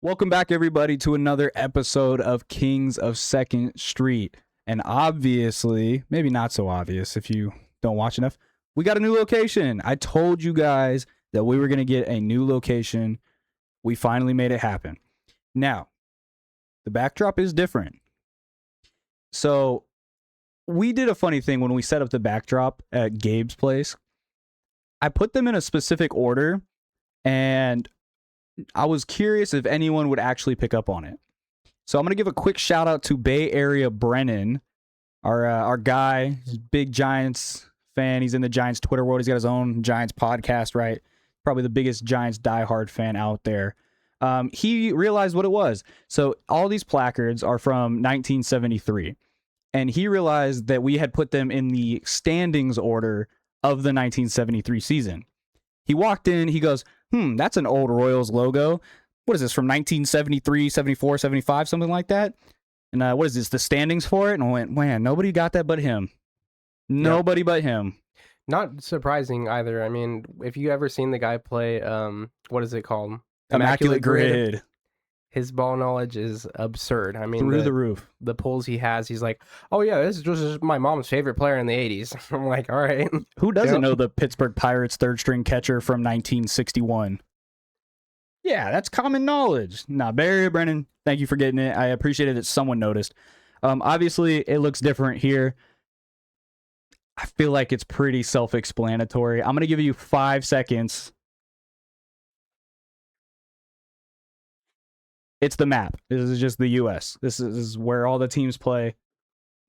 Welcome back, everybody, to another episode of Kings of Second Street. And obviously, maybe not so obvious if you don't watch enough, we got a new location. I told you guys that we were going to get a new location. We finally made it happen. Now, the backdrop is different. So, we did a funny thing when we set up the backdrop at Gabe's place. I put them in a specific order, and I was curious if anyone would actually pick up on it. So I'm going to give a quick shout out to Bay Area Brennan, our guy. He's a big Giants fan. He's in the Giants Twitter world. He's got his own Giants podcast, right? Probably the biggest Giants diehard fan out there. He realized what it was. So all these placards are from 1973. And he realized that we had put them in the standings order of the 1973 season. He walked in, he goes, that's an old Royals logo. What is this, from 1973, 74, 75, something like that? And what is this, the standings for it? And I went, man, nobody got that but him. Nobody but him. Not surprising either. I mean, if you ever seen the guy play, what is it called? Immaculate Grid. His ball knowledge is absurd. I mean, through the roof. The pulls he has, he's like, oh yeah, this is just my mom's favorite player in the 80s. I'm like, all right. Who doesn't know the Pittsburgh Pirates third string catcher from 1961? Yeah, that's common knowledge. Nah, Barry Brennan, thank you for getting it. I appreciated that someone noticed. Obviously, it looks different here. I feel like it's pretty self-explanatory. I'm going to give you 5 seconds. It's the map. This is just the U.S. This is where all the teams play.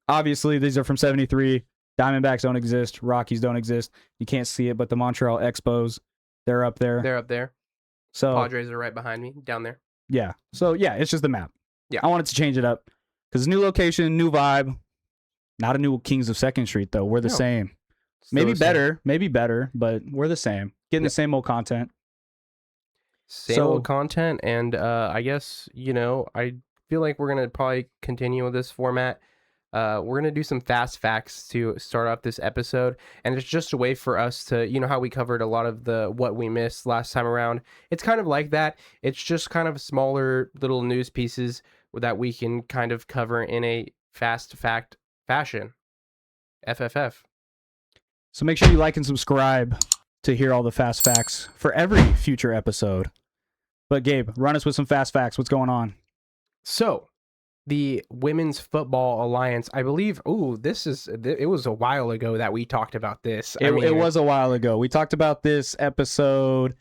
Obviously, these are from 73. Diamondbacks don't exist. Rockies don't exist. You can't see it, but the Montreal Expos, they're up there. They're up there. So Padres are right behind me, down there. Yeah. So, yeah, it's just the map. Yeah. I wanted to change it up because new location, new vibe. Not a new Kings of Second Street, though. We're the same. Maybe better, but we're the same. Getting the same old content. Same old content, and I guess, I feel like we're going to probably continue with this format. We're going to do some fast facts to start off this episode, and it's just a way for us to, how we covered a lot of the what we missed last time around. It's kind of like that. It's just kind of smaller little news pieces that we can kind of cover in a fast fact fashion. FFF. So make sure you like and subscribe to hear all the fast facts for every future episode. But Gabe, run us with some fast facts. What's going on? So, the Women's Football Alliance, I believe, it was a while ago that we talked about this. It was a while ago. We talked about this episode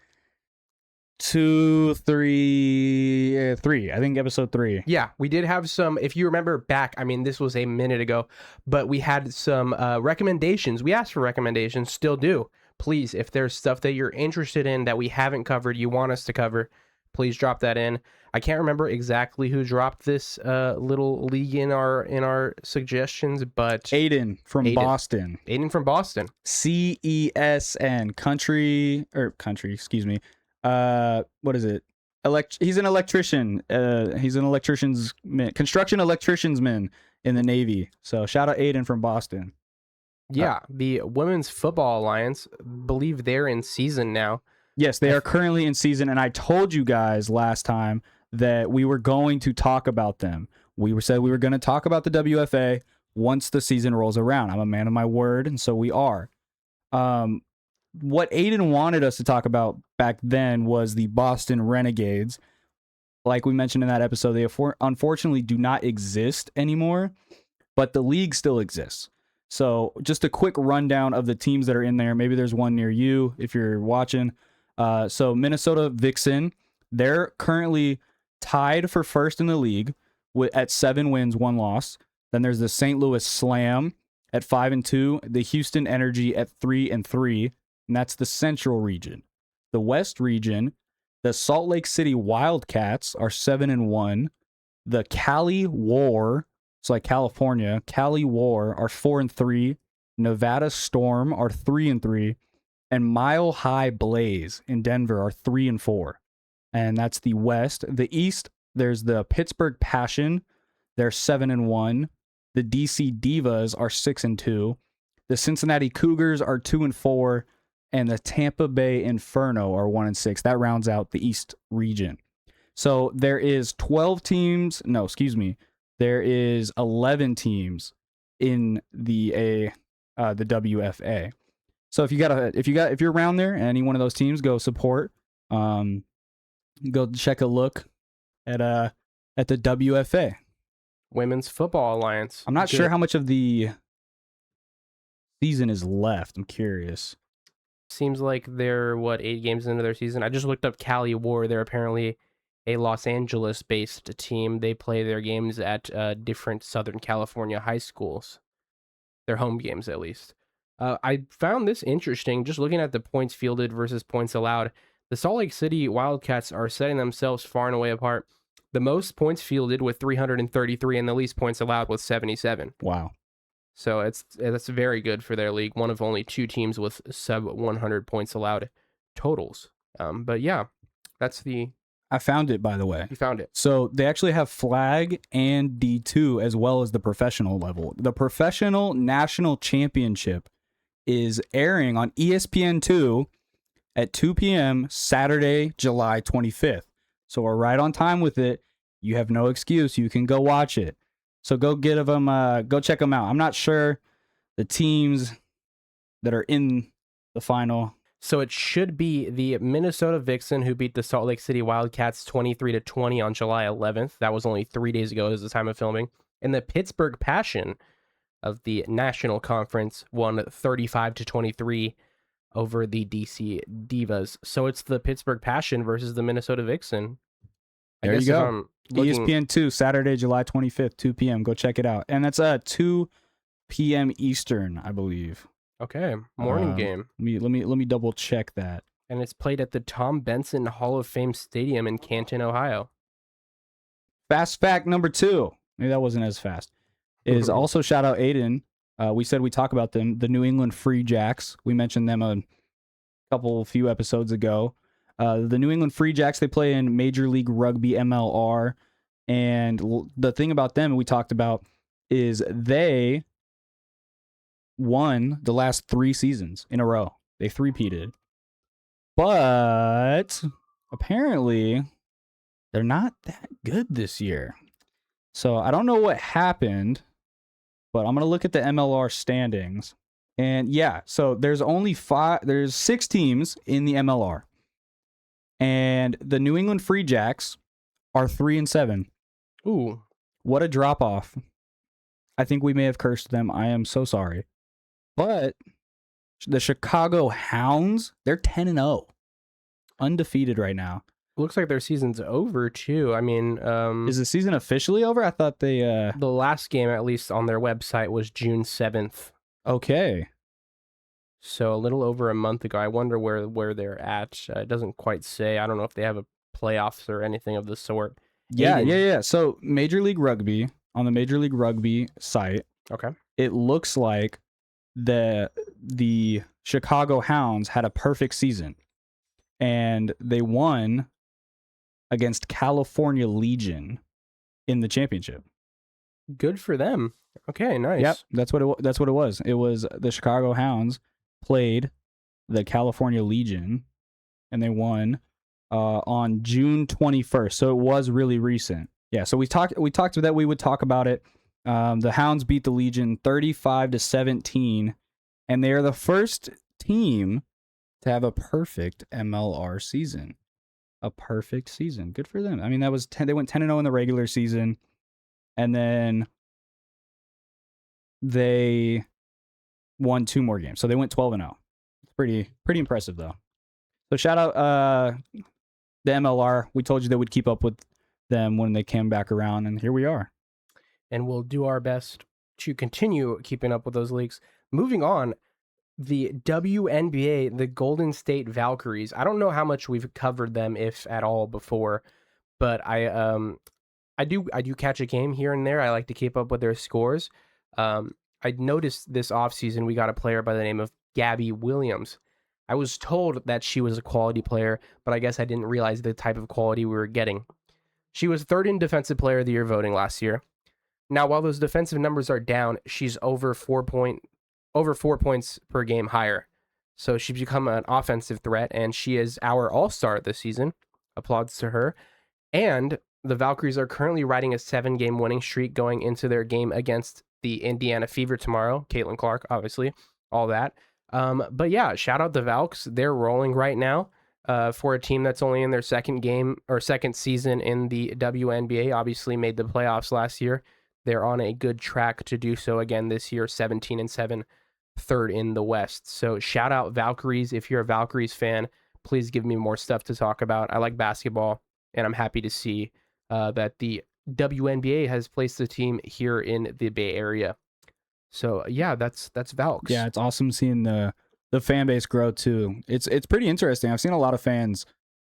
3. I think episode 3. Yeah, we did have some, if you remember back, this was a minute ago, but we had some recommendations. We asked for recommendations, still do. Please, if there's stuff that you're interested in that we haven't covered, you want us to cover, please drop that in. I can't remember exactly who dropped this little league in our suggestions, but Aiden from Boston. Aiden from Boston. CESN country, excuse me. What is it? He's an electrician. He's an construction electrician's man in the Navy. So shout out Aiden from Boston. Yeah, the Women's Football Alliance, believe they're in season now. Yes, they are currently in season, and I told you guys last time that we were going to talk about them. We said we were going to talk about the WFA once the season rolls around. I'm a man of my word, and so we are. What Aiden wanted us to talk about back then was the Boston Renegades. Like we mentioned in that episode, they unfortunately do not exist anymore, but the league still exists. So just a quick rundown of the teams that are in there. Maybe there's one near you if you're watching. So Minnesota Vixen, they're currently tied for first in the league at 7 wins, 1 loss. Then there's the St. Louis Slam at 5-2, the Houston Energy at 3-3, and that's the Central region. The West region, the Salt Lake City Wildcats are 7-1. The Cali War, it's like California, Cali War are 4-3. Nevada Storm are 3-3. And Mile High Blaze in Denver are 3-4. And that's the West. The East, there's the Pittsburgh Passion. They're 7-1. The DC Divas are 6-2. The Cincinnati Cougars are 2-4. And the Tampa Bay Inferno are 1-6. That rounds out the East region. So there is 12 teams. No, excuse me. There is 11 teams in the WFA. So if you're around there, any one of those teams, go support. Go check a look at the WFA. Women's Football Alliance. I'm not sure how much of the season is left. I'm curious. Seems like they're 8 games into their season. I just looked up Cali War. They're apparently a Los Angeles based team. They play their games at different Southern California high schools. Their home games, at least. I found this interesting. Just looking at the points fielded versus points allowed, the Salt Lake City Wildcats are setting themselves far and away apart. The most points fielded with 333 and the least points allowed with 77. Wow. So that's very good for their league. One of only 2 teams with sub 100 points allowed totals. But yeah, that's the... I found it, by the way. You found it. So they actually have flag and D2 as well as the professional level. The professional national championship is airing on ESPN2 at 2 p.m. Saturday, July 25th. So we're right on time with it. You have no excuse. You can go watch it. So go get them. Go check them out. I'm not sure the teams that are in the final. So it should be the Minnesota Vixen who beat the Salt Lake City Wildcats 23-20 on July 11th. That was only 3 days ago at the time of filming. And the Pittsburgh Passion of the National Conference won 35-23 over the DC Divas. So it's the Pittsburgh Passion versus the Minnesota Vixen. There you go. ESPN2, Saturday, July 25th, 2 p.m. Go check it out. And that's 2 p.m. Eastern, I believe. Okay, morning game. Let me double check that. And it's played at the Tom Benson Hall of Fame Stadium in Canton, Ohio. Fast fact number 2. Maybe that wasn't as fast. Is also shout out Aiden. We said we talk about them. The New England Free Jacks. We mentioned them a few episodes ago. The New England Free Jacks, they play in Major League Rugby MLR. And the thing about them we talked about is they won the last 3 seasons in a row. They three-peated. But apparently they're not that good this year. So I don't know what happened, but I'm going to look at the MLR standings. And yeah, so there's 6 teams in the MLR. And the New England Free Jacks are 3-7. Ooh. What a drop off. I think we may have cursed them. I am so sorry. But the Chicago Hounds, they're 10-0. Undefeated right now. Looks like their season's over too. I mean, is the season officially over? I thought they the last game, at least on their website, was June 7th. Okay. So a little over a month ago. I wonder where they're at. It doesn't quite say. I don't know if they have a playoffs or anything of the sort. Yeah. So Major League Rugby, on the Major League Rugby site, okay, it looks like the Chicago Hounds had a perfect season. And they won against California Legion in the championship. Good for them. Okay, nice. Yep, that's what it was. It was the Chicago Hounds played the California Legion, and they won on June 21st. So it was really recent. Yeah. So we talked that we would talk about it. The Hounds beat the Legion 35-17, and they are the first team to have a perfect MLR season. A perfect season. Good for them. I mean, that was 10. They went 10-0 in the regular season, and then they won 2 more games. So they went 12-0. Pretty impressive though. So shout out the MLR. We told you that we'd keep up with them when they came back around, and here we are. And we'll do our best to continue keeping up with those leagues. Moving on, the WNBA, the Golden State Valkyries. I don't know how much we've covered them, if at all, before, but I do catch a game here and there. I like to keep up with their scores. I noticed this offseason we got a player by the name of Gabby Williams. I was told that she was a quality player, but I guess I didn't realize the type of quality we were getting. She was 3rd in Defensive Player of the Year voting last year. Now, while those defensive numbers are down, she's over 4 points per game higher. So she's become an offensive threat, and she is our all-star this season. Applauds to her. And the Valkyries are currently riding a 7-game winning streak going into their game against the Indiana Fever tomorrow. Caitlin Clark, obviously, all that. But yeah, shout out the Valks. They're rolling right now for a team that's only in their second game or second season in the WNBA. Obviously, made the playoffs last year. They're on a good track to do so again this year, 17-7, third in the West. So shout out Valkyries. If you're a Valkyries fan, please give me more stuff to talk about. I like basketball, and I'm happy to see that the WNBA has placed a team here in the Bay Area. So yeah, that's Valks. Yeah, it's awesome seeing the fan base grow too. It's pretty interesting. I've seen a lot of fans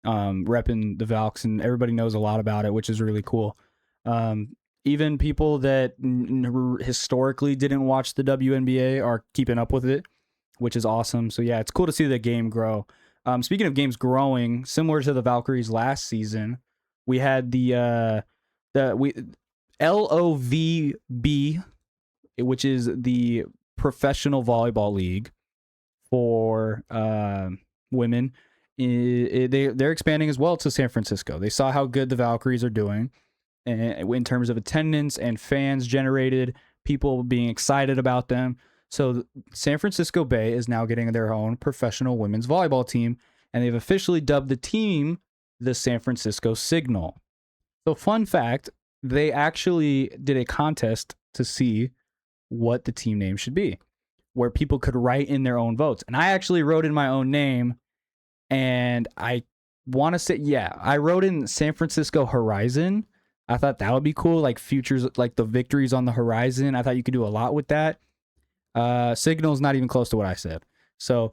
repping the Valks, and everybody knows a lot about it, which is really cool. Even people that historically didn't watch the WNBA are keeping up with it, which is awesome. So yeah, it's cool to see the game grow. Speaking of games growing, similar to the Valkyries last season, we had the LOVB, which is the Professional Volleyball League for women. They're expanding as well to San Francisco. They saw how good the Valkyries are doing in terms of attendance and fans generated, people being excited about them. So San Francisco Bay is now getting their own professional women's volleyball team, and they've officially dubbed the team the San Francisco Signal. So fun fact, they actually did a contest to see what the team name should be, where people could write in their own votes. And I actually wrote in my own name, and I want to say, I wrote in San Francisco Horizon. I thought that would be cool, like futures, like the victories on the horizon. I thought you could do a lot with that. Signal's not even close to what I said. So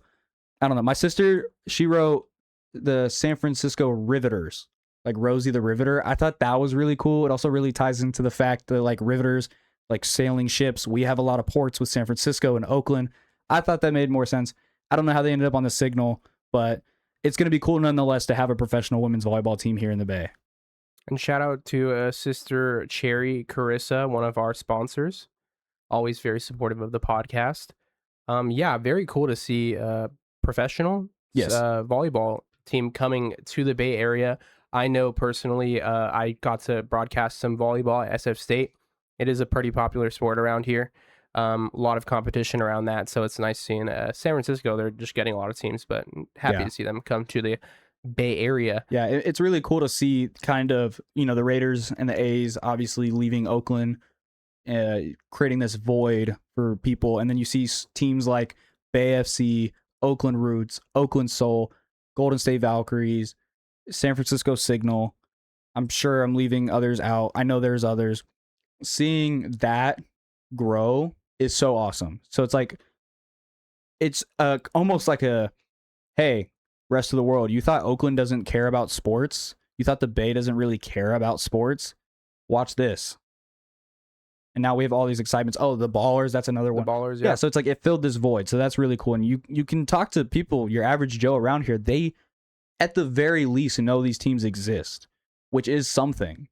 I don't know. My sister, she wrote the San Francisco Riveters, like Rosie the Riveter. I thought that was really cool. It also really ties into the fact that like riveters, like sailing ships, we have a lot of ports with San Francisco and Oakland. I thought that made more sense. I don't know how they ended up on the Signal, but it's going to be cool nonetheless to have a professional women's volleyball team here in the Bay. And shout out to Sister Cherry Carissa, one of our sponsors. Always very supportive of the podcast. Yeah, very cool to see professional volleyball team coming to the Bay Area. I know personally, I got to broadcast some volleyball at SF State. It is a pretty popular sport around here. A lot of competition around that, so it's nice seeing San Francisco. They're just getting a lot of teams, but happy to see them come to the Bay Area. Yeah, it's really cool to see kind of, the Raiders and the A's obviously leaving Oakland, creating this void for people. And then you see teams like Bay FC, Oakland Roots, Oakland Soul, Golden State Valkyries, San Francisco Signal. I'm sure I'm leaving others out. I know there's others. Seeing that grow is so awesome. So it's like, it's almost like hey, rest of the world, you thought Oakland doesn't care about sports? You thought the Bay doesn't really care about sports? Watch this. And now we have all these excitements. Oh, the Ballers, that's another one. The Ballers, yeah. So it's like it filled this void. So that's really cool. And you can talk to people, your average Joe around here, they, at the very least, know these teams exist, which is something,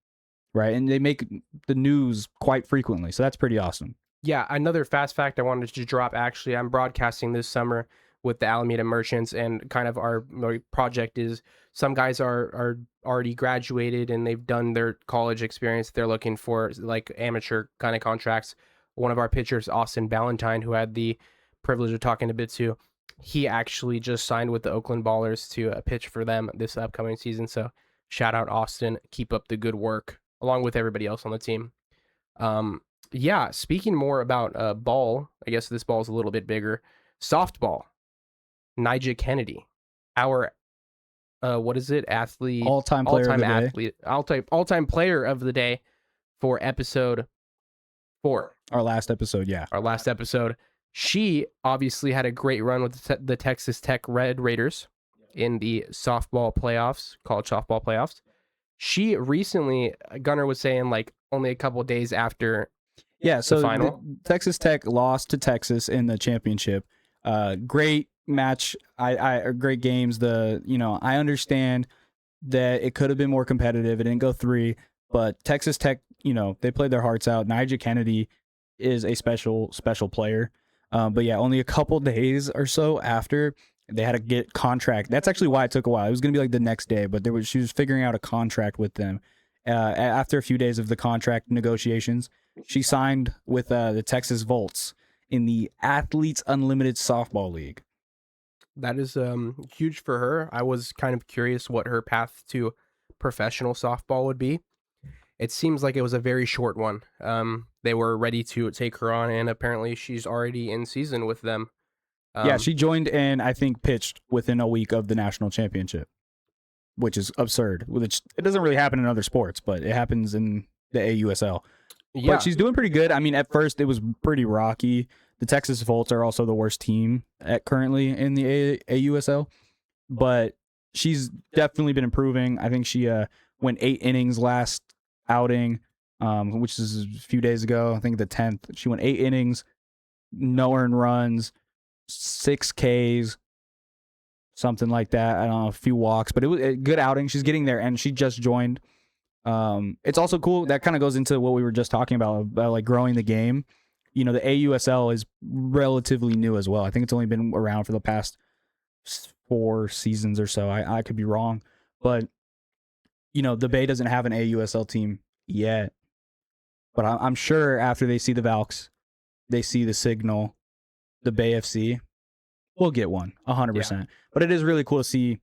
right? And they make the news quite frequently. So that's pretty awesome. Yeah, another fast fact I wanted to drop, actually, I'm broadcasting this summer with the Alameda Merchants, and kind of our project is some guys are already graduated and they've done their college experience. They're looking for like amateur kind of contracts. One of our pitchers, Austin Ballantyne, who had the privilege of talking a bit to, he actually just signed with the Oakland Ballers to pitch for them this upcoming season. So shout out Austin, keep up the good work along with everybody else on the team. Yeah, speaking more about ball, I guess this ball is a little bit bigger. Softball. Nyjah Kennedy, our what is it? Athlete, all-time player of the day for episode 4. Our last episode, yeah. Our last episode. She obviously had a great run with the Texas Tech Red Raiders in the softball playoffs, college softball playoffs. She recently, Gunnar was saying, like only a couple of days after the final. Texas Tech lost to Texas in the championship. Great match. Great games. I understand that it could have been more competitive. It didn't go 3, but Texas Tech, they played their hearts out. Nyjah Kennedy is a special player. But yeah, only a couple days or so after, They had to get contract. That's actually why it took a while. It was going to be like the next day, but she was figuring out a contract with them. After a few days of the contract negotiations, she signed with the Texas Volts in the Athletes Unlimited Softball League. That is huge for her. I was kind of curious what her path to professional softball would be. It seems like it was a very short one. They were ready to take her on, and apparently she's already in season with them. Yeah, she joined and I think pitched within a week of the national championship, which is absurd. Which it doesn't really happen in other sports, but it happens in the AUSL. Yeah. But she's doing pretty good. I mean, at first it was pretty rocky. The Texas Volts are also the worst team currently in the AUSL, but she's definitely been improving. I think she went 8 innings last outing, which is a few days ago. I think the 10th. She went 8 innings, no earned runs, 6 Ks, something like that. I don't know, a few walks, but it was a good outing. She's getting there, and she just joined. It's also cool. That kind of goes into what we were just talking about like growing the game. You know, the AUSL is relatively new as well. I think it's only been around for the past 4 seasons or so. I could be wrong, but you know, the Bay doesn't have an AUSL team yet. But I'm sure after they see the Valks, they see the Signal, the Bay FC, we'll get one 100%. Yeah. But it is really cool to see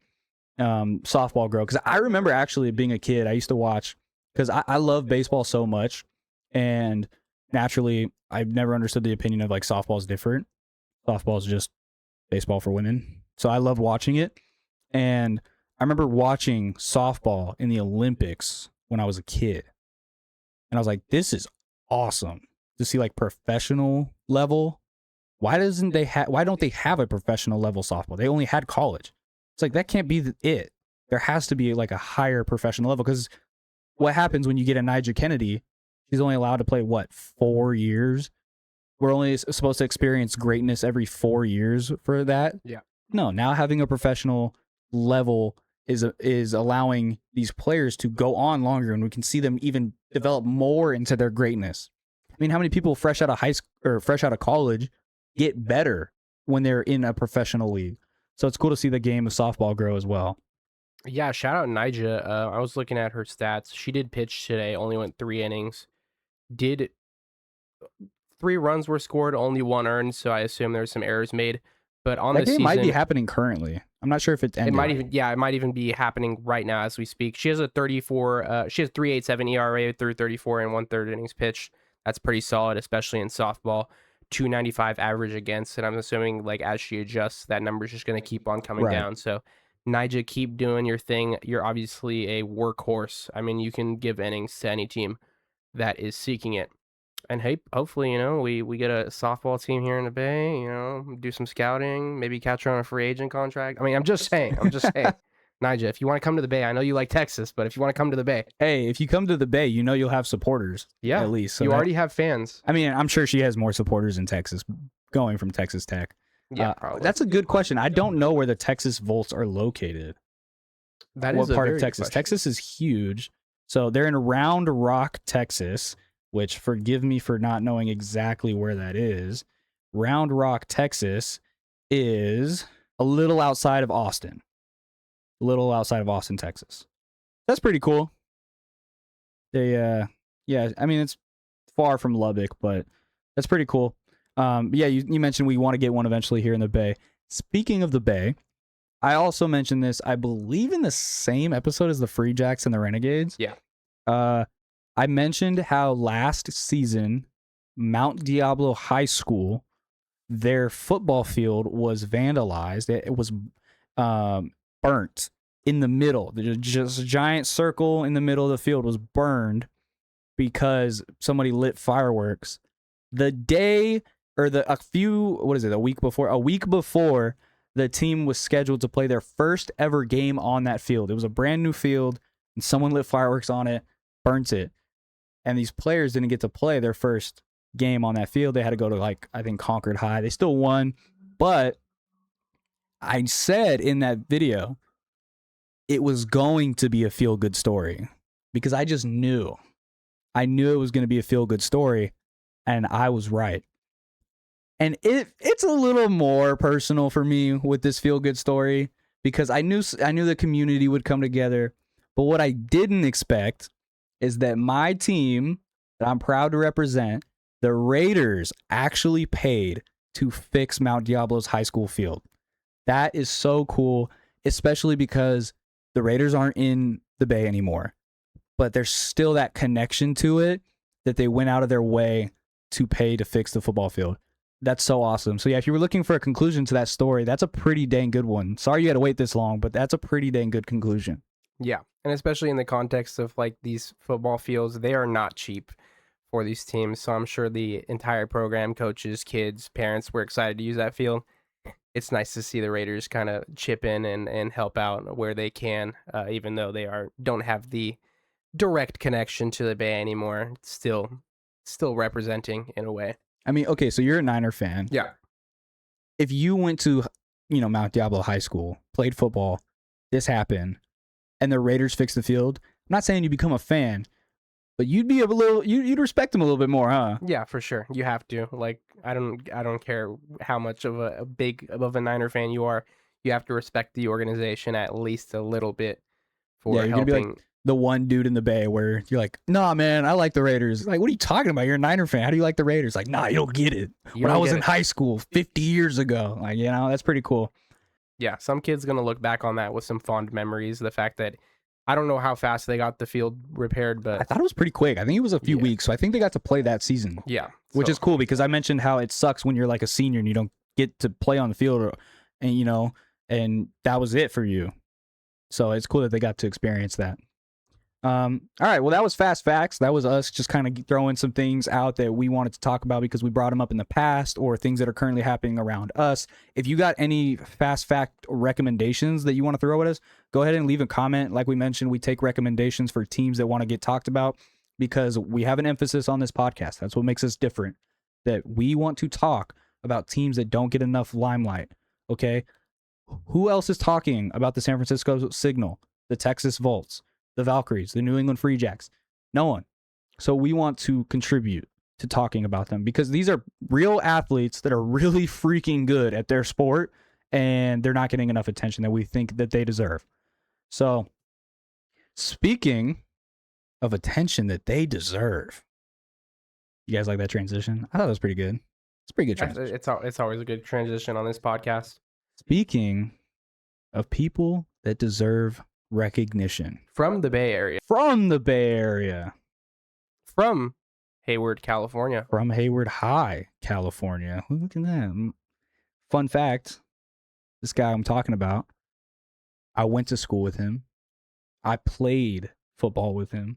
softball grow, because I remember actually being a kid, I used to watch, because I love baseball so much, and naturally I've never understood the opinion of like softball is different. Softball is just baseball for women. So I love watching it, and I remember watching softball in the Olympics when I was a kid, and I was like, this is awesome to see like professional level. Why don't they have a professional level softball? They only had college. It's like, that can't be it. There has to be like a higher professional level, because what happens when you get a Nigel Kennedy? She's only allowed to play, 4 years? We're only supposed to experience greatness every 4 years for that? Yeah. No, now having a professional level is allowing these players to go on longer, and we can see them even develop more into their greatness. I mean, how many people fresh out of high school or fresh out of college get better when they're in a professional league? So it's cool to see the game of softball grow as well. Yeah, shout out Nija. I was looking at her stats. She did pitch today, only went 3 innings. 3 runs were scored, only 1 earned, so I assume there's some errors made. But on that the game season, might be happening currently. I'm not sure if it's ended. It might even be happening right now as we speak. She has a 3.87 ERA through 34 and 1/3 innings pitched. That's pretty solid, especially in softball. 295 average against, and I'm assuming like as she adjusts, that number's just going to keep on coming down. So Nija, keep doing your thing. You're obviously a workhorse. I mean, you can give innings to any team that is seeking it. And hey, hopefully, you know, we get a softball team here in the Bay, you know, do some scouting, maybe catch her on a free agent contract. I mean, I'm just saying. Nija, if you want to come to the Bay, I know you like Texas, but if you want to come to the Bay. Hey, if you come to the Bay, you know you'll have supporters. Yeah, at least. So you already have fans. I mean, I'm sure she has more supporters in Texas going from Texas Tech. Yeah, probably. That's a good question. I don't know where the Texas Volts are located. What part of Texas? Texas is huge. So they're in Round Rock, Texas, which, forgive me for not knowing exactly where that is. Round Rock, Texas is a little outside of Austin. Texas. That's pretty cool. They, yeah, I mean, it's far from Lubbock, but that's pretty cool. Yeah, you mentioned we want to get one eventually here in the Bay. Speaking of the Bay, I also mentioned this, I believe, in the same episode as the Free Jacks and the Renegades. Yeah. I mentioned how last season, Mount Diablo High School, their football field was vandalized. It was burnt in the middle. Just a giant circle in the middle of the field was burned because somebody lit fireworks. The day, or a week before the team was scheduled to play their first ever game on that field. It was a brand new field, and someone lit fireworks on it, burnt it. And these players didn't get to play their first game on that field. They had to go to, like, I think Concord High. They still won, but I said in that video it was going to be a feel-good story, because I just knew. I knew it was going to be a feel-good story, and I was right. And it's a little more personal for me with this feel good story because I knew the community would come together. But what I didn't expect is that my team that I'm proud to represent, the Raiders, actually paid to fix Mount Diablo's high school field. That is so cool, especially because the Raiders aren't in the Bay anymore. But there's still that connection to it that they went out of their way to pay to fix the football field. That's so awesome. So yeah, if you were looking for a conclusion to that story, that's a pretty dang good one. Sorry you had to wait this long, but that's a pretty dang good conclusion. Yeah, and especially in the context of like these football fields, they are not cheap for these teams. So I'm sure the entire program, coaches, kids, parents were excited to use that field. It's nice to see the Raiders kind of chip in and help out where they can, even though they don't have the direct connection to the Bay anymore. It's still representing in a way. I mean, okay, so you're a Niner fan. Yeah. If you went to, Mount Diablo High School, played football, this happened, and the Raiders fixed the field, I'm not saying you become a fan, but you'd be you'd respect them a little bit more, huh? Yeah, for sure. You have to. Like, I don't care how much of a Niner fan you are. You have to respect the organization at least a little bit for you're helping. Gonna be like the one dude in the Bay where you're like, nah, man, I like the Raiders. Like, what are you talking about? You're a Niner fan. How do you like the Raiders? Like, nah, you don't get it. When I was in high school 50 years ago, like, that's pretty cool. Yeah, some kid's going to look back on that with some fond memories. The fact that I don't know how fast they got the field repaired, but I thought it was pretty quick. I think it was a few weeks. So I think they got to play that season. Yeah. Which is cool because I mentioned how it sucks when you're like a senior and you don't get to play on the field and that was it for you. So it's cool that they got to experience that. All right. Well, that was Fast Facts. That was us just kind of throwing some things out that we wanted to talk about because we brought them up in the past or things that are currently happening around us. If you got any fast fact recommendations that you want to throw at us, go ahead and leave a comment. Like we mentioned, we take recommendations for teams that want to get talked about because we have an emphasis on this podcast. That's what makes us different, that we want to talk about teams that don't get enough limelight. Okay. Who else is talking about the San Francisco Signal, the Texas Volts, the Valkyries, the New England Free Jacks? No one. So we want to contribute to talking about them because these are real athletes that are really freaking good at their sport and they're not getting enough attention that we think that they deserve. So speaking of attention that they deserve, you guys like that transition? I thought it was pretty good. It's a pretty good transition. It's always a good transition on this podcast. Speaking of people that deserve recognition. From the Bay Area. From the Bay Area. From Hayward, California. From Hayward High, California. Look at that. Fun fact, this guy I'm talking about, I went to school with him. I played football with him.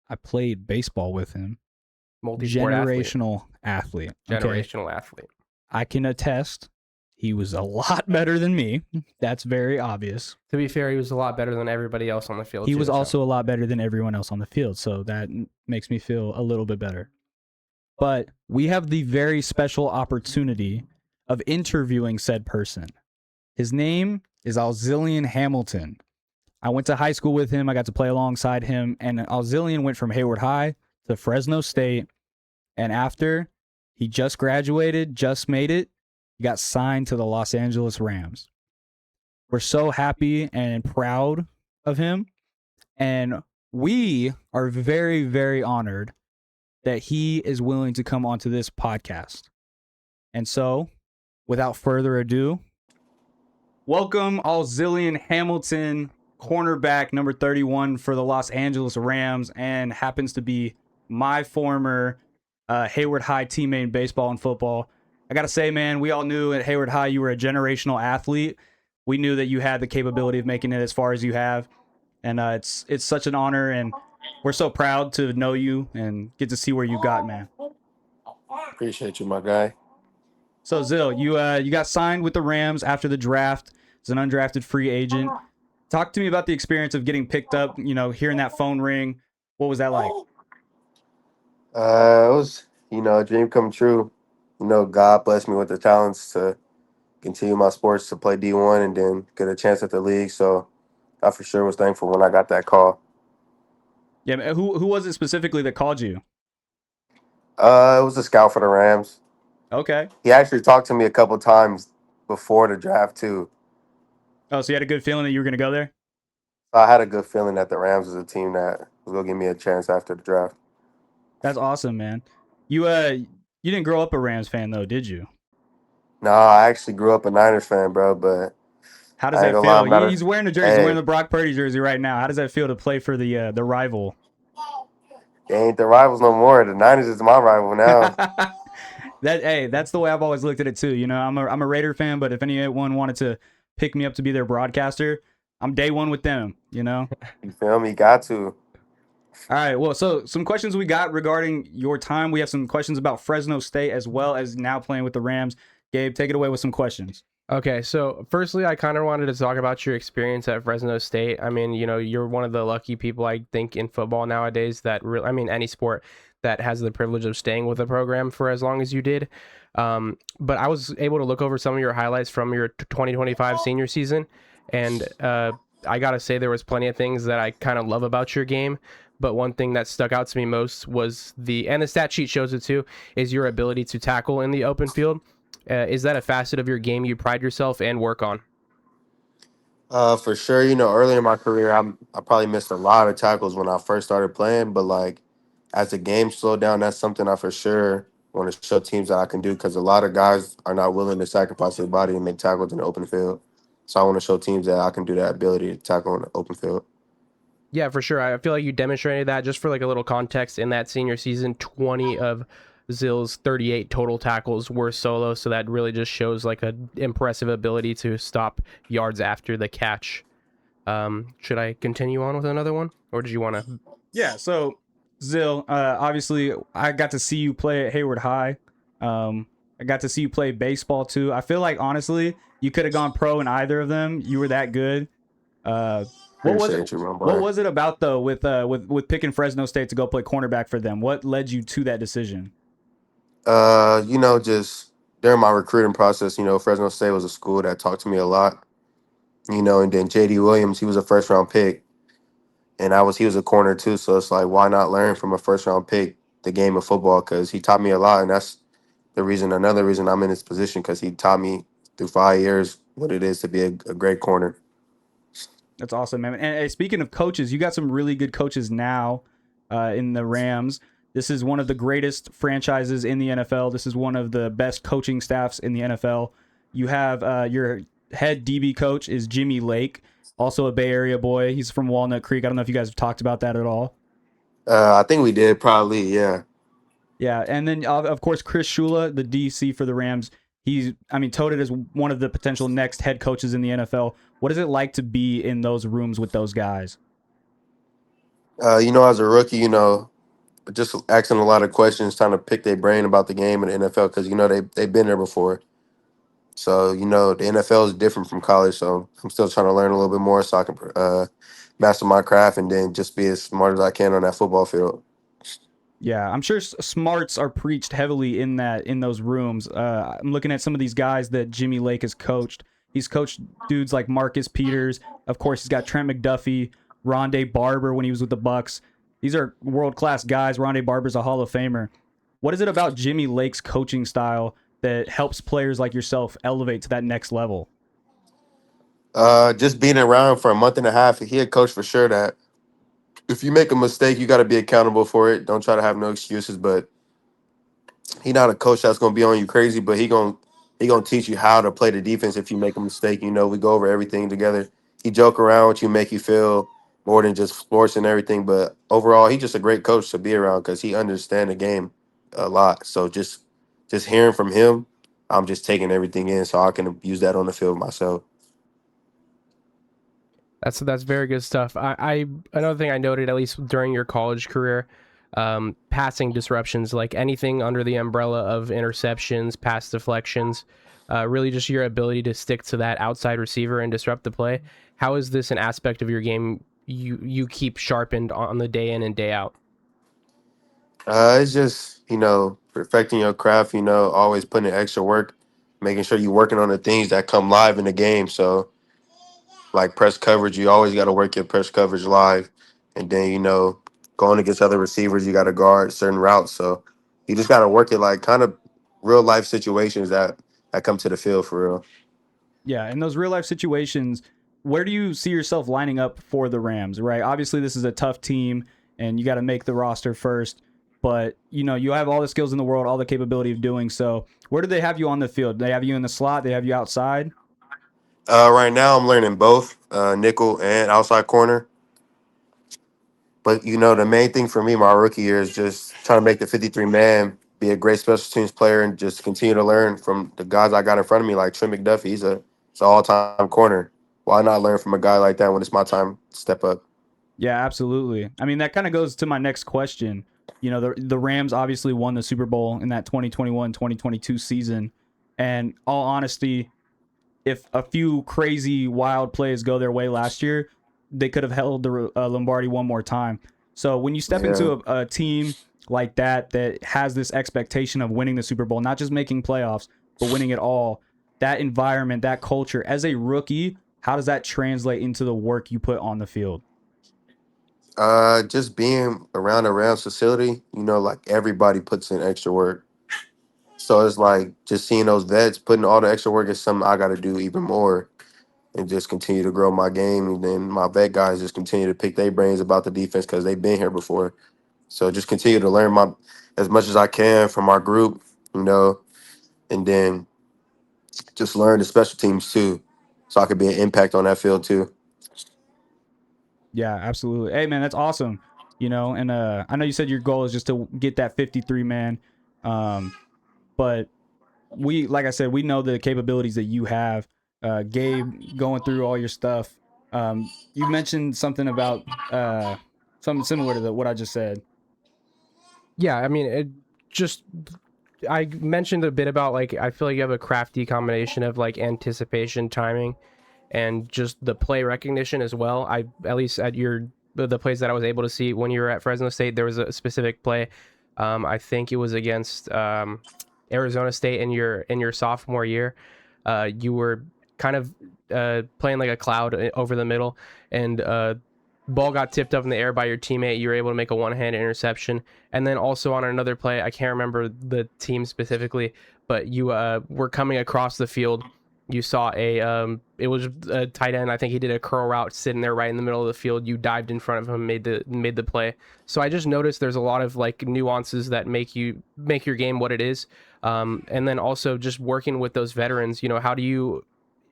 I played baseball with him. Generational athlete. Generational athlete. I can attest he was a lot better than me. That's very obvious. To be fair, he was a lot better than everybody else on the field. He was also a lot better than everyone else on the field. So that makes me feel a little bit better. But we have the very special opportunity of interviewing said person. His name is Alzillian Hamilton. I went to high school with him. I got to play alongside him. And Alzillian went from Hayward High to Fresno State. And after he just graduated, just made it, he got signed to the Los Angeles Rams. We're so happy and proud of him. And we are very, very honored that he is willing to come onto this podcast. And so, without further ado, welcome Alzillian Hamilton, cornerback number 31 for the Los Angeles Rams, and happens to be my former Hayward High teammate in baseball and football. I got to say, man, we all knew at Hayward High you were a generational athlete. We knew that you had the capability of making it as far as you have. And it's such an honor, and we're so proud to know you and get to see where you got, man. Appreciate you, my guy. So, Zil, you got signed with the Rams after the draft as an undrafted free agent. Talk to me about the experience of getting picked up, hearing that phone ring. What was that like? It was, a dream come true. God blessed me with the talents to continue my sports, to play D1 and then get a chance at the league. So I for sure was thankful when I got that call. Yeah, who was it specifically that called you? It was a scout for the Rams. Okay. He actually talked to me a couple times before the draft too. Oh, so you had a good feeling that you were going to go there? So I had a good feeling that the Rams was a team that was gonna give me a chance after the draft. That's awesome, man. You didn't grow up a Rams fan though, did you? No, I actually grew up a Niners fan, bro, but How does I ain't that gonna lie, feel? I'm not a He's wearing the jersey. He's wearing hey, the Brock Purdy jersey right now. How does that feel to play for the rival? they ain't the rivals no more. The Niners is my rival now. That's the way I've always looked at it too. You know, I'm a Raider fan, but if anyone wanted to pick me up to be their broadcaster, I'm day one with them. You know. You feel me? Got to. All right. Well, so some questions we got regarding your time. We have some questions about Fresno State as well as now playing with the Rams. Gabe, take it away with some questions. Okay, so firstly, I kind of wanted to talk about your experience at Fresno State. I mean, you're one of the lucky people I think in football nowadays I mean, any sport that has the privilege of staying with a program for as long as you did. But I was able to look over some of your highlights from your 2025 senior season, and I gotta say there was plenty of things that I kind of love about your game. But one thing that stuck out to me most was and the stat sheet shows it too, is your ability to tackle in the open field. Is that a facet of your game you pride yourself and work on? For sure, early in my career, I probably missed a lot of tackles when I first started playing, but like as the game slowed down, that's something I for sure want to show teams that I can do because a lot of guys are not willing to sacrifice their body and make tackles in the open field. So I want to show teams that I can do that ability to tackle in the open field. Yeah, for sure. I feel like you demonstrated that. Just for like a little context, in that senior season, 20 of Zill's 38 total tackles were solo. So that really just shows like a impressive ability to stop yards after the catch. Should I continue on with another one, or did you want to? Yeah. So Zill, obviously, I got to see you play at Hayward High. I got to see you play baseball too. I feel like honestly, you could have gone pro in either of them. You were that good. Uh, what was it? Appreciate you, my What boy. was it about though with picking Fresno State to go play cornerback for them? What led you to that decision? Just during my recruiting process, Fresno State was a school that talked to me a lot, and then JD Williams, he was a first round pick. And he was a corner too, so it's like why not learn from a first round pick the game of football? Because he taught me a lot, and that's another reason I'm in this position because he taught me through 5 years what it is to be a great corner. That's awesome, man. And speaking of coaches, you got some really good coaches now in the Rams. This is one of the greatest franchises in the NFL. This is one of the best coaching staffs in the NFL. You have your head DB coach is Jimmy Lake, also a Bay Area boy. He's from Walnut Creek. I don't know if you guys have talked about that at all. I think we did probably, yeah. Yeah, and then of course Chris Shula, the DC for the Rams. I mean, touted as one of the potential next head coaches in the NFL. What is it like to be in those rooms with those guys? As a rookie, just asking a lot of questions, trying to pick their brain about the game in the NFL because they've been there before. So the NFL is different from college. So I'm still trying to learn a little bit more so I can master my craft and then just be as smart as I can on that football field. Yeah, I'm sure smarts are preached heavily in those rooms. I'm looking at some of these guys that Jimmy Lake has coached. He's coached dudes like Marcus Peters. Of course, he's got Trent McDuffie, Rondé Barber when he was with the Bucks. These are world class guys. Rondé Barber's a Hall of Famer. What is it about Jimmy Lake's coaching style that helps players like yourself elevate to that next level? Just being around for a month and a half, he a coach for sure that if you make a mistake, you got to be accountable for it. Don't try to have no excuses. But he not a coach that's gonna be on you crazy, but he gonna teach you how to play the defense if you make a mistake. We go over everything together. He joke around with you, make you feel more than just sports and everything. But overall, he's just a great coach to be around because he understands the game a lot. So just hearing from him, I'm just taking everything in so I can use that on the field myself. That's very good stuff. I another thing I noted, at least during your college career, passing disruptions, like anything under the umbrella of interceptions, pass deflections, really just your ability to stick to that outside receiver and disrupt the play. How is this an aspect of your game you keep sharpened on the day in and day out? It's just perfecting your craft. Always putting in extra work, making sure you're working on the things that come live in the game. So like press coverage, you always got to work your press coverage live, and then going against other receivers, you got to guard certain routes. So you just got to work it like kind of real life situations that come to the field for real. Yeah, in those real life situations, where do you see yourself lining up for the Rams, right? Obviously, this is a tough team, and you got to make the roster first. But, you have all the skills in the world, all the capability of doing so. Where do they have you on the field? They have you in the slot? They have you outside? Right now, I'm learning both nickel and outside corner. But the main thing for me, my rookie year, is just trying to make the 53 man, be a great special teams player, and just continue to learn from the guys I got in front of me, like Trey McDuffie. He's an all time corner. Why not learn from a guy like that when it's my time to step up? Yeah, absolutely. I mean, that kind of goes to my next question. The Rams obviously won the Super Bowl in that 2021-2022 season. And all honesty, if a few crazy wild plays go their way last year, they could have held the Lombardi one more time. So when you step Yeah. into a team like that has this expectation of winning the Super Bowl, not just making playoffs, but winning it all, that environment, that culture, as a rookie, how does that translate into the work you put on the field? Just being around a Rams facility, like everybody puts in extra work. So it's like just seeing those vets putting all the extra work is something I got to do even more and just continue to grow my game. And then my vet guys just continue to pick their brains about the defense because they've been here before. So just continue to learn as much as I can from our group, and then just learn the special teams too, so I could be an impact on that field too. Yeah, absolutely. Hey, man, that's awesome. And I know you said your goal is just to get that 53 man. But like I said, we know the capabilities that you have. Gabe, going through all your stuff. You mentioned something about something similar to what I just said. Yeah, I mean, I mentioned a bit about like I feel like you have a crafty combination of like anticipation, timing, and just the play recognition as well. I at least at the plays that I was able to see when you were at Fresno State, there was a specific play. I think it was against Arizona State in your sophomore year. You were kind of playing like a cloud over the middle, and ball got tipped up in the air by your teammate. You were able to make a one-hand interception, and then also on another play, I can't remember the team specifically, but you were coming across the field. You saw it was a tight end. I think he did a curl route sitting there right in the middle of the field. You dived in front of him, made the play. So I just noticed there's a lot of like nuances that make your game what it is. And then also just working with those veterans. How do you?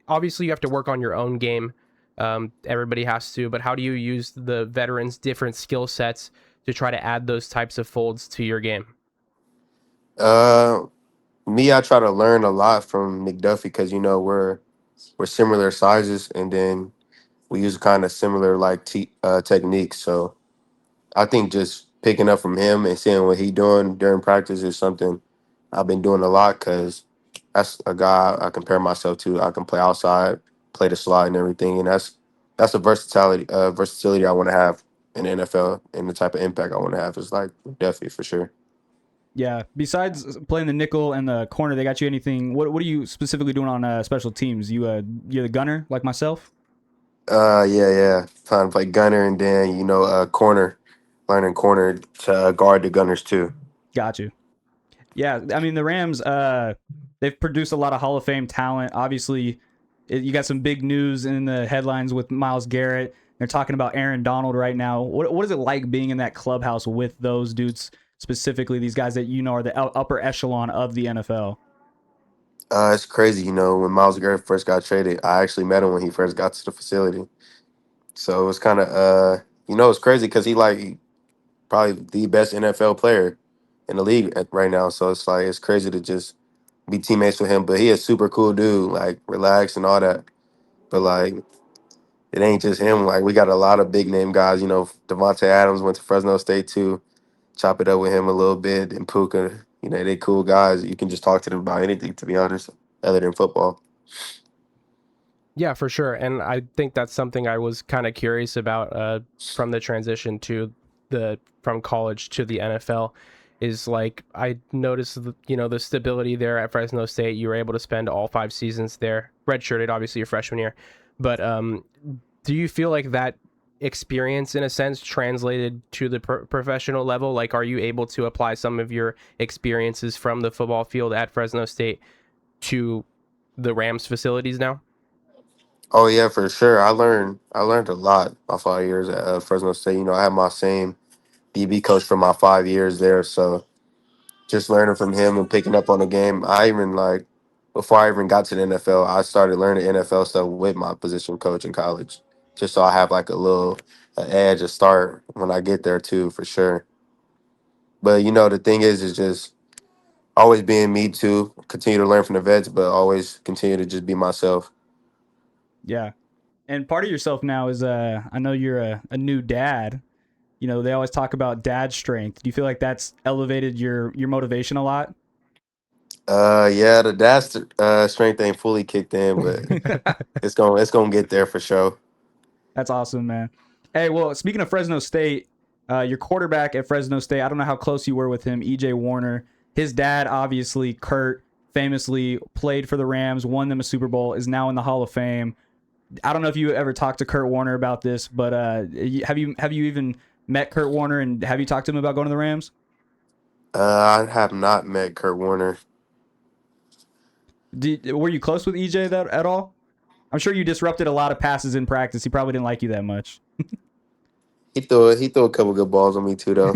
Obviously, you have to work on your own game. Everybody has to, but how do you use the veterans' different skill sets to try to add those types of folds to your game? Uh, Me, I try to learn a lot from McDuffie because we're similar sizes, and then we use kind of similar like techniques. So I think just picking up from him and seeing what he doing during practice is something I've been doing a lot because that's a guy I compare myself to. I can play outside, play the slot and everything, and that's a versatility I want to have in the NFL, and the type of impact I want to have is like definitely for sure. Yeah. Besides playing the nickel and the corner, they got you anything? What are you specifically doing on special teams? You're the gunner like myself. Yeah. Trying to play gunner and then corner, learning corner to guard the gunners too. Got you. Yeah, I mean the Rams. They've produced a lot of Hall of Fame talent. Obviously, you got some big news in the headlines with Myles Garrett. They're talking about Aaron Donald right now. What is it like being in that clubhouse with those dudes, specifically these guys that are the upper echelon of the NFL? It's crazy, when Myles Garrett first got traded, I actually met him when he first got to the facility. So it was kind of it's crazy because he like probably the best NFL player in the league right now. So it's like it's crazy to just be teammates with him. But he a super cool dude, like relaxed and all that. But like it ain't just him. Like we got a lot of big name guys. Devontae Adams went to Fresno State too. Chop it up with him a little bit. And Puka, they cool guys. You can just talk to them about anything, to be honest, other than football. Yeah, for sure. And I think that's something I was kind of curious about from the transition from college to the NFL is like I noticed the stability there at Fresno State. You were able to spend all 5 seasons there, redshirted obviously your freshman year. But do you feel like that experience in a sense translated to the professional level? Like, are you able to apply some of your experiences from the football field at Fresno State to the Rams facilities now? Oh yeah, for sure. I learned a lot my 5 years at Fresno State. I had my same DB coach for my 5 years there, so just learning from him and picking up on the game. I even like before I even got to the NFL, I started learning NFL stuff with my position coach in college, just so I have like a little edge, a start when I get there too, for sure. But the thing is just always being me too. Continue to learn from the vets, but always continue to just be myself. Yeah. And part of yourself now is I know you're a new dad. They always talk about dad strength. Do you feel like that's elevated your motivation a lot? Yeah, the dash strength ain't fully kicked in, but it's gonna get there for sure. That's awesome, man. Hey, well, speaking of Fresno State, your quarterback at Fresno State, I don't know how close you were with him, EJ Warner. His dad, obviously, Kurt, famously played for the Rams, won them a Super Bowl, is now in the Hall of Fame. I don't know if you ever talked to Kurt Warner about this, but have you even met Kurt Warner, and have you talked to him about going to the Rams? I have not met Kurt Warner. Were you close with EJ that at all? I'm sure you disrupted a lot of passes in practice. He probably didn't like you that much. He threw a couple good balls on me too, though.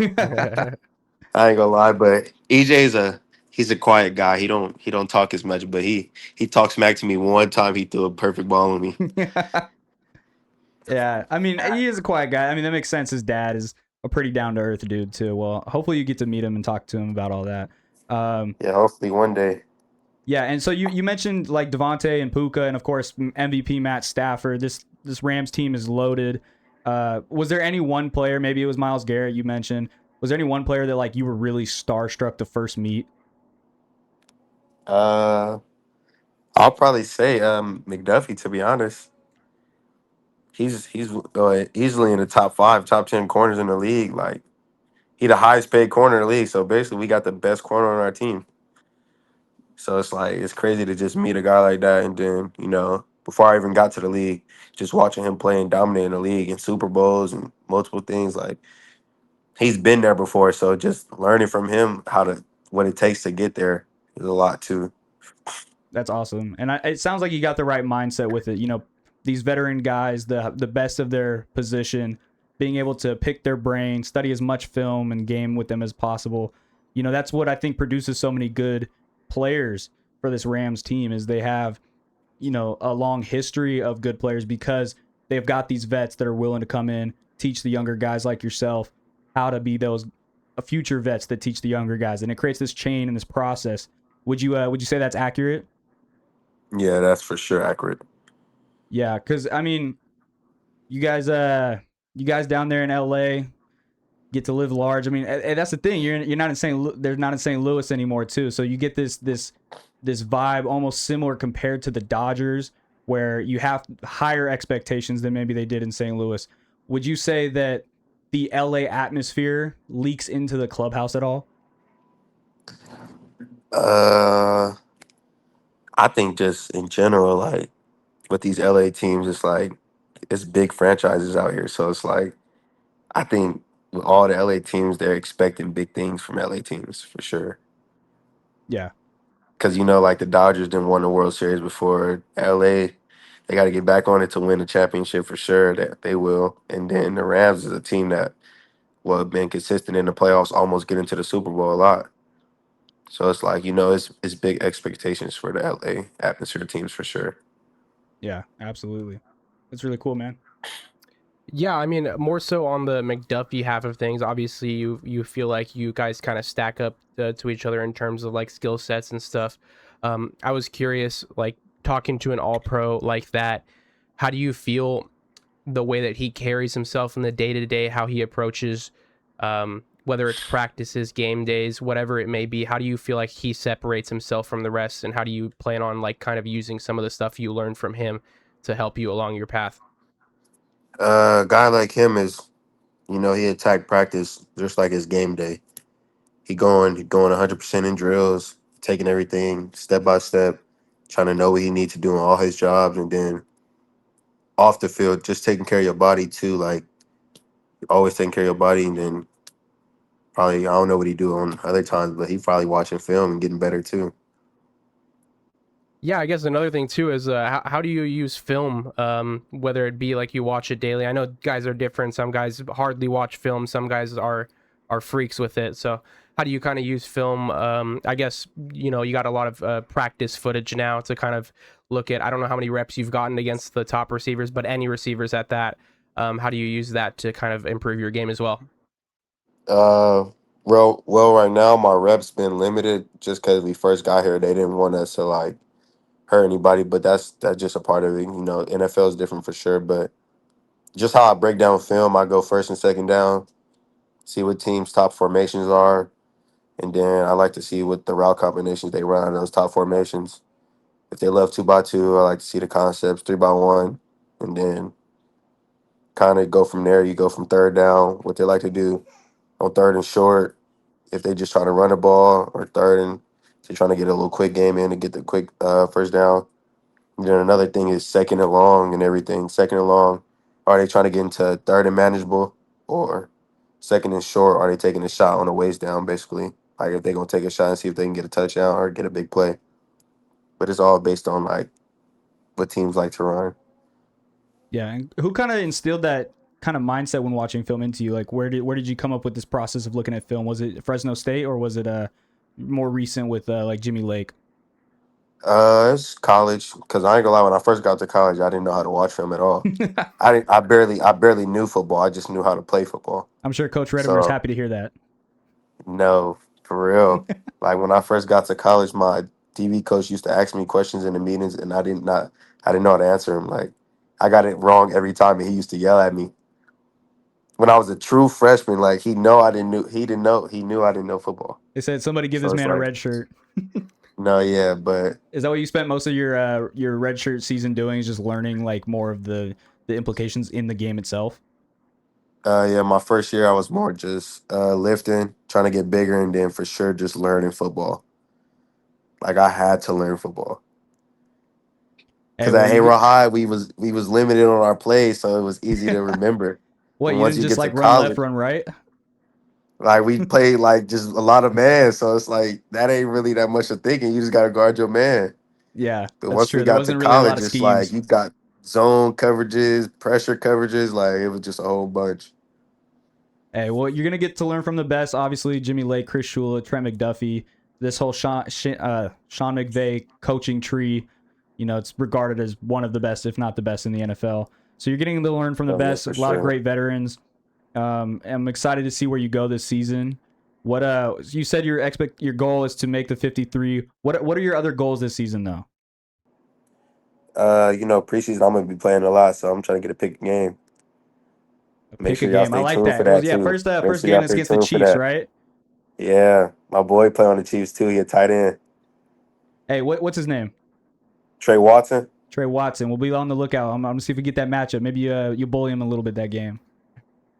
I ain't gonna lie, but EJ's he's a quiet guy. He don't talk as much, but he talked smack to me one time. He threw a perfect ball on me. Yeah, I mean, he is a quiet guy. I mean, that makes sense. His dad is a pretty down to earth dude too. Well, hopefully you get to meet him and talk to him about all that. Yeah, hopefully one day. Yeah, and so you mentioned like Devontae and Puka, and of course MVP Matt Stafford. This Rams team is loaded. Was there any one player? Maybe it was Myles Garrett. You mentioned. Was there any one player that like you were really starstruck to first meet? Uh, I'll probably say McDuffie. To be honest, he's easily in the top five, top 10 corners in the league. Like he the highest paid corner in the league. So basically, we got the best corner on our team. So it's like it's crazy to just meet a guy like that, and then before I even got to the league, just watching him play and dominate in the league in Super Bowls and multiple things. Like he's been there before, so just learning from him what it takes to get there is a lot too. That's awesome, and it sounds like you got the right mindset with it. These veteran guys, the best of their position, being able to pick their brain, study as much film and game with them as possible. That's what I think produces so many good players for this Rams team. Is they have a long history of good players because they've got these vets that are willing to come in, teach the younger guys like yourself how to be those future vets that teach the younger guys, and it creates this chain and this process. Would you say that's accurate? Yeah, that's for sure accurate. Yeah, because I mean, you guys, you guys down there in LA get to live large. I mean, and that's the thing. You're not in they're not in St. Louis anymore too. So you get this vibe almost similar compared to the Dodgers, where you have higher expectations than maybe they did in St. Louis. Would you say that the LA atmosphere leaks into the clubhouse at all? Uh, I think just in general, like with these LA teams, it's like it's big franchises out here. So it's like I think with all the LA teams, they're expecting big things from LA teams for sure. Yeah, Because like the Dodgers didn't won the World Series before. LA, they got to get back on it to win the championship for sure. That they will. And then the Rams is a team that been consistent in the playoffs, almost get into the Super Bowl a lot. So it's like it's big expectations for the LA atmosphere teams for sure. yeah, absolutely. That's really cool, man. Yeah, I mean, more so on the McDuffie half of things. Obviously, you feel like you guys kind of stack up to each other in terms of like skill sets and stuff. I was curious, like talking to an All Pro like that, how do you feel the way that he carries himself in the day to day, how he approaches, whether it's practices, game days, whatever it may be? How do you feel like he separates himself from the rest, and how do you plan on like kind of using some of the stuff you learned from him to help you along your path? A guy like him is, he attack practice just like his game day. He going 100% in drills, taking everything step by step, trying to know what he needs to do in all his jobs, and then off the field, just taking care of your body too. Like always taking care of your body, and then probably I don't know what he do on other times, but he probably watching film and getting better too. Yeah, I guess another thing too is how do you use film? Whether it be like you watch it daily. I know guys are different. Some guys hardly watch film. Some guys are freaks with it. So how do you kind of use film? I guess you know you got a lot of practice footage now to kind of look at. I don't know how many reps you've gotten against the top receivers, but any receivers at that. How do you use that to kind of improve your game as well? Uh, well, right now my reps been limited just because we first got here. They didn't want us to like hurt anybody, but that's just a part of it. You know, NFL is different for sure, but just how I break down film, I go first and second down, see what teams' top formations are, and then I like to see what the route combinations they run out of those top formations. If they love 2x2, I like to see the concepts 3x1, and then kind of go from there. You go from third down, what they like to do on third and short. If they just try to run the ball, or third and they're trying to get a little quick game in to get the quick first down. And then another thing is second and long and everything. Second and long, are they trying to get into third and manageable, or second and short? Are they taking a shot on the waist down, basically? Like if they're gonna take a shot and see if they can get a touchdown or get a big play. But it's all based on like what teams like to run. Yeah, and who kind of instilled that kind of mindset when watching film into you? Like, where did you come up with this process of looking at film? Was it Fresno State or was it more recent with like Jimmy Lake? It's college because I ain't gonna lie. When I first got to college, I didn't know how to watch film at all. I barely knew football. I just knew how to play football. I'm sure Coach Redimer's So happy to hear that. no, for real. Like when I first got to college, my DB coach used to ask me questions in the meetings, and I didn't know how to answer him. Like I got it wrong every time, and he used to yell at me. When I was a true freshman, like he knew I didn't know football. They said somebody give So this it's man a like red shirt. no, yeah, but Is that what you spent most of your red shirt season doing? Is just learning like more of the implications in the game itself? yeah, my first year I was more just lifting, trying to get bigger, and then for sure just learning football. Like I had to learn football Hey, because well at you Hayward High we was limited on our plays, so it was easy to remember. what And you once didn't you just get to like run left, college, run right? like we played like just a lot of man, so it's like that ain't really that much of thinking. You just gotta guard your man. Yeah, But that's once we true. There got to wasn't really a lot college, of it's like schemes. you got zone coverages, pressure coverages, like it was just a whole bunch. Hey, well, you're gonna get to learn from the best. Obviously, Jimmy Lake, Chris Shula, Trent McDuffie, this whole Sean McVay coaching tree. You know, it's regarded as one of the best, if not the best, in the NFL. So you're getting to learn from the Oh yeah, best. A for lot of sure. great veterans. I'm excited to see where you go this season. What you said your goal is to make the 53. What are your other goals this season though? Preseason I'm gonna be playing a lot, so I'm trying to get a pick game. Make Pick a sure y'all game. I stay like tuned for that. It was that yeah, too. Make first sure game y'all is stay against the tuned for Chiefs, that. right? Yeah, my boy play on the Chiefs too. He a tight end. Hey, what's his name? Trey Watson. Trey Watson. We'll be on the lookout. I'm gonna see if we get that matchup. Maybe you bully him a little bit that game.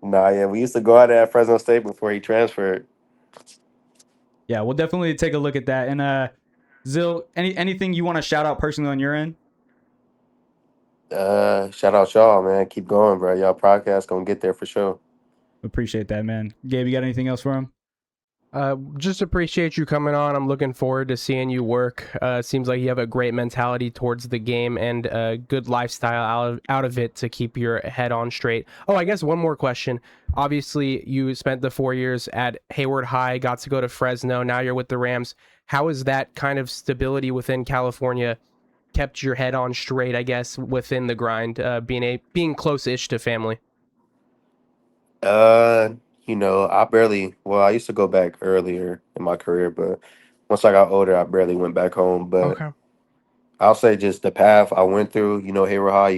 Nah, yeah, we used to go out there at Fresno State before he transferred. Yeah, we'll definitely take a look at that. And Zil, anything you want to shout out personally on your end? Shout out y'all, man. Keep going, bro. Y'all podcast gonna get there for sure. Appreciate that, man. Gabe, you got anything else for him? Just appreciate you coming on. I'm looking forward to seeing you work. Seems like you have a great mentality towards the game and a good lifestyle out of it to keep your head on straight. Oh, I guess one more question. Obviously, you spent the 4 years at Hayward High, got to go to Fresno. Now you're with the Rams. How has that kind of stability within California kept your head on straight? I guess within the grind, being close-ish to family. Uh, I used to go back earlier in my career, but once I got older, I barely went back home. But Okay. I'll say just the path I went through, Hayward High,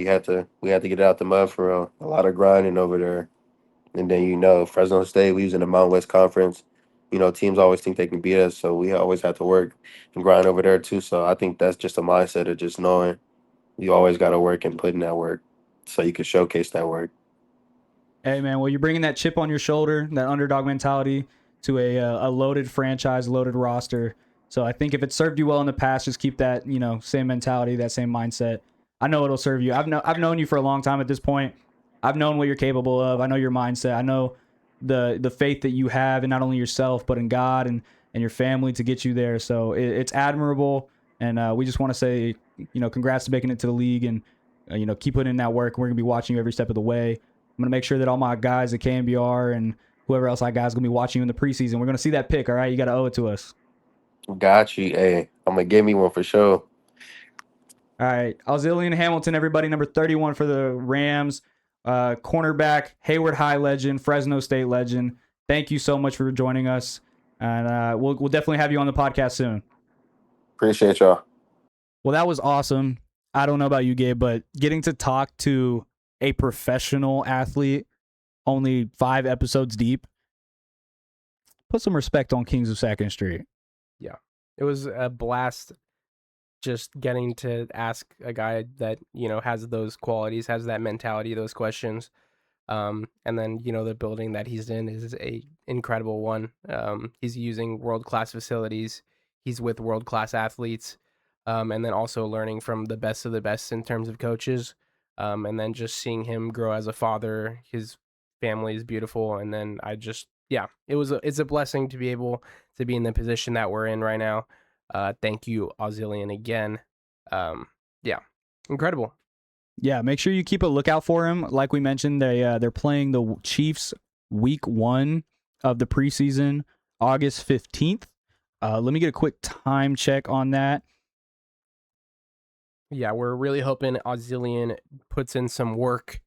we had to get out the mud for real. A lot of grinding over there. And then, Fresno State, we was in the Mountain West Conference. Teams always think they can beat us, so we always have to work and grind over there too. So I think that's just a mindset of just knowing you always got to work and put in that work so you can showcase that work. Hey, man. Well, you're bringing that chip on your shoulder, that underdog mentality, to a loaded franchise, loaded roster. So I think if it served you well in the past, just keep that same mentality, that same mindset. I know it'll serve you. I've known you for a long time at this point. I've known what you're capable of. I know your mindset. I know the faith that you have in not only yourself but in God and your family to get you there. So it's admirable, and we just want to say, congrats to making it to the league, and keep putting in that work. We're gonna be watching you every step of the way. I'm gonna make sure that all my guys at KMBR and whoever else I got is gonna be watching you in the preseason. We're gonna see that pick. All right, you gotta owe it to us. Got you. Hey, I'm gonna give me one for sure. All right, Alzillian Hamilton, everybody, number 31 for the Rams, cornerback, Hayward High legend, Fresno State legend. Thank you so much for joining us, and we'll definitely have you on the podcast soon. Appreciate y'all. Well, that was awesome. I don't know about you, Gabe, but getting to talk to a professional athlete only 5 episodes deep, put some respect on Kings of Second Street. Yeah, it was a blast just getting to ask a guy that, has those qualities, has that mentality, those questions. And then, the building that he's in is a incredible one. He's using world-class facilities. He's with world-class athletes. And then also learning from the best of the best in terms of coaches. And then just seeing him grow as a father. His family is beautiful. And then it's a blessing to be able to be in the position that we're in right now. Thank you, Ozillian, again. Incredible. Yeah, make sure you keep a lookout for him. Like we mentioned, they're playing the Chiefs week 1 of the preseason, August 15th. Let me get a quick time check on that. Yeah, we're really hoping Ozillian puts in some work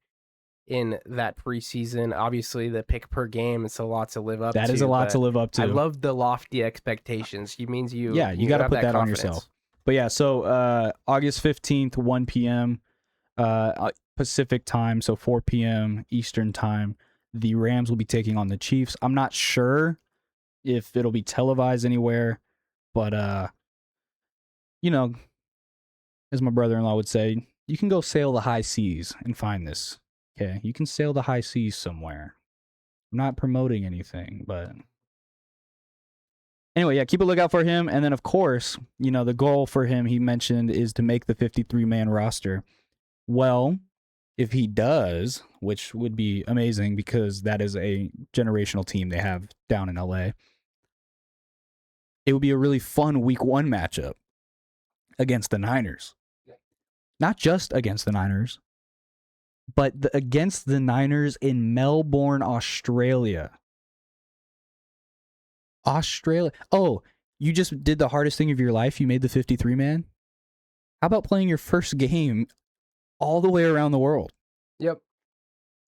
in that preseason. Obviously, the pick per game, it's a lot to live up to. That is a lot to live up to. I love the lofty expectations. He means you. Yeah, you got to put that on yourself. But yeah, so August 15th, 1 p.m. Pacific time, so 4 p.m. Eastern time, the Rams will be taking on the Chiefs. I'm not sure if it'll be televised anywhere, but as my brother-in-law would say, you can go sail the high seas and find this. Okay, you can sail the high seas somewhere. I'm not promoting anything, but anyway, yeah, keep a lookout for him. And then, of course, the goal for him, he mentioned, is to make the 53-man roster. Well, if he does, which would be amazing because that is a generational team they have down in LA, it would be a really fun week 1 matchup against the Niners. Not just against the Niners, but against the Niners in Melbourne, Australia. Oh, you just did the hardest thing of your life. You made the 53-man. How about playing your first game all the way around the world? Yep.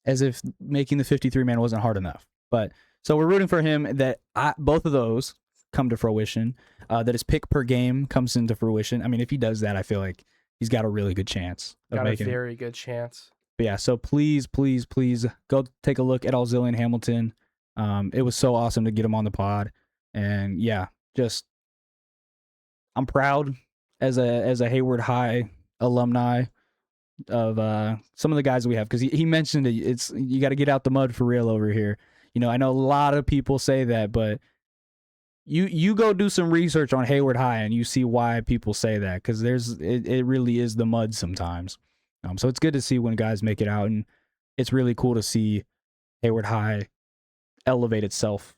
As if making the 53-man wasn't hard enough. But so we're rooting for him that both of those come to fruition, that his pick per game comes into fruition. I mean, if he does that, I feel like he's got a really good chance of making it. Got a very good chance. But yeah, so please, please, please go take a look at Alzillian Hamilton. It was so awesome to get him on the pod. And yeah, I'm proud as a Hayward High alumni of some of the guys we have, because he mentioned it's you got to get out the mud for real over here. I know a lot of people say that, but you go do some research on Hayward High and you see why people say that, because it really is the mud sometimes. So it's good to see when guys make it out, and it's really cool to see Hayward High elevate itself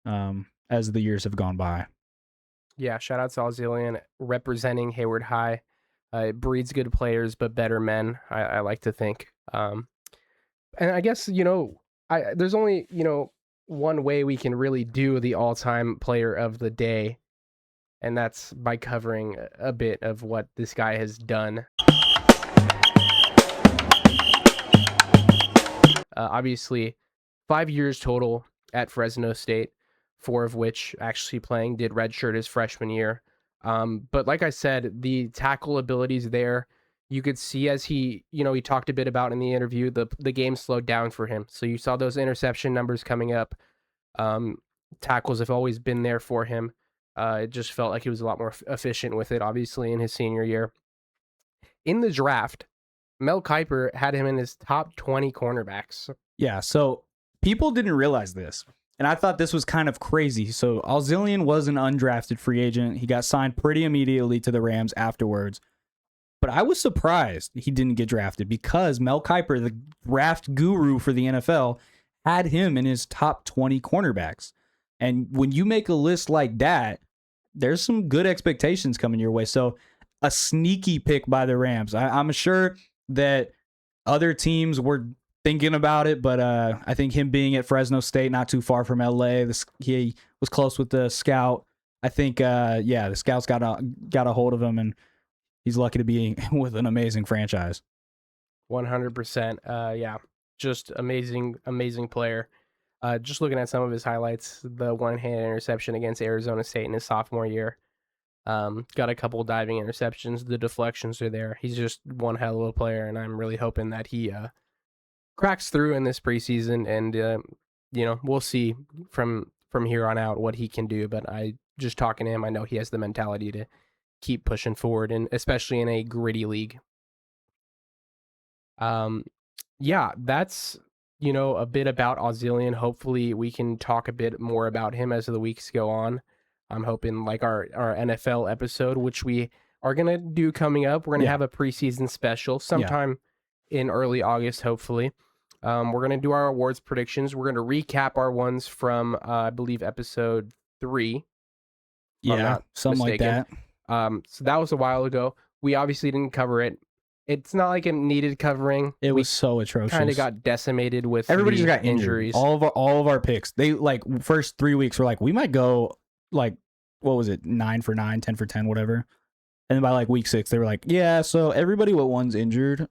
as the years have gone by. Yeah, shout out to Ozillian representing Hayward High. It breeds good players, but better men, I like to think. And I guess, there's only, one way we can really do the all-time player of the day, and that's by covering a bit of what this guy has done. Obviously, 5 years total at Fresno State, 4 of which actually playing, did redshirt his freshman year. But like I said, the tackle abilities there, you could see as he talked a bit about in the interview, the game slowed down for him. So you saw those interception numbers coming up. Tackles have always been there for him. It just felt like he was a lot more efficient with it, obviously, in his senior year. In the draft, Mel Kiper had him in his top 20 cornerbacks. Yeah, so people didn't realize this, and I thought this was kind of crazy. So Alzillian was an undrafted free agent. He got signed pretty immediately to the Rams afterwards. But I was surprised he didn't get drafted because Mel Kiper, the draft guru for the NFL, had him in his top 20 cornerbacks. And when you make a list like that, there's some good expectations coming your way. So a sneaky pick by the Rams. I'm sure that other teams were thinking about it, but I think him being at Fresno State, not too far from LA, he was close with the scout. I think, the scouts got a hold of him, and he's lucky to be with an amazing franchise. 100%. Yeah, just amazing player. Just looking at some of his highlights, the one-handed interception against Arizona State in his sophomore year. Got a couple diving interceptions. The deflections are there. He's just one hell of a player, and I'm really hoping that he cracks through in this preseason. And we'll see from here on out what he can do. But just talking to him, I know he has the mentality to keep pushing forward, and especially in a gritty league. Yeah, that's a bit about Ozilian. Hopefully we can talk a bit more about him as the weeks go on. I'm hoping like our NFL episode, which we are gonna do coming up. We're gonna have a preseason special sometime in early August, hopefully. We're gonna do our awards predictions. We're gonna recap our ones from I believe episode 3. Yeah, something mistaken. like that. So that was a while ago. We obviously didn't cover it. It's not like it needed covering. It was so atrocious. Kind of got decimated with everybody just got injuries. All of our picks. They first 3 weeks were like, we might go what was it, 9 for 9, 10 for 10, whatever. And then by week 6, they were like, yeah, so everybody but one's injured.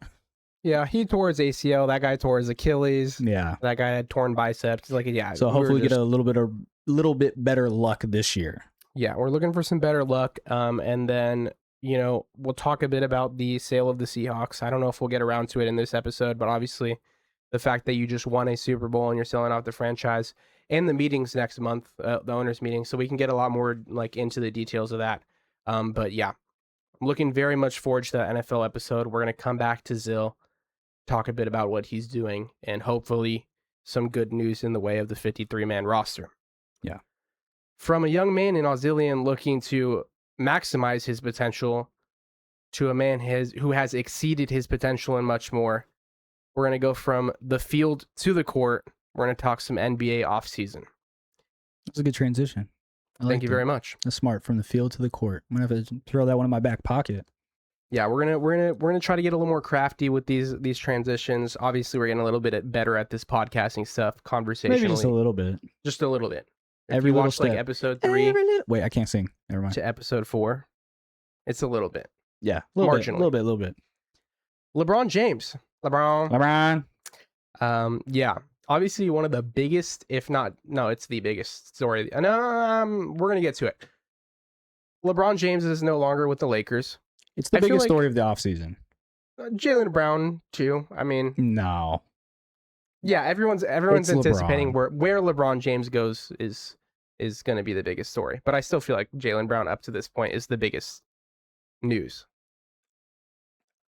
Yeah, he tore his ACL. That guy tore his Achilles. Yeah, that guy had torn biceps. So hopefully we get a little bit better luck this year. Yeah, we're looking for some better luck. And then we'll talk a bit about the sale of the Seahawks. I don't know if we'll get around to it in this episode, but obviously the fact that you just won a Super Bowl and you're selling out the franchise, and the meetings next month, the owners meeting, so we can get a lot more into the details of that. But yeah, I'm looking very much forward to that NFL episode. We're going to come back to Zill, talk a bit about what he's doing, and hopefully some good news in the way of the 53-man roster. Yeah. From a young man in Ozilian looking to maximize his potential to a man who has exceeded his potential and much more, we're going to go from the field to the court. We're going to talk some NBA offseason. That's a good transition. Thank you very much. That's smart. From the field to the court. I'm gonna have to throw that one in my back pocket. Yeah, we're gonna try to get a little more crafty with these transitions. Obviously, we're getting a little bit better at this podcasting stuff, conversationally. Maybe just a little bit. Just a little bit. If Every you little watch step. episode 3. Wait, I can't sing. Never mind. To episode 4, it's a little bit. Yeah, marginally. A little bit. LeBron James. LeBron. Yeah. Obviously, one of the biggest, if not, no, it's the biggest story. And we're gonna get to it. LeBron James is no longer with the Lakers. It's the biggest story of the offseason. Jaylen Brown too. I mean, no. Yeah, everyone's It's anticipating LeBron. where LeBron James goes is going to be the biggest story. But I still feel like Jaylen Brown up to this point is the biggest news.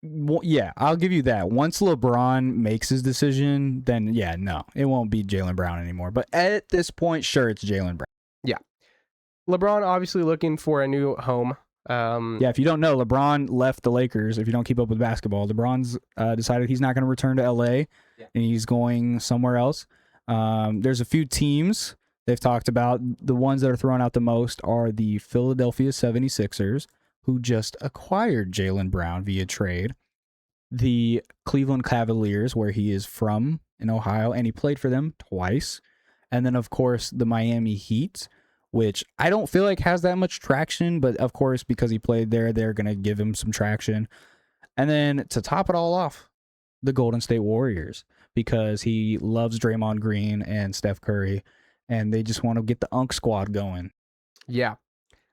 Well, yeah, I'll give you that. Once LeBron makes his decision, then yeah, no, it won't be Jaylen Brown anymore. But at this point, sure, it's Jaylen Brown. Yeah. LeBron obviously looking for a new home. Yeah, if you don't know, LeBron left the Lakers. If you don't keep up with basketball, LeBron's decided he's not going to return to LA, and he's going somewhere else. There's a few teams they've talked about. The ones that are thrown out the most are the Philadelphia 76ers, who just acquired Jaylen Brown via trade. The Cleveland Cavaliers, where he is from in Ohio, and he played for them twice. And then, of course, the Miami Heat, which I don't feel like has that much traction, but of course, because he played there, they're going to give him some traction. And then to top it all off, the Golden State Warriors, because he loves Draymond Green and Steph Curry, and they just want to get the UNC squad going. Yeah.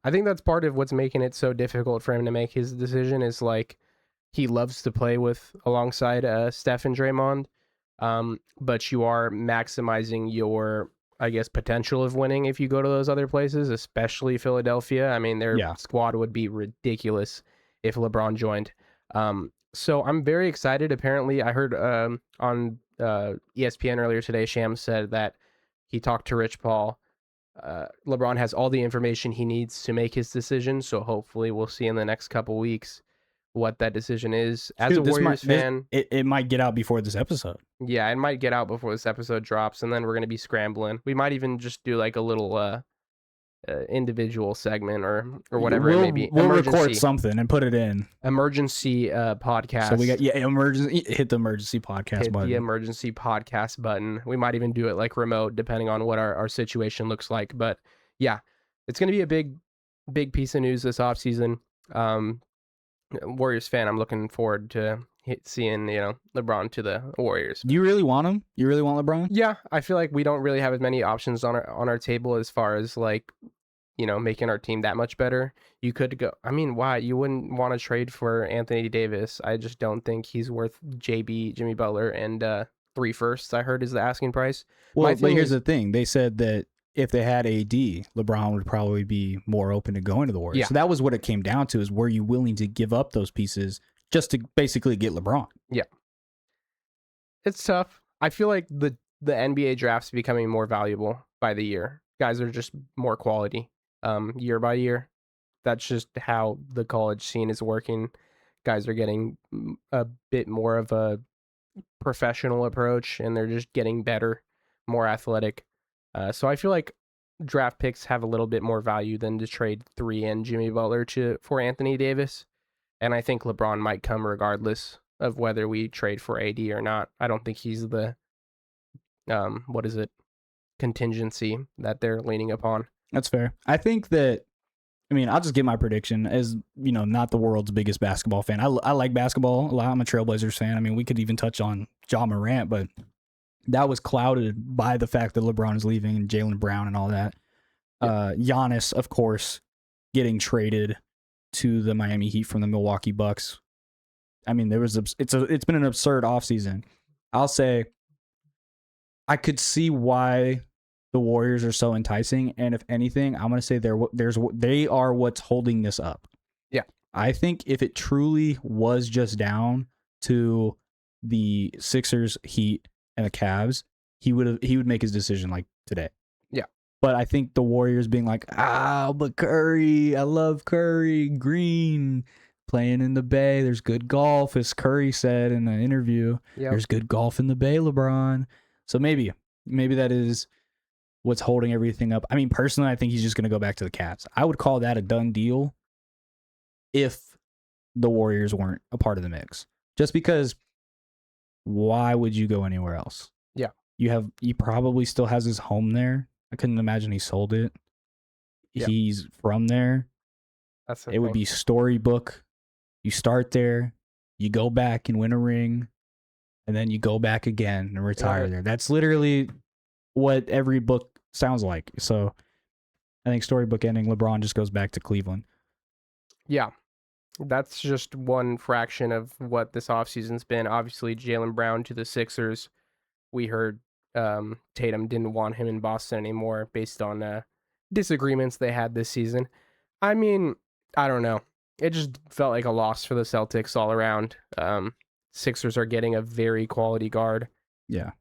I think that's part of what's making it so difficult for him to make his decision is he loves to play alongside Steph and Draymond, but you are maximizing your, I guess, potential of winning if you go to those other places, especially Philadelphia. I mean, their squad would be ridiculous if LeBron joined. So I'm very excited. Apparently, I heard on ESPN earlier today, Shams said that he talked to Rich Paul. LeBron has all the information he needs to make his decision, so hopefully we'll see in the next couple weeks what that decision is. As Dude, a Warriors fan, it might get out before this episode. yeah, it might get out before this episode drops, and then we're gonna be scrambling. We might even just do like a little individual segment or whatever it may be. We'll record something and put it in. Emergency podcast. So we got emergency. Hit the emergency podcast button. The emergency podcast button. We might even do it like remote, depending on what our situation looks like. But yeah, it's gonna be a big piece of news this offseason. Warriors fan, I'm looking forward to seeing LeBron to the Warriors. Do you really want him? You really want LeBron? Yeah, I feel like we don't really have as many options on our table as far as like making our team that much better. You could go. I mean, why you wouldn't want to trade for Anthony Davis? I just don't think he's worth Jimmy Butler, and 3 firsts. I heard is the asking price. Well, but here's the thing: they said that if they had AD, LeBron would probably be more open to going to the Warriors. Yeah. So that was what it came down to: is were you willing to give up those pieces just to basically get LeBron? Yeah, it's tough. I feel like the NBA draft's becoming more valuable by the year. Guys are just more quality. Year by year. That's just how the college scene is working. Guys are getting a bit more of a professional approach, and they're just getting better, more athletic. So I feel like draft picks have a little bit more value than to trade 3 and Jimmy Butler for Anthony Davis. And I think LeBron might come regardless of whether we trade for AD or not. I don't think he's the contingency that they're leaning upon. That's fair. I think that, I'll just give my prediction as, not the world's biggest basketball fan. I like basketball a lot. I'm a Trailblazers fan. We could even touch on Ja Morant, but that was clouded by the fact that LeBron is leaving and Jaylen Brown and all that. Yeah. Giannis, of course, getting traded to the Miami Heat from the Milwaukee Bucks. It's been an absurd offseason. I'll say I could see why the Warriors are so enticing, and if anything, I'm going to say they are what's holding this up. Yeah. I think if it truly was just down to the Sixers, Heat, and the Cavs, he would make his decision like today. Yeah. But I think the Warriors being like, but Curry, I love Curry, Green, playing in the Bay. There's good golf, as Curry said in an interview. Yep. There's good golf in the Bay, LeBron. So maybe that is what's holding everything up. Personally, I think he's just going to go back to the Cavs. I would call that a done deal if the Warriors weren't a part of the mix. Just because, why would you go anywhere else? Yeah. He probably still has his home there. I couldn't imagine he sold it. Yeah. He's from there. It would be storybook. You start there, you go back and win a ring, and then you go back again and retire there. That's literally what every book sounds like. So I think storybook ending, LeBron just goes back to Cleveland. Yeah. That's just one fraction of what this offseason's been. Obviously, Jaylen Brown to the Sixers. We heard Tatum didn't want him in Boston anymore based on disagreements they had this season. I don't know. It just felt like a loss for the Celtics all around. Sixers are getting a very quality guard. Yeah.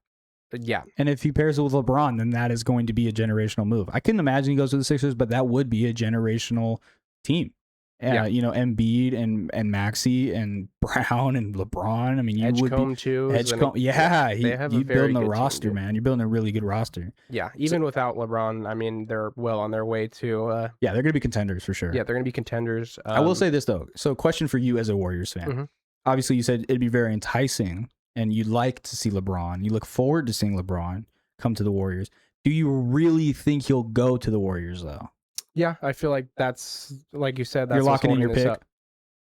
Yeah. And if he pairs it with LeBron, then that is going to be a generational move. I couldn't imagine he goes to the Sixers, but that would be a generational team. Embiid and Maxey and Brown and LeBron. You Edgecombe would be too. Edgecombe. Yeah, you're building a roster, man. You're building a really good roster. Yeah, even without LeBron, they're well on their way to. Yeah, they're going to be contenders for sure. Yeah, they're going to be contenders. I will say this though. So, question for you as a Warriors fan. Mm-hmm. Obviously, you said it'd be very enticing, and you'd like to see LeBron. You look forward to seeing LeBron come to the Warriors. Do you really think he'll go to the Warriors though? Yeah, I feel like that's, like you said, that's you're locking in your pick. Up.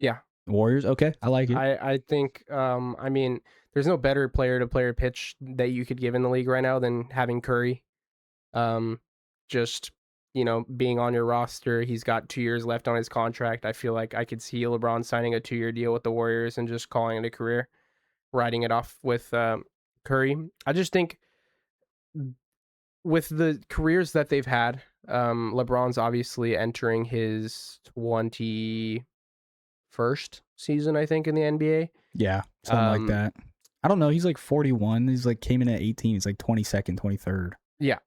Yeah, Warriors. Okay, I like it. I think. There's no better player-to-player pitch that you could give in the league right now than having Curry. Just being on your roster. He's got 2 years left on his contract. I feel like I could see LeBron signing a 2-year deal with the Warriors and just calling it a career, riding it off with Curry. I just think with the careers that they've had. LeBron's obviously entering his 21st season, I think, in the NBA. Yeah, something like that. I don't know. He's like 41. He's like came in at 18. He's like 22nd, 23rd. Yeah.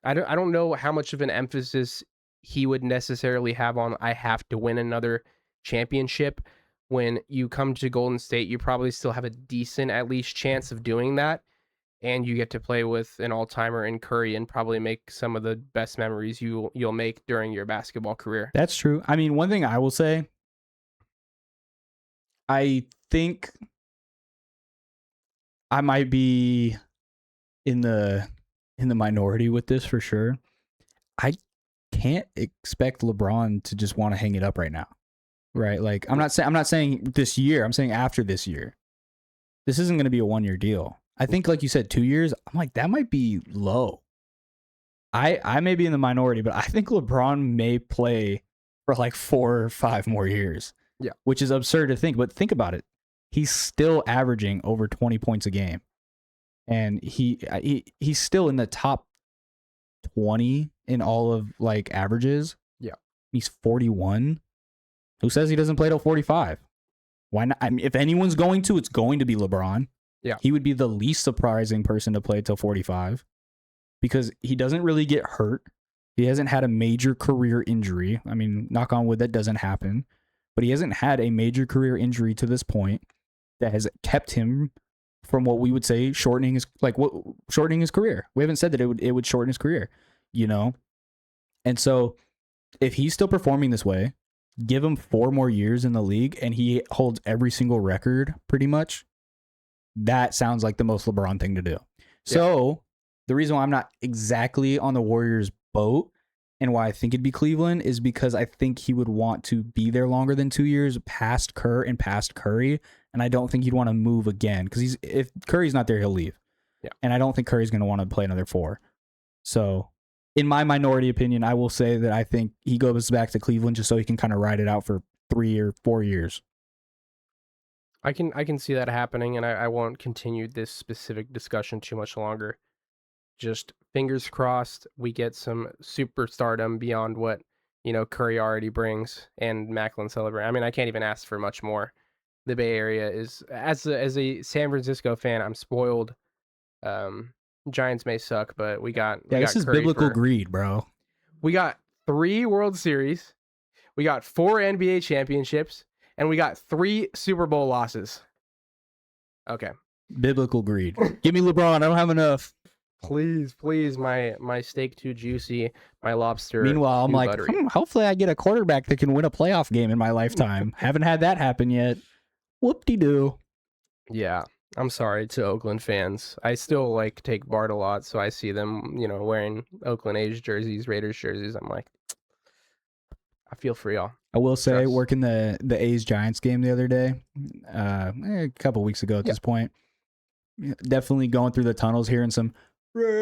I don't know how much of an emphasis he would necessarily have on I have to win another championship, when you come to Golden State, you probably still have a decent, at least, chance of doing that. And you get to play with an all-timer in Curry and probably make some of the best memories you'll make during your basketball career. That's true. I mean, one thing I will say, I think I might be in the minority with this for sure. I can't expect LeBron to just want to hang it up right now. Right? Like I'm not saying this year, I'm saying after this year. This isn't going to be a 1-year deal. I think like you said 2 years, I'm like that might be low. I may be in the minority, but I think LeBron may play for like 4 or 5 more years. Yeah. Which is absurd to think, but think about it. He's still averaging over 20 points a game. And he's still in the top 20 in all of like averages. Yeah. He's 41. Who says he doesn't play till 45? Why not? I mean, if anyone's going to, it's going to be LeBron. Yeah. He would be the least surprising person to play till 45 because he doesn't really get hurt. He hasn't had a major career injury. I mean, knock on wood, that doesn't happen. But he hasn't had a major career injury to this point that has kept him from what we would say shortening his career. We haven't said that it would shorten his career, you know? And so if he's still performing this way, give him 4 more years in the league and he holds every single record pretty much. That sounds like the most LeBron thing to do. Yeah. So the reason why I'm not exactly on the Warriors boat and why I think it'd be Cleveland is because I think he would want to be there longer than 2 years past Kerr and past Curry. And I don't think he'd want to move again because if Curry's not there, he'll leave. Yeah. And I don't think Curry's going to want to play another 4. So in my minority opinion, I will say that I think he goes back to Cleveland just so he can kind of ride it out for 3 or 4 years. I can see that happening, and I won't continue this specific discussion too much longer. Just fingers crossed we get some superstardom beyond what, Curry already brings and Macklin celebrate. I mean, I can't even ask for much more. The Bay Area is, as a San Francisco fan, I'm spoiled. Giants may suck, but we got this is Curry biblical greed, bro. We got 3 World Series, we got 4 NBA championships, and we got 3 Super Bowl losses. Okay. Biblical greed. Give me LeBron. I don't have enough. Please, my steak too juicy, my lobster. Meanwhile, I'm like, buttery. Hopefully I get a quarterback that can win a playoff game in my lifetime. Haven't had that happen yet. Whoop-de-doo. Yeah, I'm sorry to Oakland fans. I still take Bart a lot, so I see them, wearing Oakland A's jerseys, Raiders jerseys. I'm like, I feel for y'all. I will say, working the A's Giants game the other day, a couple weeks ago at this point, definitely going through the tunnels, hearing some Raiders.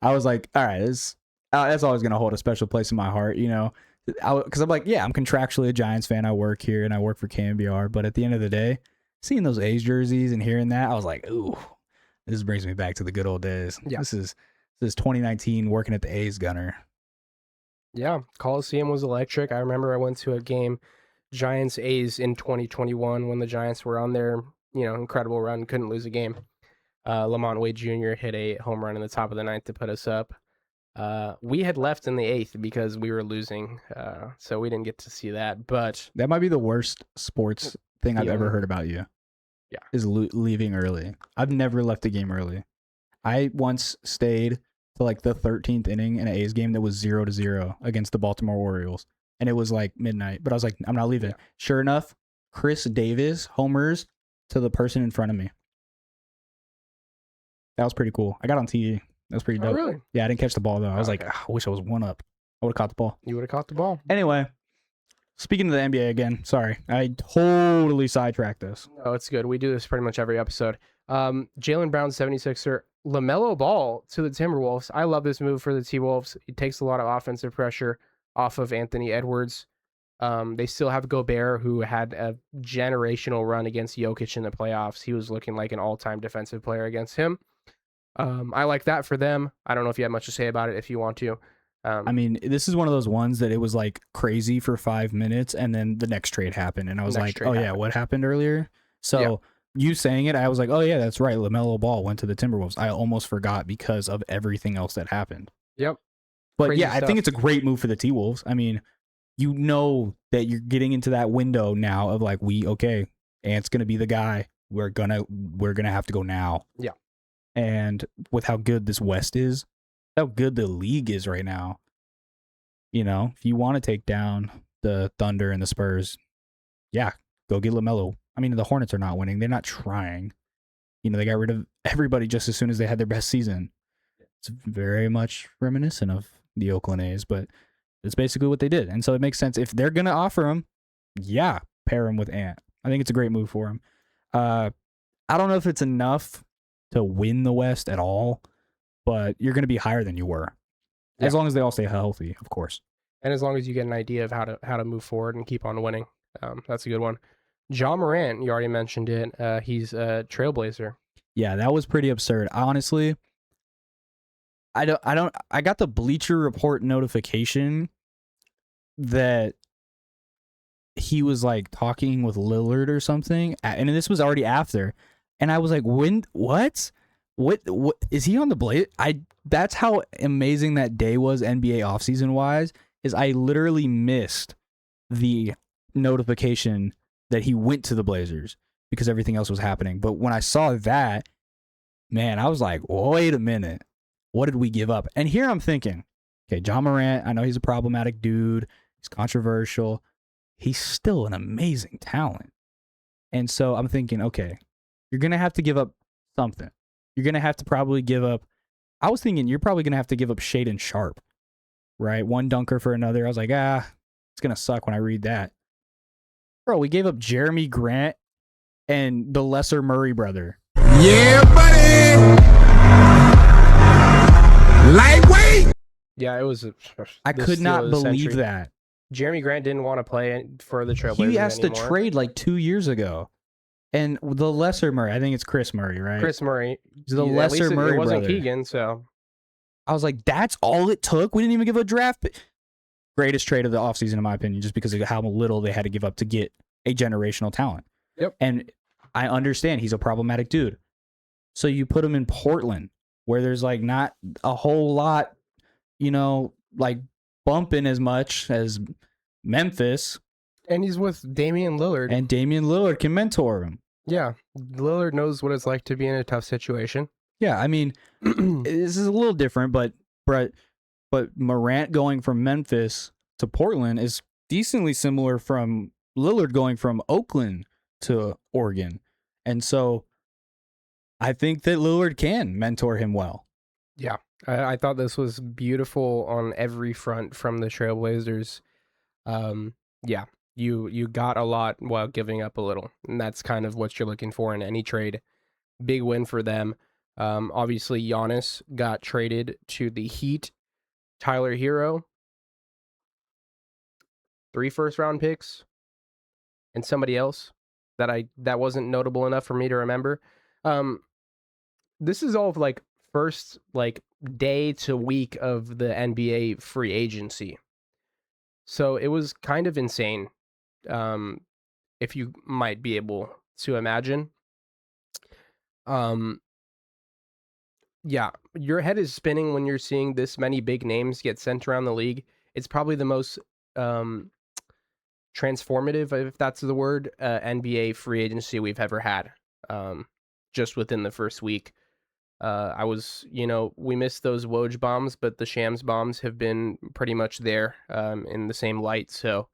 I was like, all right, that's always going to hold a special place in my heart, because I'm like, yeah, I'm contractually a Giants fan. I work here and I work for KMBR. But at the end of the day, seeing those A's jerseys and hearing that, I was like, ooh, this brings me back to the good old days. Yeah. This is 2019 working at the A's gunner. Yeah, Coliseum was electric. I remember I went to a game, Giants A's in 2021 when the Giants were on their incredible run, couldn't lose a game. Lamont Wade Jr. hit a home run in the top of the 9th to put us up. We had left in the 8th because we were losing, so we didn't get to see that. But that might be the worst sports thing I've ever heard about you. Yeah, is leaving early. I've never left a game early. I once stayed to the 13th inning in an A's game that was 0-0 against the Baltimore Orioles, and it was midnight. But I was like, I'm not leaving. Yeah. Sure enough, Chris Davis homers to the person in front of me. That was pretty cool. I got on TV. That was pretty dope. Oh, really? Yeah, I didn't catch the ball, though. I was like, I wish I was 1 up. I would have caught the ball. You would have caught the ball. Anyway, speaking of the NBA again, sorry. I totally sidetracked this. Oh, it's good. We do this pretty much every episode. Jaylen Brown, 76er. LaMelo Ball to the Timberwolves. I love this move for the T-Wolves. It takes a lot of offensive pressure off of Anthony Edwards. They still have Gobert, who had a generational run against Jokic in the playoffs. He was looking like an all-time defensive player against him. I like that for them. I don't know if you have much to say about it if you want to. I mean, this is one of those ones that it was crazy for 5 minutes and then the next trade happened. And I was like, oh yeah, what happened earlier? So you saying it, I was like, oh yeah, that's right. LaMelo Ball went to the Timberwolves. I almost forgot because of everything else that happened. Yep. But crazy stuff. I think it's a great move for the T-Wolves. I mean, you know that you're getting into that window now of like, Ant's gonna be the guy. We're gonna have to go now. Yeah. And with how good this West is, how good the league is right now, if you want to take down the Thunder and the Spurs, yeah, go get LaMelo. I mean, the Hornets are not winning. They're not trying. They got rid of everybody just as soon as they had their best season. It's very much reminiscent of the Oakland A's, but it's basically what they did. And so it makes sense. If they're going to offer him, yeah, pair him with Ant. I think it's a great move for him. I don't know if it's enough to win the West at all, but you're going to be higher than you were. Yeah. As long as they all stay healthy, of course. And as long as you get an idea of how to move forward and keep on winning. That's a good one. Ja Morant, you already mentioned it. He's a Trailblazer. Yeah, that was pretty absurd. Honestly, I got the Bleacher Report notification that he was like talking with Lillard or something, and this was already after, and I was like, what is he on the Blaze? That's how amazing that day was NBA offseason wise, is I literally missed the notification that he went to the Blazers because everything else was happening. But when I saw that, man, I was like, wait a minute. What did we give up? And here I'm thinking, okay, Ja Morant, I know he's a problematic dude. He's controversial. He's still an amazing talent. And so I'm thinking, okay, you're going to have to give up something. You're going to have to probably give up. I was thinking you're probably going to have to give up Shaedon Sharpe, right? One dunker for another. I was like, it's going to suck when I read that. Bro, we gave up Jeremy Grant and the lesser Murray brother. Yeah, buddy. Lightweight. Yeah, it was. I could not believe that. Jeremy Grant didn't want to play for the Trailblazers He asked to trade like 2 years ago. And the lesser Murray, I think it's Chris Murray, right? Chris Murray. He's the lesser Murray brother. It wasn't brother. Keegan, so. I was like, that's all it took? We didn't even give a draft pick. Greatest trade of the offseason, in my opinion, just because of how little they had to give up to get a generational talent. Yep. And I understand he's a problematic dude. So you put him in Portland, where there's like not a whole lot, like bumping as much as Memphis. And he's with Damian Lillard. And Damian Lillard can mentor him. Yeah. Lillard knows what it's like to be in a tough situation. Yeah, I mean, this is a little different, but Morant going from Memphis to Portland is decently similar from Lillard going from Oakland to Oregon. And so I think that Lillard can mentor him well. Yeah, I thought this was beautiful on every front from the Trailblazers. Yeah, you got a lot while giving up a little, and that's kind of what you're looking for in any trade. Big win for them. Obviously, Giannis got traded to the Heat. Tyler Hero, 3 first-round picks, and somebody else that wasn't notable enough for me to remember. This is all of like first day to week of the NBA free agency. So it was kind of insane, if you might be able to imagine. Yeah, your head is spinning when you're seeing this many big names get sent around the league. It's probably the most transformative, if that's the word, NBA free agency we've ever had, just within the first week. We missed those Woj bombs, but the Shams bombs have been pretty much there in the same light. So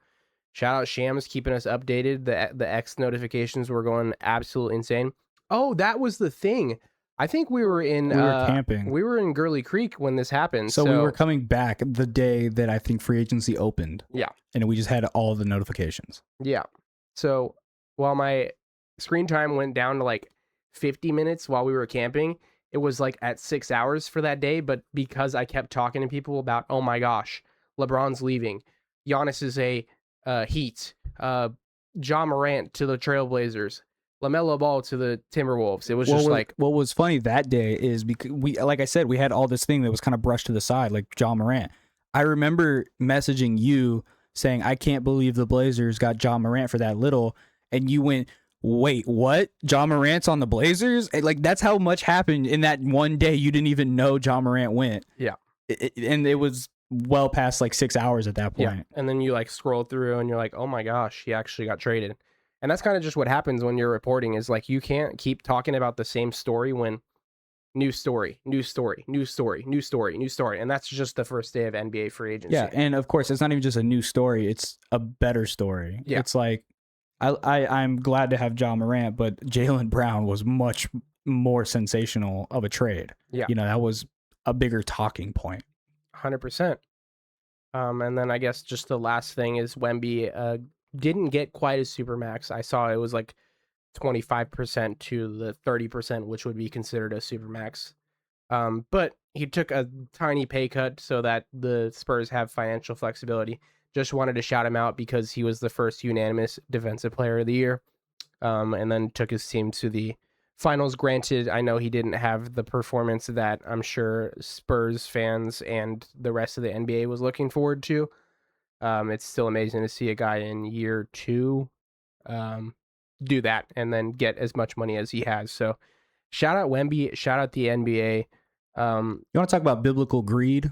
shout out Shams keeping us updated. The X notifications were going absolutely insane. Oh, that was the thing. I think we were camping. We were in Gurley Creek when this happened. So we were coming back the day that I think free agency opened. Yeah. And we just had all the notifications. Yeah. So while my screen time went down to like 50 minutes while we were camping, it was like at 6 hours for that day. But because I kept talking to people about, oh my gosh, LeBron's leaving. Giannis is a Heat. Ja Morant to the Trailblazers. LaMelo Ball to the Timberwolves. It was what was funny that day is because like I said, we had all this thing that was kind of brushed to the side, like Ja Morant. I remember messaging you saying, I can't believe the Blazers got Ja Morant for that little. And you went, wait, what? Ja Morant's on the Blazers? And like, that's how much happened in that one day. You didn't even know Ja Morant went. Yeah. And it was well past like 6 hours at that point. Yeah. And then you like scroll through and you're like, oh my gosh, he actually got traded. And that's kind of just what happens when you're reporting is like you can't keep talking about the same story when new story. And that's just the first day of NBA free agency. Yeah, and of course, it's not even just a new story; it's a better story. Yeah. It's like I'm glad to have Ja Morant, but Jaylen Brown was much more sensational of a trade. Yeah. That was a bigger talking point. 100%. And then I guess just the last thing is Wemby didn't get quite a supermax. I saw it was like 25% to the 30%, which would be considered a supermax. But he took a tiny pay cut so that the Spurs have financial flexibility. Just wanted to shout him out because he was the first unanimous defensive player of the year. And then took his team to the finals. Granted, I know he didn't have the performance that I'm sure Spurs fans and the rest of the NBA was looking forward to. It's still amazing to see a guy in year 2 do that and then get as much money as he has. So shout out Wemby, shout out the NBA. You want to talk about biblical greed?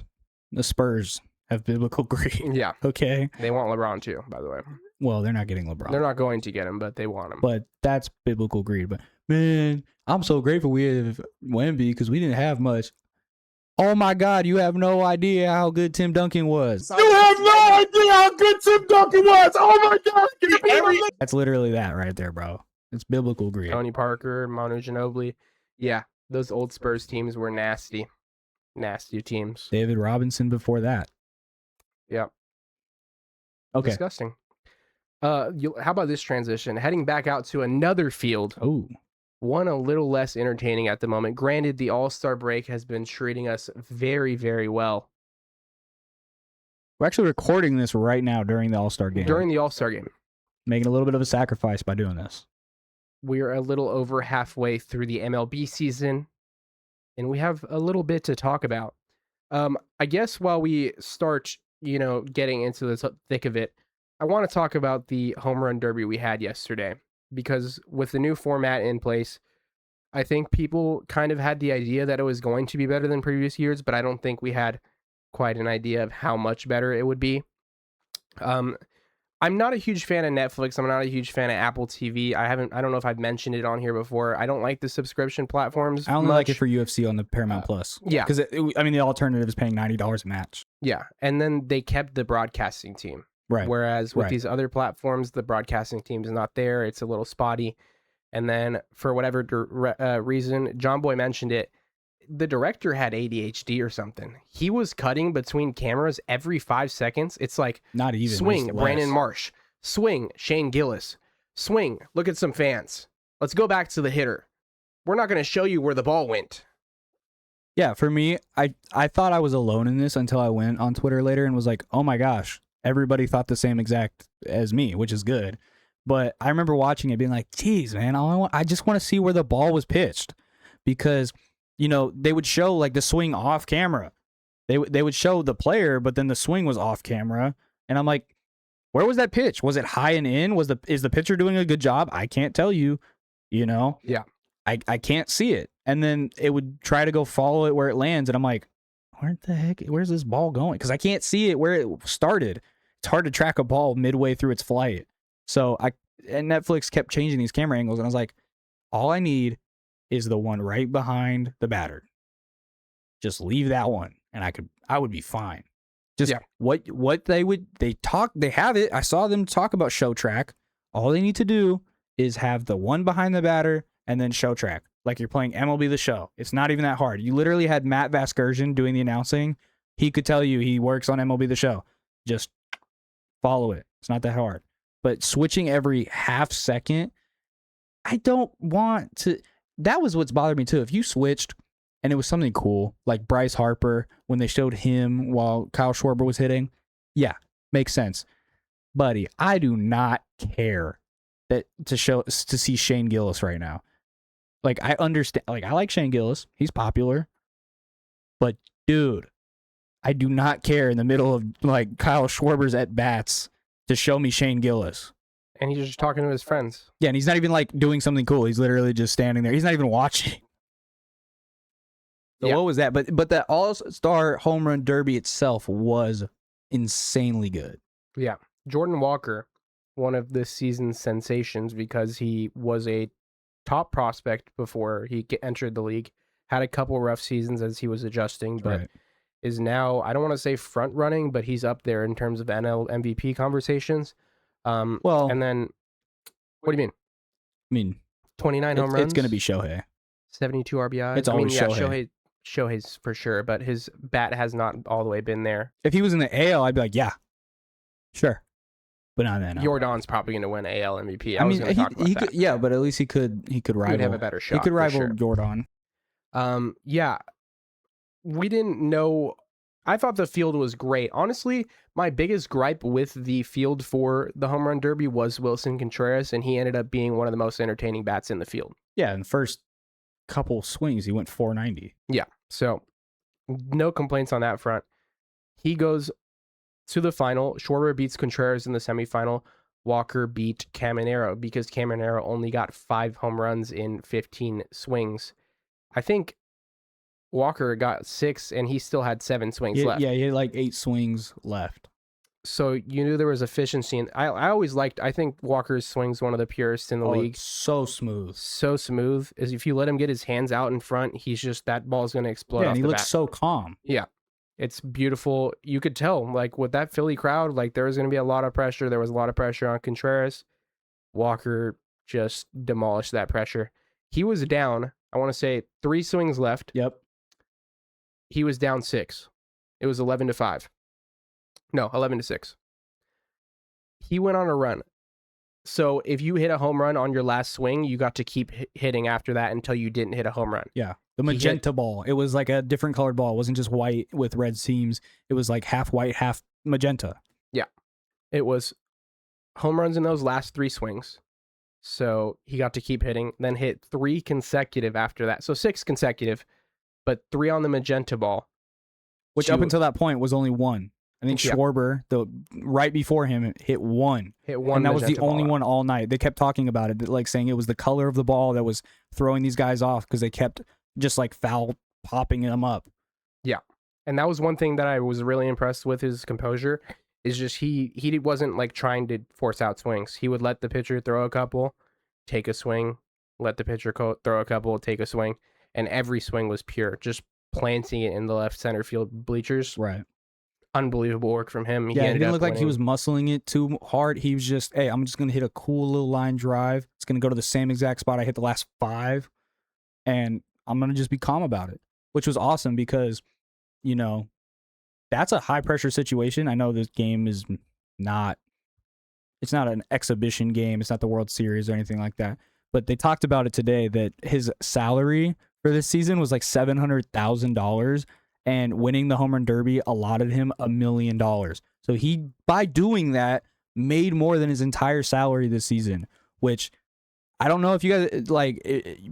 The Spurs have biblical greed. Yeah. Okay. They want LeBron too, by the way. Well, they're not getting LeBron. They're not going to get him, but they want him. But that's biblical greed. But man, I'm so grateful we have Wemby because we didn't have much. Oh my God, you have no idea how good Tim Duncan was. You have no idea how good Tim Duncan was. Oh my God. That's literally that right there, bro. It's biblical greed. Tony Parker, Manu Ginobili. Yeah, those old Spurs teams were nasty. Nasty teams. David Robinson before that. Yep. Okay. Disgusting. How about this transition? Heading back out to another field. Oh. One a little less entertaining at the moment. Granted, the All-Star break has been treating us very, very well. We're actually recording this right now during the All-Star game. During the All-Star game. Making a little bit of a sacrifice by doing this. We're a little over halfway through the MLB season, and we have a little bit to talk about. I guess while we start, getting into the thick of it, I want to talk about the home run derby we had yesterday. Because with the new format in place, I think people kind of had the idea that it was going to be better than previous years, but I don't think we had quite an idea of how much better it would be. I'm not a huge fan of Netflix. I'm not a huge fan of Apple TV. I don't know if I've mentioned it on here before. I don't like the subscription platforms. I only like it for UFC on the Paramount Plus. Yeah. Because, the alternative is paying $90 a match. Yeah. And then they kept the broadcasting team. Right. Whereas with these other platforms, the broadcasting team is not there. It's a little spotty. And then for whatever reason, John Boy mentioned it, the director had ADHD or something. He was cutting between cameras every 5 seconds. It's like, not even swing, Brandon Marsh. Swing, Shane Gillis. Swing, look at some fans. Let's go back to the hitter. We're not going to show you where the ball went. Yeah, for me, I thought I was alone in this until I went on Twitter later and was like, oh my gosh. Everybody thought the same exact as me, which is good. But I remember watching it being like, geez, man, I just want to see where the ball was pitched. Because, they would show like the swing off camera. They would show the player, but then the swing was off camera. And I'm like, where was that pitch? Was it high and in? Is the pitcher doing a good job? I can't tell you, Yeah. I can't see it. And then it would try to go follow it where it lands. And I'm like, where's this ball going? Because I can't see it where it started. It's hard to track a ball midway through its flight. So and Netflix kept changing these camera angles, and I was like, all I need is the one right behind the batter. Just leave that one, and I would be fine. Just what they have it. I saw them talk about show track. All they need to do is have the one behind the batter and then show track. Like you're playing MLB The Show. It's not even that hard. You literally had Matt Vasgersian doing the announcing. He could tell you he works on MLB The Show. Just follow it. It's not that hard. But switching every half second, I don't want to. That was what's bothered me too. If you switched and it was something cool, like Bryce Harper, when they showed him while Kyle Schwarber was hitting, yeah, makes sense. Buddy, I do not care to see Shane Gillis right now. Like, I understand, like, I like Shane Gillis. He's popular. But, dude, I do not care in the middle of, like, Kyle Schwarber's at-bats to show me Shane Gillis. And he's just talking to his friends. Yeah, and he's not even, like, doing something cool. He's literally just standing there. He's not even watching. So what was that? But that All-Star Home Run Derby itself was insanely good. Yeah. Jordan Walker, one of this season's sensations because he was a top prospect before he entered the league. Had a couple rough seasons as he was adjusting, but is now, I don't want to say front running, but he's up there in terms of NL MVP conversations. And then, what do you mean? I mean, 29 home runs? It's going to be Shohei. 72 RBIs? It's always Shohei. Shohei's for sure, but his bat has not all the way been there. If he was in the AL, I'd be like, yeah, sure. But not in the NL. Jordan's probably going to win AL MVP. I was going to talk about that. Could, yeah, but at least he could rival. He would have a better shot. He could rival Jordan. Yeah. We didn't know. I thought the field was great. Honestly, my biggest gripe with the field for the home run derby was Wilson Contreras, and he ended up being one of the most entertaining bats in the field. Yeah, in the first couple swings, he went 490. Yeah, so no complaints on that front. He goes to the final. Schwarber beats Contreras in the semifinal. Walker beat Caminero because Caminero only got 5 home runs in 15 swings. I think Walker got 6, and he still had 7 swings left. Yeah, he had like 8 swings left. So you knew there was efficiency. I always liked, I think Walker's swing's one of the purest in the league. So smooth. So smooth. As if you let him get his hands out in front, he's just, that ball's going to explode off and he the looks bat. so calm. Yeah. It's beautiful. You could tell, like, with that Philly crowd, like, there was going to be a lot of pressure. There was a lot of pressure on Contreras. Walker just demolished that pressure. He was down, I want to say, 3 swings left. Yep. He was down 6. It was 11-5. No, 11-6. He went on a run. So if you hit a home run on your last swing, you got to keep hitting after that until you didn't hit a home run. Yeah. The magenta ball. It was like a different colored ball. It wasn't just white with red seams. It was like half white, half magenta. Yeah. It was home runs in those last 3 swings. So he got to keep hitting, then hit 3 consecutive after that. So 6 consecutive, but 3 on the magenta ball. Which up until that point was only 1. I think Schwarber, right before him, hit 1. And that was the only one all night. They kept talking about it, like saying it was the color of the ball that was throwing these guys off because they kept just like foul popping them up. Yeah. And that was one thing that I was really impressed with his composure is just he wasn't like trying to force out swings. He would let the pitcher throw a couple, take a swing, let the pitcher throw a couple, take a swing, and every swing was pure, just planting it in the left center field bleachers. Right. Unbelievable work from him. He didn't look like he was muscling it too hard. He was just, hey, I'm just going to hit a cool little line drive. It's going to go to the same exact spot I hit the last 5, and I'm going to just be calm about it, which was awesome because, you know, that's a high-pressure situation. I know this game is not, it's not an exhibition game. It's not the World Series or anything like that. But they talked about it today that his salary for this season was like $700,000. And winning the home run derby allotted him $1 million. So he, by doing that, made more than his entire salary this season, which I don't know if you guys, like,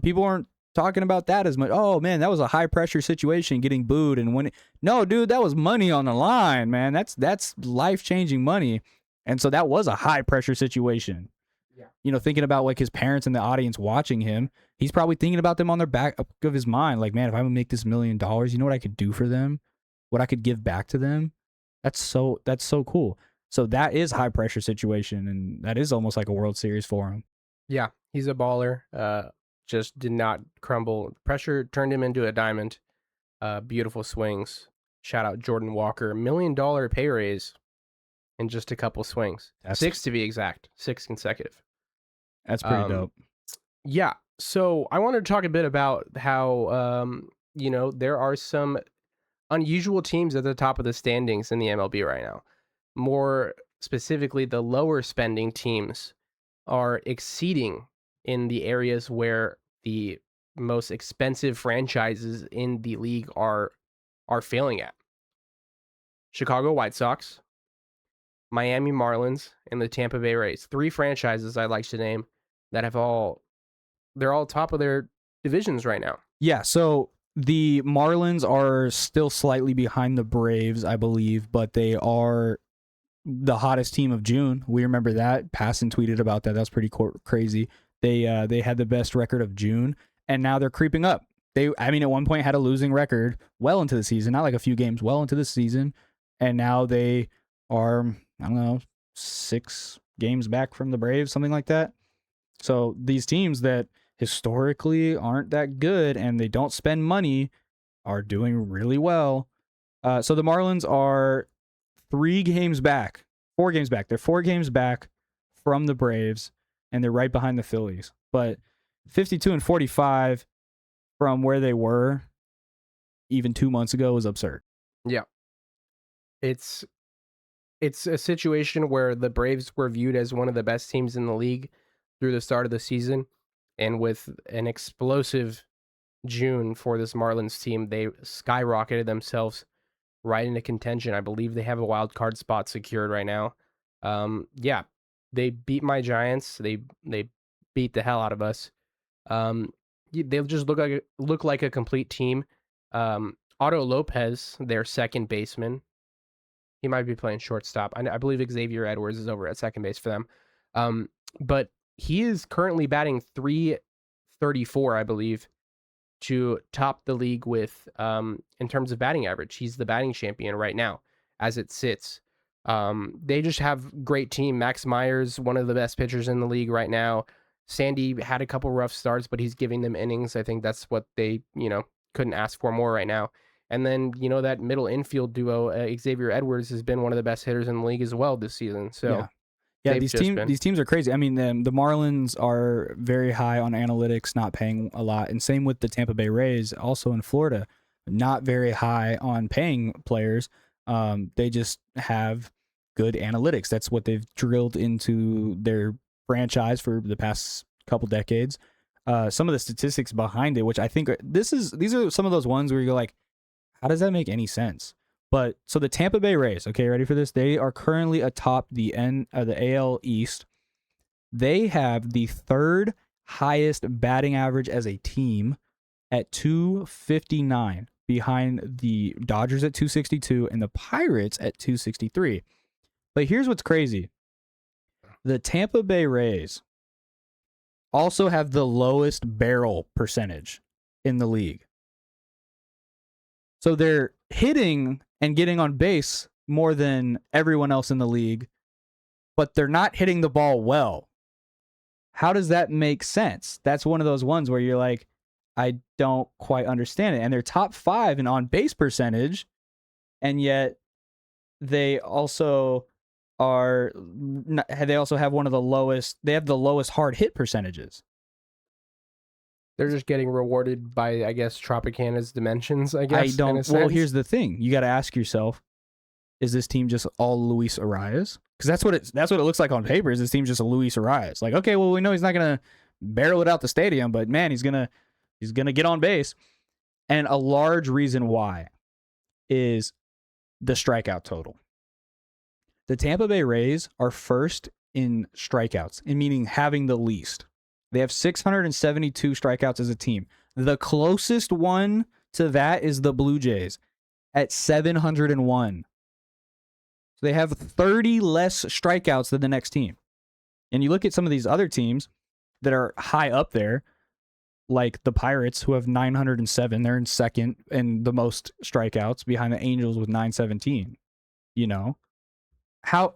people aren't talking about that as much. Oh, man, that was a high-pressure situation, getting booed and winning. No, dude, that was money on the line, man. That's life-changing money. And so that was a high-pressure situation. Yeah. You know, thinking about, like, his parents and the audience watching him, he's probably thinking about them on their back of his mind. Like, man, if I would make this $1 million, you know what I could do for them? What I could give back to them? That's so cool. So that is high pressure situation, and that is almost like a World Series for him. Yeah, he's a baller. Just did not crumble. Pressure turned him into a diamond. Beautiful swings. Shout out Jordan Walker. $1 million pay raise in just a couple swings. 6 to be exact. 6 consecutive. That's pretty dope. Yeah. So I wanted to talk a bit about how, you know, there are some unusual teams at the top of the standings in the MLB right now. More specifically, the lower spending teams are exceeding in the areas where the most expensive franchises in the league are failing at. Chicago White Sox, Miami Marlins, and the Tampa Bay Rays. 3 franchises I'd like to name that they're all top of their divisions right now. Yeah, so the Marlins are still slightly behind the Braves, I believe, but they are the hottest team of June. We remember that. Passon tweeted about that. That's pretty crazy. They had the best record of June, and now they're creeping up. at one point had a losing record well into the season, not like a few games, well into the season. And now they are, I don't know, 6 games back from the Braves, something like that. So these teams that historically aren't that good and they don't spend money are doing really well. So the Marlins are 4 games back. They're 4 games back from the Braves, and they're right behind the Phillies. But 52 and 45 from where they were even 2 months ago was absurd. Yeah. It's a situation where the Braves were viewed as one of the best teams in the league through the start of the season. And with an explosive June for this Marlins team, they skyrocketed themselves right into contention. I believe they have a wild card spot secured right now. Yeah, they beat my Giants. They beat the hell out of us. They just look like a complete team. Otto Lopez, their second baseman, he might be playing shortstop. I believe Xavier Edwards is over at second base for them. But he is currently batting .334, I believe, to top the league with in terms of batting average. He's the batting champion right now as it sits. They just have great team. Max Myers, one of the best pitchers in the league right now. Sandy had a couple rough starts, but he's giving them innings. I think that's what they, couldn't ask for more right now. And then, that middle infield duo, Xavier Edwards, has been one of the best hitters in the league as well this season. So yeah, these teams are crazy. I mean, the Marlins are very high on analytics, not paying a lot, and same with the Tampa Bay Rays, also in Florida, not very high on paying players. They just have good analytics. That's what they've drilled into their franchise for the past couple decades. Some of the statistics behind it, which I think these are some of those ones where you go like, how does that make any sense? But so the Tampa Bay Rays, okay, ready for this? They are currently atop the AL East. They have the 3rd highest batting average as a team at 259, behind the Dodgers at 262 and the Pirates at 263. But here's what's crazy. The Tampa Bay Rays also have the lowest barrel percentage in the league. So they're hitting and getting on base more than everyone else in the league, but they're not hitting the ball well. How does that make sense? That's one of those ones where you're like, I don't quite understand it. And they're top 5 in on base percentage, and yet they also have one of the lowest. They have the lowest hard hit percentages. They're just getting rewarded by, I guess, Tropicana's dimensions, I guess. Well, here's the thing. You got to ask yourself, is this team just all Luis Arias? Because that's what it looks like on paper. Is this team just a Luis Arias? Like, okay, well, we know he's not going to barrel it out the stadium, but man, he's going to get on base. And a large reason why is the strikeout total. The Tampa Bay Rays are first in strikeouts, in meaning having the least. They have 672 strikeouts as a team. The closest one to that is the Blue Jays at 701. So they have 30 less strikeouts than the next team. And you look at some of these other teams that are high up there, like the Pirates, who have 907. They're in second and the most strikeouts, behind the Angels with 917. How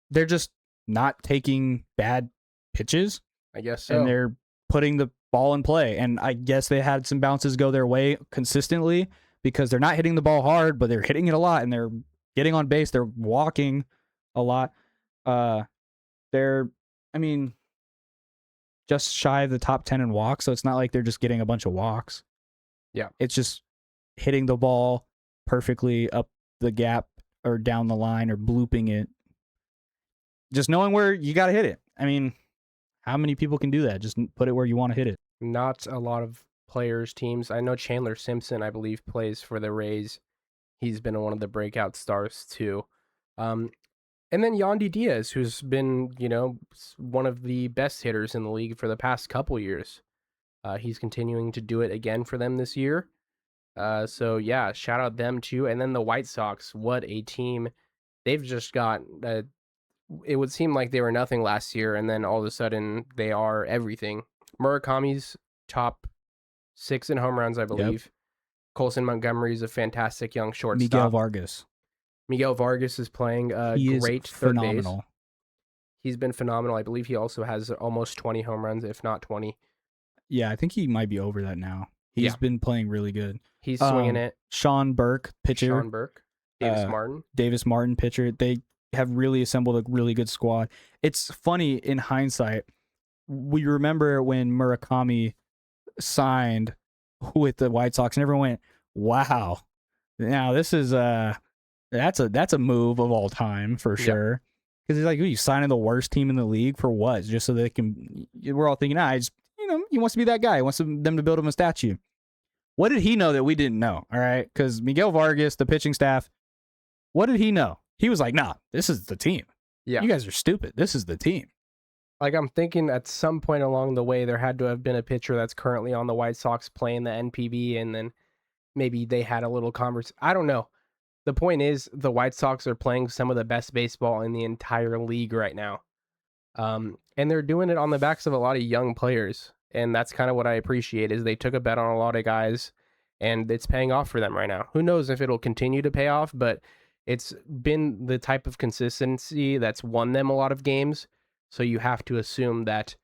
they're just not taking bad pitches. I guess so. And they're putting the ball in play. And I guess they had some bounces go their way consistently because they're not hitting the ball hard, but they're hitting it a lot, and they're getting on base. They're walking a lot. They're just shy of the top 10 in walks, so it's not like they're just getting a bunch of walks. Yeah. It's just hitting the ball perfectly up the gap or down the line or blooping it. Just knowing where you got to hit it. How many people can do that? Just put it where you want to hit it. Not a lot of players, teams. I know Chandler Simpson, I believe, plays for the Rays. He's been one of the breakout stars too. And then Yandy Diaz, who's been, one of the best hitters in the league for the past couple years. He's continuing to do it again for them this year. So yeah, shout out them too. And then the White Sox, what a team. They've just got it would seem like they were nothing last year, and then all of a sudden they are everything. Murakami's top 6 in home runs, I believe. Colson Montgomery is a fantastic young shortstop. Miguel Vargas is playing he great is third phenomenal. base. He's been phenomenal. I believe he also has almost 20 home runs, if not 20. Yeah, I think he might be over that now. He's been playing really good. He's swinging it. Sean Burke, pitcher. Sean Burke. Davis Martin, pitcher. They have really assembled a really good squad. It's funny in hindsight. We remember when Murakami signed with the White Sox, and everyone went, "Wow, now this is that's a move of all time for sure." Because he's like, "You signing the worst team in the league for what? Just so they can?" We're all thinking, he wants to be that guy. He wants them to build him a statue. What did he know that we didn't know? All right, because Miguel Vargas, the pitching staff, what did he know? He was like, "Nah, this is the team. Yeah, you guys are stupid. This is the team." Like, I'm thinking at some point along the way, there had to have been a pitcher that's currently on the White Sox playing the NPB, and then maybe they had a little conversation. I don't know. The point is, the White Sox are playing some of the best baseball in the entire league right now. And they're doing it on the backs of a lot of young players. And that's kind of what I appreciate, is they took a bet on a lot of guys, and it's paying off for them right now. Who knows if it'll continue to pay off, but it's been the type of consistency that's won them a lot of games. So you have to assume that,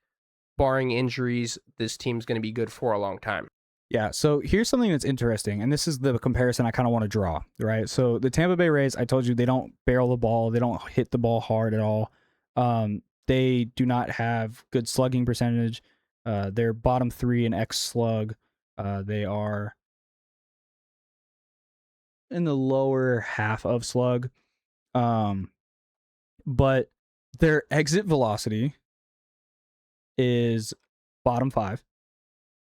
barring injuries, this team's going to be good for a long time. Yeah, so here's something that's interesting, and this is the comparison I kind of want to draw, right? So the Tampa Bay Rays, I told you, they don't barrel the ball. They don't hit the ball hard at all. They do not have good slugging percentage. They're bottom 3 in X slug. They are in the lower half of slug. But their exit velocity is bottom 5.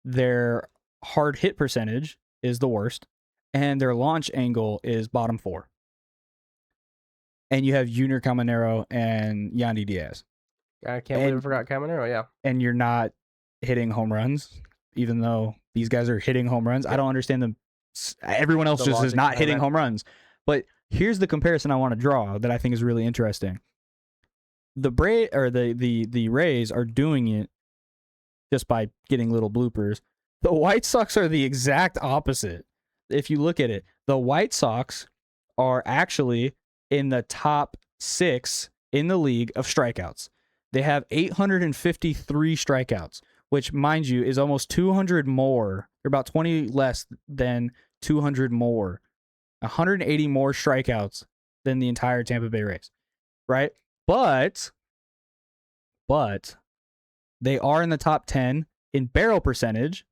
Their hard hit percentage is the worst, and their launch angle is bottom 4. And you have Junior Caminero and Yandy Diaz. I can't believe I forgot Caminero, yeah. And you're not hitting home runs, even though these guys are hitting home runs. I don't understand them. Everyone else just is not hitting home runs. But here's the comparison I want to draw that I think is really interesting. The Rays are doing it just by getting little bloopers. The White Sox are the exact opposite. If you look at it, the White Sox are actually in the top 6 in the league of strikeouts. They have 853 strikeouts, which, mind you, is almost 200 more. They're about 20 less than 200 more. 180 more strikeouts than the entire Tampa Bay Rays, right? But they are in the top 10 in barrel percentage,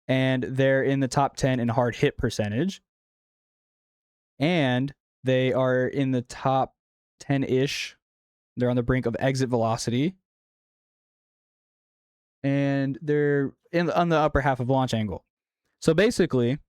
and they're in the top 10 in hard hit percentage, and they are in the top 10-ish. They're on the brink of exit velocity, and they're on the upper half of launch angle. So basically,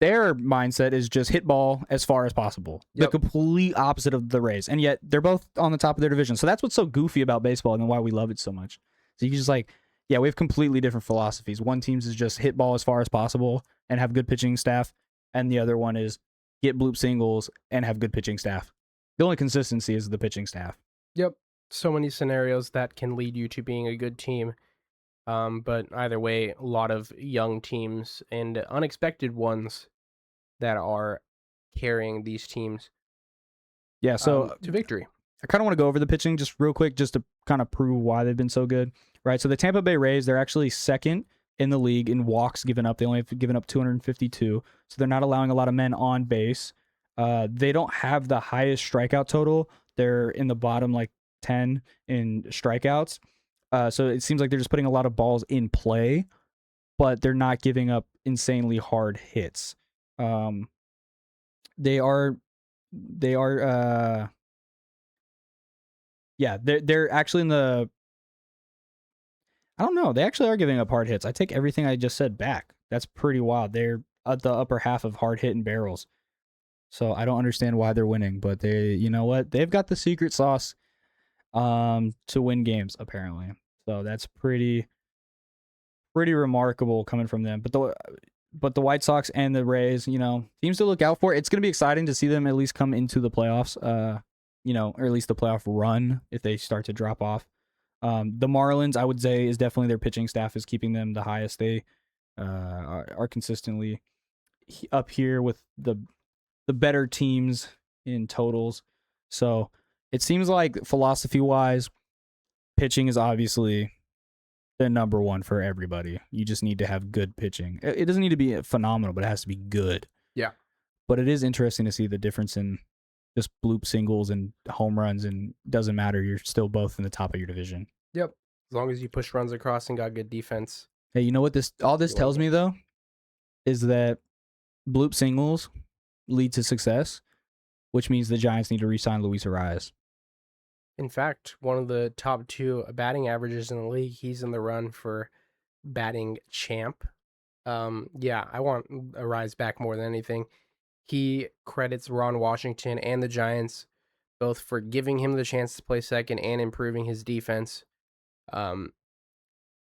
their mindset is just hit ball as far as possible. Yep. The complete opposite of the Rays. And yet they're both on the top of their division. So that's what's so goofy about baseball and why we love it so much. So you just we have completely different philosophies. One team's is just hit ball as far as possible and have good pitching staff. And the other one is get bloop singles and have good pitching staff. The only consistency is the pitching staff. Yep. So many scenarios that can lead you to being a good team. But either way, a lot of young teams and unexpected ones that are carrying these teams to victory. I kind of want to go over the pitching just real quick just to kind of prove why they've been so good, right? So the Tampa Bay Rays, they're actually second in the league in walks given up. They only have given up 252, so they're not allowing a lot of men on base. They don't have the highest strikeout total. They're in the bottom 10 in strikeouts. So it seems like they're just putting a lot of balls in play, but they're not giving up insanely hard hits. They're actually in the, I don't know, they actually are giving up hard hits. I take everything I just said back. That's pretty wild. They're at the upper half of hard hit and barrels. So I don't understand why they're winning, but you know what? They've got the secret sauce to win games, apparently. So that's pretty remarkable coming from them. But the White Sox and the Rays, teams to look out for. It's going to be exciting to see them at least come into the playoffs, or at least the playoff run if they start to drop off. The Marlins, I would say, is definitely their pitching staff is keeping them the highest. They are consistently up here with the better teams in totals. So it seems like philosophy-wise, pitching is obviously the number one for everybody. You just need to have good pitching. It doesn't need to be phenomenal, but it has to be good. Yeah. But it is interesting to see the difference in just bloop singles and home runs, and doesn't matter. You're still both in the top of your division. Yep. As long as you push runs across and got good defense. Hey, you know what all this tells me, though? Is that bloop singles lead to success, which means the Giants need to re-sign Luis Arias. In fact, one of the top 2 batting averages in the league. He's in the run for batting champ. Yeah, I want Arias back more than anything. He credits Ron Washington and the Giants both for giving him the chance to play second and improving his defense. And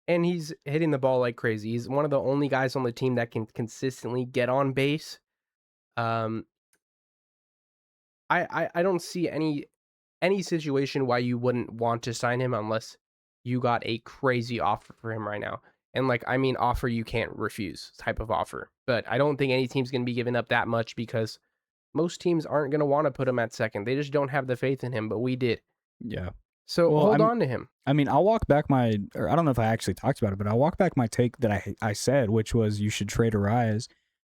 he's hitting the ball like crazy. He's one of the only guys on the team that can consistently get on base. I don't see any situation why you wouldn't want to sign him unless you got a crazy offer for him right now. And offer you can't refuse type of offer. But I don't think any team's going to be giving up that much because most teams aren't going to want to put him at second. They just don't have the faith in him, but we did. Yeah. So hold on to him. I mean, I'll walk back I don't know if I actually talked about it, but I'll walk back my take that I said, which was you should trade Arias.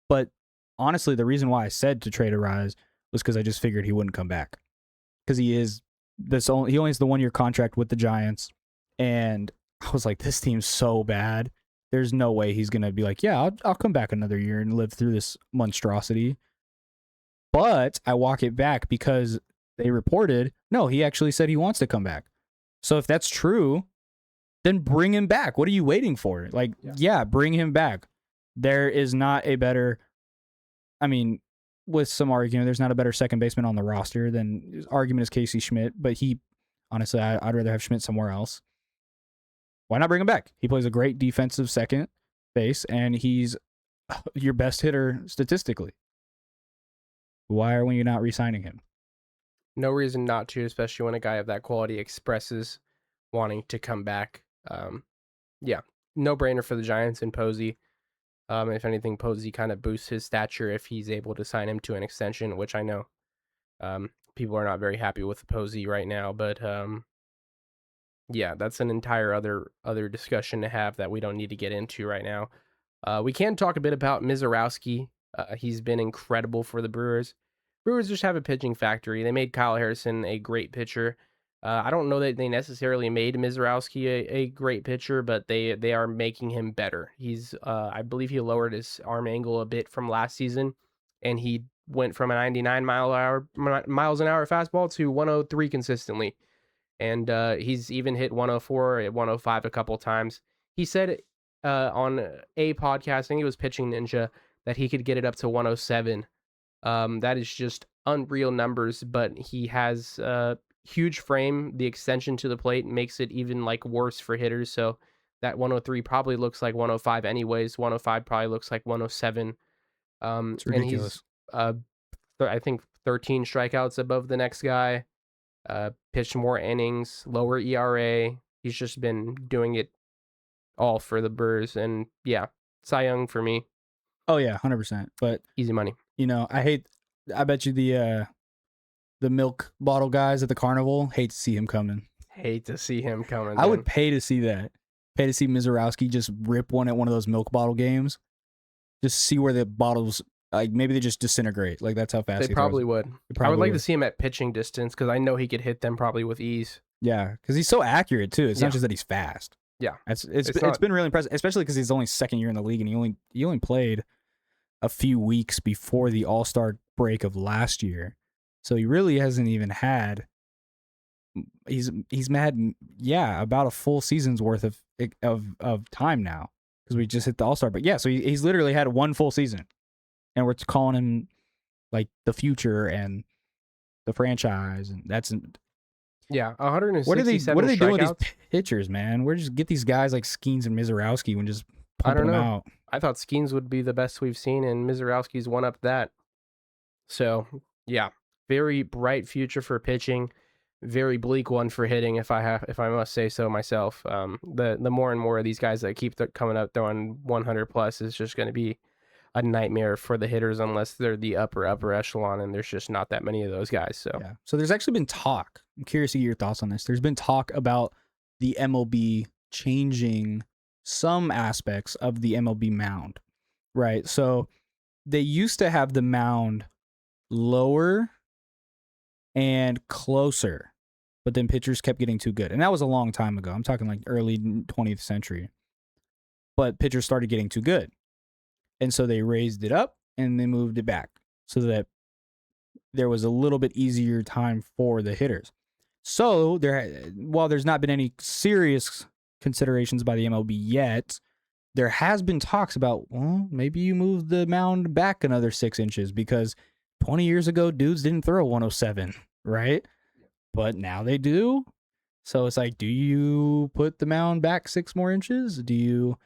But honestly, the reason why I said to trade Arias was because I just figured he wouldn't come back. Because he only has the 1-year contract with the Giants. And I was like, this team's so bad. There's no way he's going to be like, yeah, I'll come back another year and live through this monstrosity. But I walk it back because they reported, no, he actually said he wants to come back. So if that's true, then bring him back. What are you waiting for? Yeah, bring him back. There is not a better, with some argument, there's not a better second baseman on the roster than his argument is Casey Schmidt, but honestly, I'd rather have Schmidt somewhere else. Why not bring him back? He plays a great defensive second base, and he's your best hitter statistically. Why are we not re-signing him? No reason not to, especially when a guy of that quality expresses wanting to come back. Yeah, no brainer for the Giants and Posey. If anything, Posey kind of boosts his stature if he's able to sign him to an extension, which I know people are not very happy with Posey right now. But yeah, that's an entire other discussion to have that we don't need to get into right now. We can talk a bit about Mizorowski. He's been incredible for the Brewers. Brewers just have a pitching factory. They made Kyle Harrison a great pitcher. I don't know that they necessarily made Mizorowski a great pitcher, but they are making him better. He's I believe he lowered his arm angle a bit from last season, and he went from a 99 miles an hour fastball to 103 consistently. And he's even hit 104 at 105 a couple times. He said on a podcast, I think it was Pitching Ninja, that he could get it up to 107. That is just unreal numbers, but he has huge frame. The extension to the plate makes it even worse for hitters. So that 103 probably looks like 105 anyways. 105 probably looks like 107. It's ridiculous. And he's, I think, 13 strikeouts above the next guy. Pitched more innings, lower ERA. He's just been doing it all for the Brewers. And yeah, Cy Young for me. Oh yeah, 100%. But easy money. I bet you the milk bottle guys at the carnival hate to see him coming. I would pay to see that. Pay to see Mizorowski just rip one at one of those milk bottle games. Just see where the bottles, maybe they just disintegrate. That's how fast they probably would. I would like to see him at pitching distance because I know he could hit them probably with ease. Yeah, because he's so accurate too. It's not just that he's fast. Yeah, it's been really impressive, especially because he's only second year in the league and he only played a few weeks before the All-Star break of last year. So he really hasn't even had. He's had about a full season's worth of time now because we just hit the All-Star. But yeah, so he's literally had one full season, and we're calling him the future and the franchise, and that's 167. What are they doing with these pitchers, man? Where just get these guys like Skeens and Mizorowski and just pump them out? I thought Skeens would be the best we've seen, and Mizorowski's one up that. So yeah, very bright future for pitching. very bleak one for hitting, if I must say so myself. The more and more of these guys that keep coming up throwing 100 plus is just going to be a nightmare for the hitters unless they're the upper echelon, and there's just not that many of those guys. So yeah. So there's actually been talk. I'm curious to get your thoughts on this. There's been talk about the MLB changing some aspects of the MLB mound, right? So they used to have the mound lower and closer, but then pitchers kept getting too good. And that was a long time ago. I'm talking like early 20th century. But pitchers started getting too good. And so they raised it up and they moved it back so that there was a little bit easier time for the hitters. So while there's not been any serious considerations by the MLB yet, there has been talks about, well, maybe you move the mound back another 6 inches because 20 years ago, dudes didn't throw 107, right? But now they do. So it's like, do you put the mound back 6 more inches? Do you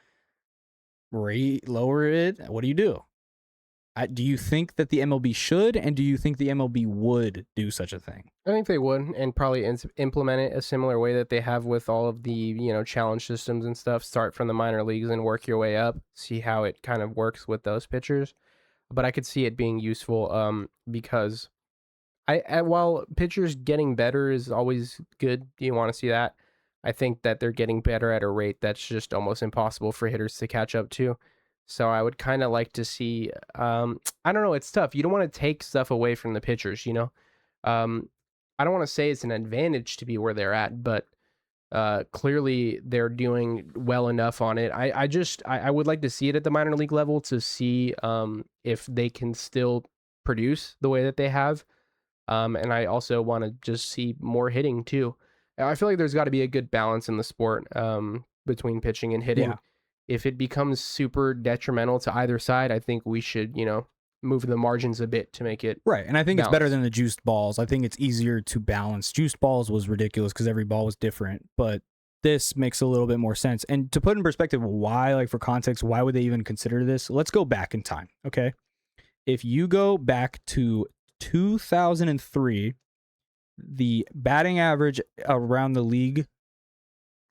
lower it? What do you do? Do you think that the MLB should, and do you think the MLB would do such a thing? I think they would, and probably implement it a similar way that they have with all of the challenge systems and stuff. Start from the minor leagues and work your way up. See how it kind of works with those pitchers. But I could see it being useful because while pitchers getting better is always good, you want to see that. I think that they're getting better at a rate that's just almost impossible for hitters to catch up to. So I would kind of like to see, I don't know, it's tough. You don't want to take stuff away from the pitchers, I don't want to say it's an advantage to be where they're at, but clearly they're doing well enough on it. I would like to see it at the minor league level to see if they can still produce the way that they have. And I also want to just see more hitting too. I feel like there's got to be a good balance in the sport between pitching and hitting. Yeah. If it becomes super detrimental to either side, I think we should, move the margins a bit to make it right. And I think balanced. It's better than the juiced balls. I think it's easier to balance. Juiced balls was ridiculous because every ball was different, but this makes a little bit more sense. And to put in perspective why, like for context, why would they even consider this? Let's go back in time, okay? If you go back to 2003, the batting average around the league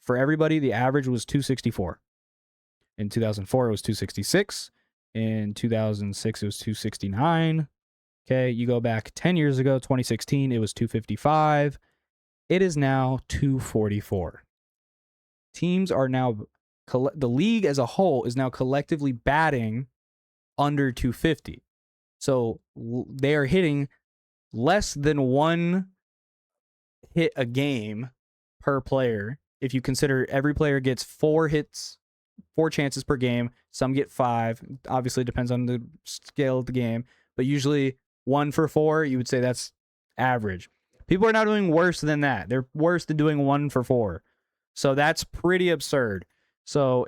for everybody, the average was 264. In 2004, it was 266. In 2006, it was 269. Okay, you go back 10 years ago, 2016, it was 255. It is now 244. Teams are now, the league as a whole is now collectively batting under 250. So they are hitting less than one hit a game per player. If you consider every player gets 4 hits, 4 chances per game, some get 5. Obviously, it depends on the scale of the game, but usually 1 for 4, you would say that's average. People are now doing worse than that. They're worse than doing 1 for 4. So that's pretty absurd. So,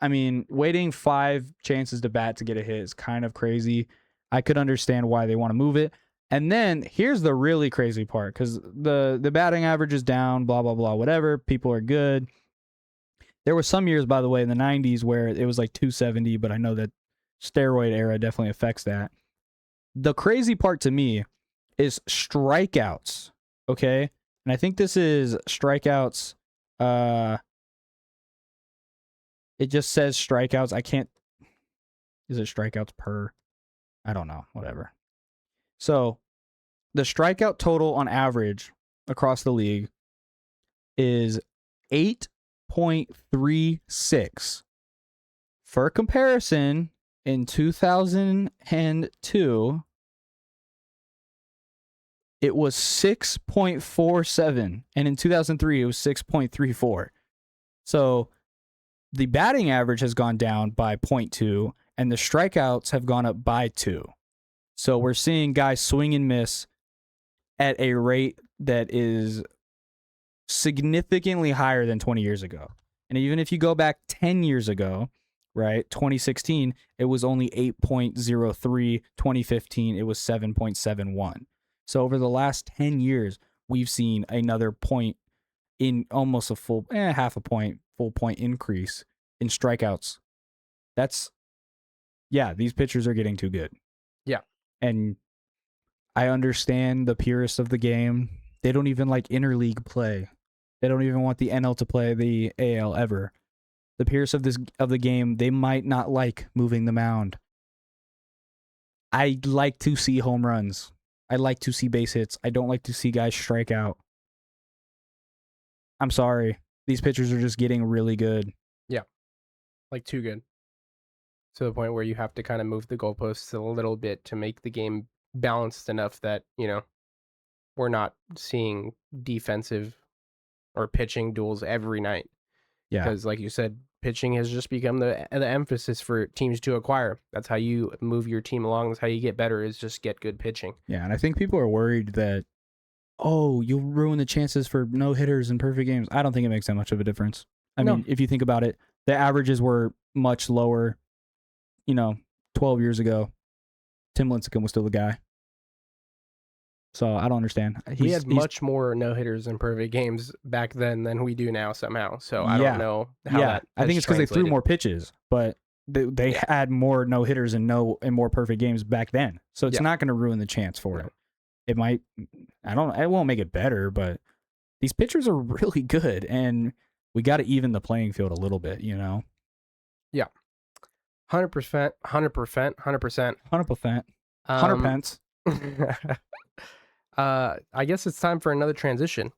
I mean, waiting 5 chances to bat to get a hit is kind of crazy. I could understand why they want to move it. And then here's the really crazy part, because the batting average is down, blah, blah, blah, whatever. People are good. There were some years, by the way, in the 90s where it was like 270, but I know that steroid era definitely affects that. The crazy part to me is strikeouts, okay? And I think this is strikeouts. It just says strikeouts. I can't. Is it strikeouts per? I don't know. Whatever. So the strikeout total on average across the league is 8.36. For comparison, in 2002, it was 6.47, and in 2003, it was 6.34. So the batting average has gone down by 0.2, and the strikeouts have gone up by 2. So we're seeing guys swing and miss at a rate that is significantly higher than 20 years ago. And even if you go back 10 years ago, right, 2016, it was only 8.03. 2015, it was 7.71. So over the last 10 years, we've seen another point in almost a full, half a point, full point increase in strikeouts. These pitchers are getting too good. Yeah. And I understand the purists of the game. They don't even like interleague play. They don't even want the NL to play the AL ever. The Pierce of the game, they might not like moving the mound. I like to see home runs. I like to see base hits. I don't like to see guys strike out. I'm sorry. These pitchers are just getting really good. Yeah. Like too good. To the point where you have to kind of move the goalposts a little bit to make the game balanced enough that, we're not seeing defensive or pitching duels every night. Yeah. Because like you said, pitching has just become the emphasis for teams to acquire. That's how you move your team along. That's how you get better, is just get good pitching. Yeah, and I think people are worried that, you'll ruin the chances for no-hitters and perfect games. I don't think it makes that much of a difference. I mean, if you think about it, the averages were much lower, 12 years ago. Tim Lincecum was still the guy. So I don't understand. We had much more no-hitters and perfect games back then than we do now somehow. So I don't know how that I think it's because they threw more pitches, but they had more no-hitters and more perfect games back then. So it's not going to ruin the chance for it. It might, it won't make it better, but these pitchers are really good, and we got to even the playing field a little bit, Yeah. 100%. 100%. 100%. 100 pence. I guess it's time for another transition.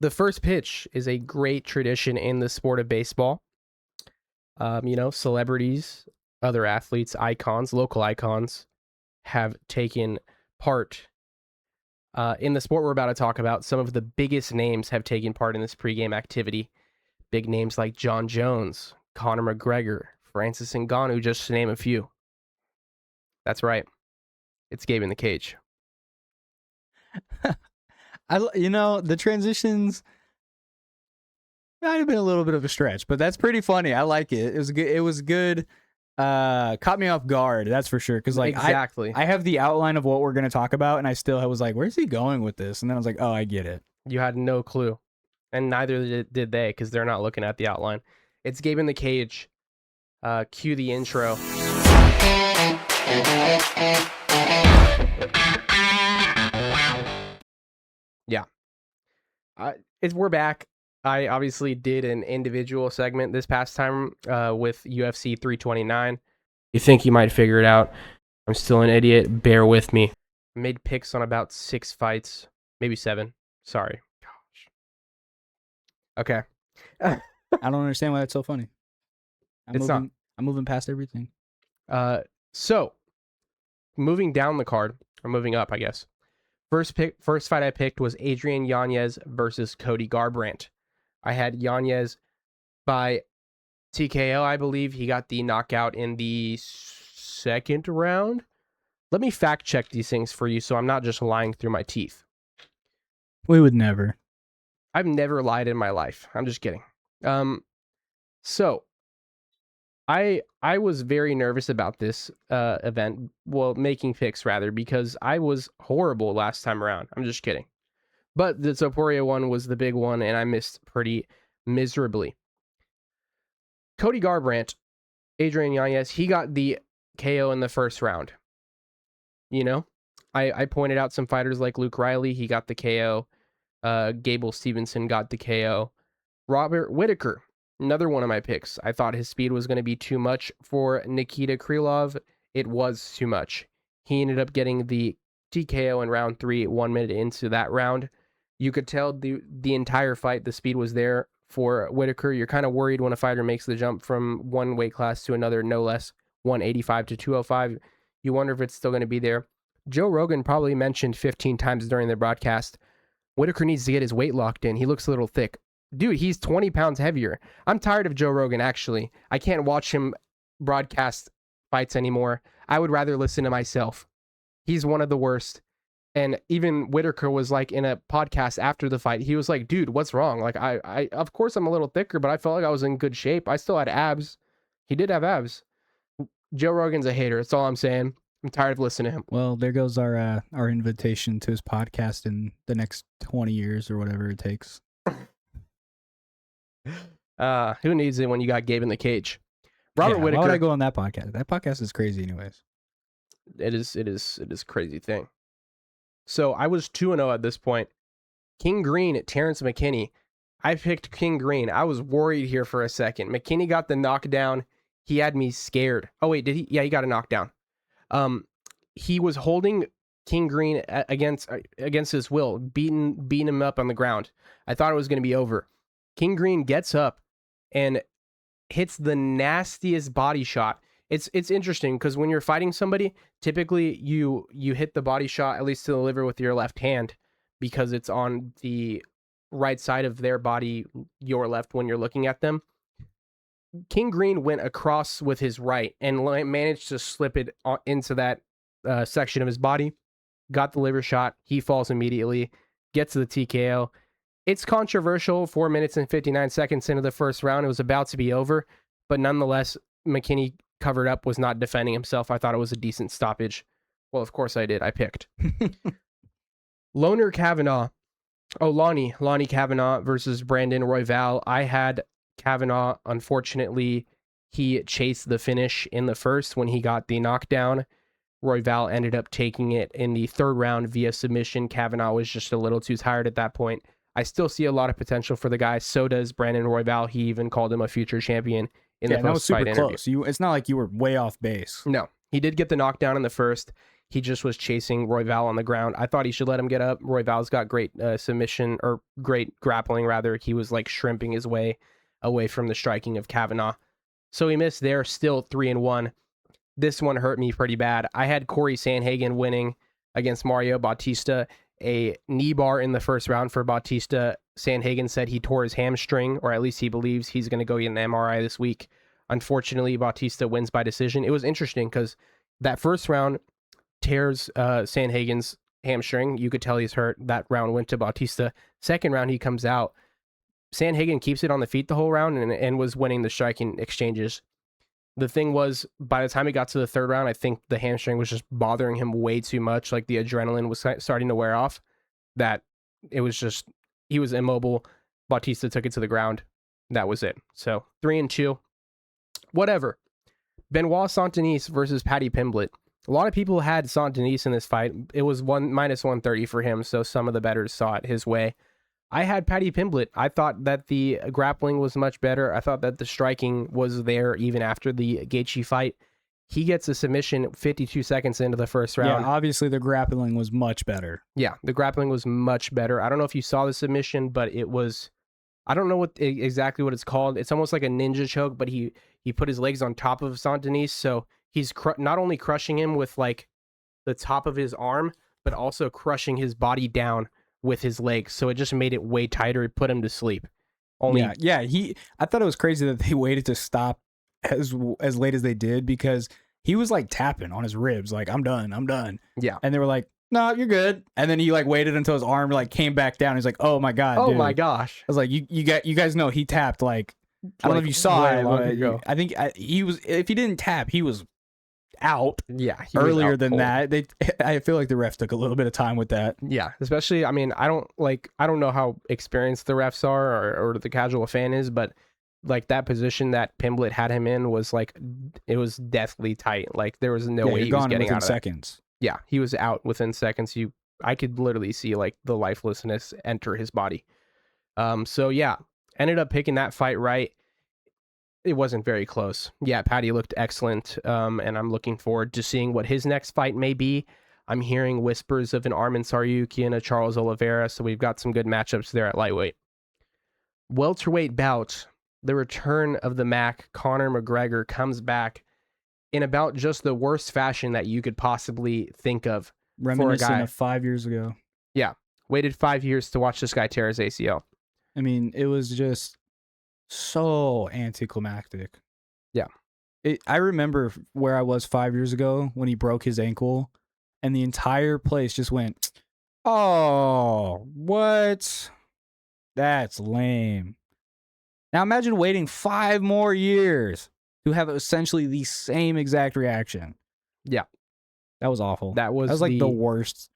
The first pitch is a great tradition in the sport of baseball. Celebrities, other athletes, icons, local icons have taken part in the sport we're about to talk about. Some of the biggest names have taken part in this pregame activity. Big names like John Jones, Conor McGregor, Francis Ngannou, just to name a few. That's right. It's Gabe in the cage. The transitions might have been a little bit of a stretch, but that's pretty funny. I like it. It was good. It was good. Caught me off guard, that's for sure. Because exactly. I have the outline of what we're going to talk about, and I still was like, where's he going with this? And then I was like, oh, I get it. You had no clue. And neither did they, because they're not looking at the outline. It's Gabe in the cage. Cue the intro. Yeah. We're back. I obviously did an individual segment this past time with UFC 329. You think you might figure it out. I'm still an idiot. Bear with me. I made picks on about 6 fights, maybe 7. Sorry. Gosh. Okay. I don't understand why that's so funny. I'm moving past everything. So, moving down the card, or moving up, I guess. First fight I picked was Adrian Yanez versus Cody Garbrandt. I had Yanez by TKO, I believe. He got the knockout in the second round. Let me fact check these things for you so I'm not just lying through my teeth. We would never. I've never lied in my life. I'm just kidding. So I was very nervous about this event. Well, making picks rather, because I was horrible last time around. I'm just kidding. But the Topuria one was the big one, and I missed pretty miserably. Cody Garbrandt, Adrian Yanez, he got the KO in the first round. I pointed out some fighters like Luke Riley. He got the KO. Gable Stevenson got the KO. Robert Whittaker, another one of my picks. I thought his speed was going to be too much for Nikita Krylov. It was too much. He ended up getting the TKO in round 3, 1 minute into that round. You could tell the entire fight, the speed was there for Whittaker. You're kind of worried when a fighter makes the jump from one weight class to another, no less, 185 to 205. You wonder if it's still going to be there. Joe Rogan probably mentioned 15 times during the broadcast, Whittaker needs to get his weight locked in. He looks a little thick. Dude, he's 20 pounds heavier. I'm tired of Joe Rogan, actually. I can't watch him broadcast fights anymore. I would rather listen to myself. He's one of the worst. And even Whittaker was like in a podcast after the fight. He was like, dude, what's wrong? Like, I of course I'm a little thicker, but I felt like I was in good shape. I still had abs. He did have abs. Joe Rogan's a hater. That's all I'm saying. I'm tired of listening to him. Well, there goes our invitation to his podcast in the next 20 years or whatever it takes. Who needs it when you got Gabe in the cage? Robert Whittaker. Why would I go on that podcast? That podcast is crazy anyways. It is a crazy thing. So I was 2-0 at this point. King Green, Terrence McKinney. I picked King Green. I was worried here for a second. McKinney got the knockdown. He had me scared. Oh wait, did he? Yeah, he got a knockdown. He was holding King Green against his will, beating him up on the ground. I thought it was going to be over. King Green gets up and hits the nastiest body shot. It's interesting because when you're fighting somebody, typically you hit the body shot at least to the liver with your left hand because it's on the right side of their body, your left when you're looking at them. King Green went across with his right and managed to slip it into that section of his body. Got the liver shot. He falls immediately, gets the TKO. It's controversial. 4 minutes and 59 seconds into the first round. It was about to be over, but nonetheless, McKinney covered up, was not defending himself. I thought it was a decent stoppage. Well, of course I did. I picked. Lonnie Kavanaugh versus Brandon Royval. I had Kavanaugh. Unfortunately, he chased the finish in the first when he got the knockdown. Royval ended up taking it in the third round via submission. Kavanaugh was just a little too tired at that point. I still see a lot of potential for the guy. So does Brandon Royval. He even called him a future champion in the post-fight interview. Close. It's not like you were way off base. No, he did get the knockdown in the first. He just was chasing Royval on the ground. I thought he should let him get up. Royval's got great submission, or great grappling, rather. He was like shrimping his way away from the striking of Kavanaugh. So he missed there, still 3-1. This one hurt me pretty bad. I had Corey Sandhagen winning against Mario Bautista. A knee bar in the first round for Bautista. Sandhagen said he tore his hamstring, or at least he believes he's going to go get an MRI this week. Unfortunately, Bautista wins by decision. It was interesting because that first round tears Sandhagen's hamstring. You could tell he's hurt. That round went to Bautista. Second round, he comes out. Sandhagen keeps it on the feet the whole round and was winning the striking exchanges. The thing was, by the time he got to the third round, I think the hamstring was just bothering him way too much. Like the adrenaline was starting to wear off. That it was just, he was immobile. Bautista took it to the ground. That was it. So 3-2. Whatever. Benoit Saint-Denis versus Paddy Pimblett. A lot of people had Saint-Denis in this fight. It was -130 for him, so some of the bettors saw it his way. I had Paddy Pimblett. I thought that the grappling was much better. I thought that the striking was there even after the Gaethje fight. He gets a submission 52 seconds into the first round. Yeah, obviously the grappling was much better. Yeah, the grappling was much better. I don't know if you saw the submission, but it was, I don't know exactly what it's called. It's almost like a ninja choke, but he put his legs on top of Saint-Denis, so he's not only crushing him with like the top of his arm, but also crushing his body down with his legs. So it just made it way tighter. It put him to sleep. I thought it was crazy that they waited to stop as late as they did, because he was like tapping on his ribs, like, I'm done. Yeah. And they were like, no, you're good. And then he like waited until his arm like came back down. He's like, oh my God. Oh dude. my gosh. I was like, you guys know he tapped like, I don't know if you saw it. Ago. I think he was, if he didn't tap, he was out. Yeah. Earlier than that. I feel like the refs took a little bit of time with that. Yeah. Especially, I mean, I don't know how experienced the refs are or the casual fan is, but like that position that Pimblett had him in was like, it was deathly tight. Like there was no way he was getting out of seconds. Yeah. He was out within seconds. I could literally see like the lifelessness enter his body. So yeah, ended up picking that fight right. It wasn't very close. Yeah, Paddy looked excellent, and I'm looking forward to seeing what his next fight may be. I'm hearing whispers of an Arman Tsarukyan and a Charles Oliveira, so we've got some good matchups there at lightweight. Welterweight bout, the return of the Mac, Conor McGregor, comes back in about just the worst fashion that you could possibly think of. Reminiscent for a guy of 5 years ago. Yeah, waited 5 years to watch this guy tear his ACL. I mean, it was just so anticlimactic. Yeah. I remember where I was 5 years ago when he broke his ankle, and the entire place just went, oh, what? That's lame. Now imagine waiting 5 more years to have essentially the same exact reaction. Yeah. That was awful. That was like the worst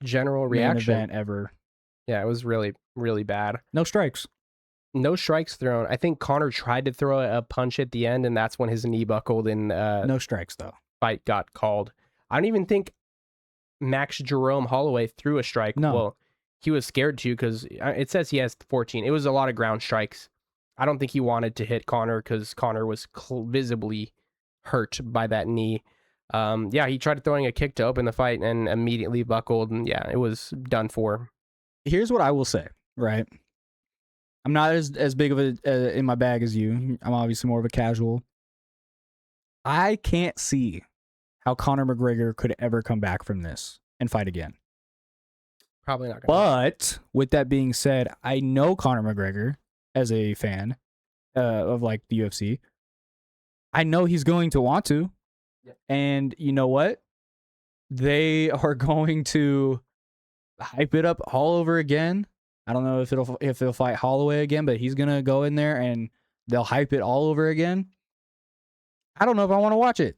general main reaction event ever. Yeah, it was really, really bad. No strikes. No strikes thrown. I think Conor tried to throw a punch at the end, and that's when his knee buckled and no strikes though. Fight got called. I don't even think Max Jerome Holloway threw a strike. No. Well, he was scared to because it says he has 14. It was a lot of ground strikes. I don't think he wanted to hit Connor because Connor was visibly hurt by that knee. Yeah, he tried throwing a kick to open the fight and immediately buckled, and yeah, it was done for. Here's what I will say, right? I'm not as big of a in my bag as you. I'm obviously more of a casual. I can't see how Conor McGregor could ever come back from this and fight again. Probably not. But with that being said, I know Conor McGregor as a fan of like the UFC. I know he's going to want to. Yeah. And you know what? They are going to hype it up all over again. I don't know if they'll fight Holloway again, but he's gonna go in there and they'll hype it all over again. I don't know if I want to watch it.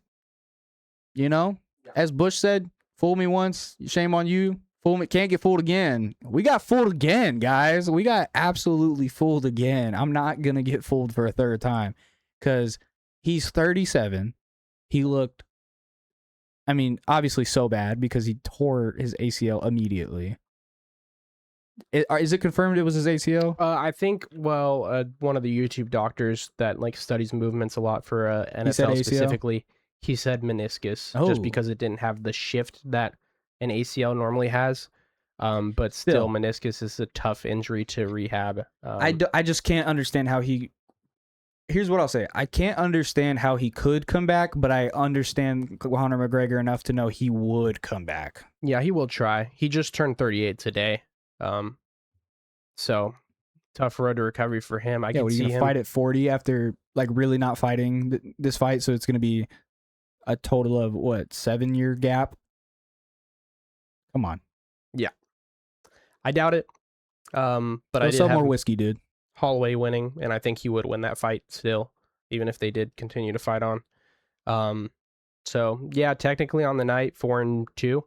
You know, as Bush said, "Fool me once, shame on you. Fool me, can't get fooled again." We got fooled again, guys. We got absolutely fooled again. I'm not gonna get fooled for a third time because he's 37. He looked, I mean, obviously so bad because he tore his ACL immediately. Is it confirmed it was his ACL? I think, one of the YouTube doctors that like studies movements a lot for NFL specifically, he said meniscus just because it didn't have the shift that an ACL normally has. But still, meniscus is a tough injury to rehab. I just can't understand how he... Here's what I'll say. I can't understand how he could come back, but I understand Conor McGregor enough to know he would come back. Yeah, he will try. He just turned 38 today. So tough road to recovery for him. I can see him fight at 40 after like really not fighting this fight. So it's going to be a total of what, 7-year gap. Come on. Yeah, I doubt it. But I did sell have more whiskey, dude. Holloway winning, and I think he would win that fight still, even if they did continue to fight on. So yeah, technically on the night 4-2,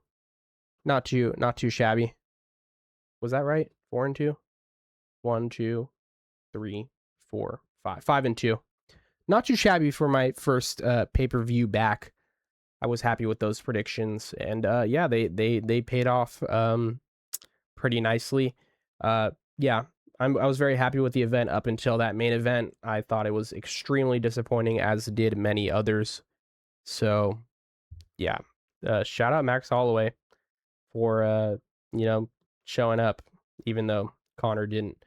not too shabby. Was that right? 4-2, 1, 2, 3, 4, 5, 5-2. Not too shabby for my first pay-per-view back. I was happy with those predictions, and yeah, they paid off pretty nicely. Yeah, I was very happy with the event up until that main event. I thought it was extremely disappointing, as did many others. So, yeah, shout out Max Holloway for showing up, even though Connor didn't.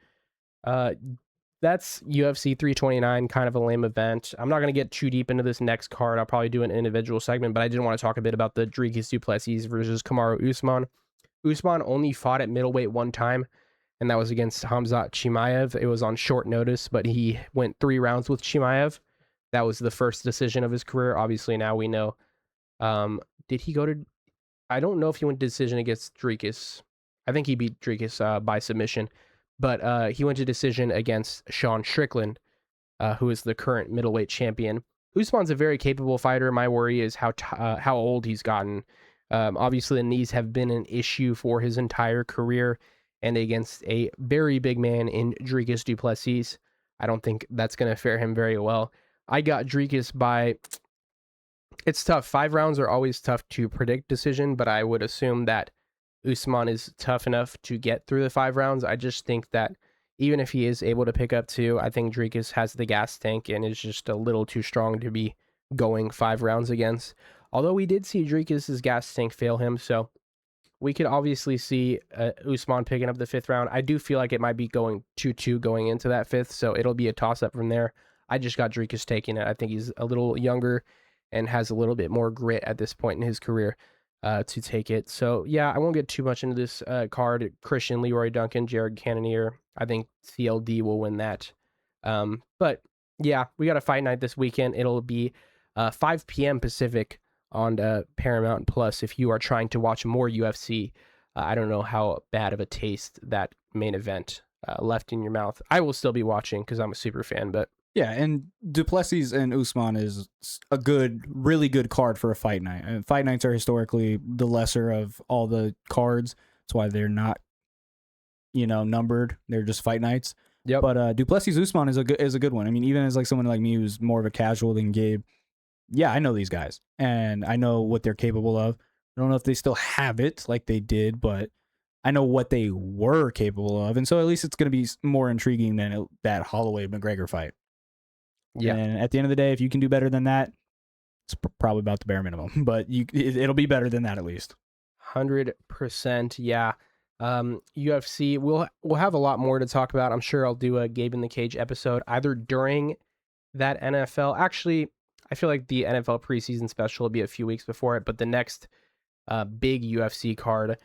That's UFC 329, kind of a lame event. I'm not going to get too deep into this next card. I'll probably do an individual segment, but I did want to talk a bit about the Dricus du Plessis versus Kamaru Usman. Usman only fought at middleweight one time, and that was against Khamzat Chimaev. It was on short notice, but he went 3 rounds with Chimaev. That was the first decision of his career. Obviously, now we know. Did he go to... I don't know if he went to decision against Dricus. I think he beat Dricus by submission. But he went to decision against Sean Strickland, who is the current middleweight champion. Usman's a very capable fighter. My worry is how old he's gotten. Obviously, the knees have been an issue for his entire career, and against a very big man in Dricus du Plessis, I don't think that's going to fare him very well. I got Dricus by... It's tough. 5 rounds are always tough to predict decision, but I would assume that Usman is tough enough to get through the 5 rounds. I just think that even if he is able to pick up 2, I think Dricus has the gas tank and is just a little too strong to be going 5 rounds against. Although we did see Dricus' gas tank fail him, so we could obviously see Usman picking up the 5th round. I do feel like it might be going 2-2 going into that 5th, so it'll be a toss-up from there. I just got Dricus taking it. I think he's a little younger and has a little bit more grit at this point in his career to take it. So yeah, I won't get too much into this card. Christian, Leroy Duncan, Jared Cannonier. I think CLD will win that. But yeah, we got a fight night this weekend. It'll be 5 p.m. Pacific on Paramount Plus. If you are trying to watch more UFC, I don't know how bad of a taste that main event left in your mouth. I will still be watching because I'm a super fan, but yeah, and du Plessis and Usman is a really good card for a fight night. And fight nights are historically the lesser of all the cards. That's why they're not, numbered. They're just fight nights. Yep. But du Plessis Usman is a good one. I mean, even as like someone like me who's more of a casual than Gabe, yeah, I know these guys and I know what they're capable of. I don't know if they still have it like they did, but I know what they were capable of, and so at least it's going to be more intriguing than that Holloway McGregor fight. Yeah. And at the end of the day, if you can do better than that, it's probably about the bare minimum. But it'll be better than that at least. 100%. Yeah. UFC. We'll have a lot more to talk about. I'm sure I'll do a Gabe in the Cage episode either during that NFL. Actually, I feel like the NFL preseason special will be a few weeks before it, but the next big UFC card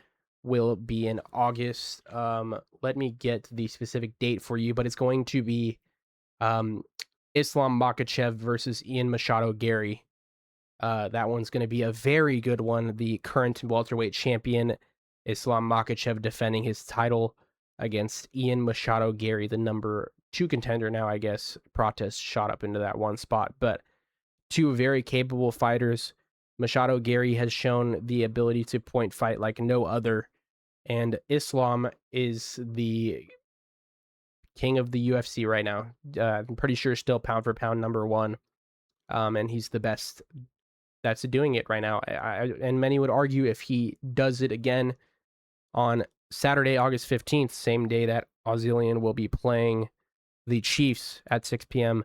will be in August. Let me get the specific date for you, but it's going to be Islam Makhachev versus Ian Machado Gary. That one's going to be a very good one. The current welterweight champion, Islam Makhachev, defending his title against Ian Machado Gary, the number 2 contender now, I guess. Protest shot up into that one spot, but 2 very capable fighters. Machado Gary has shown the ability to point fight like no other, and Islam is the king of the UFC right now. I'm pretty sure still pound for pound number 1, and he's the best that's doing it right now. And many would argue if he does it again on Saturday, August 15th, same day that Ozilian will be playing the Chiefs at 6 p.m.,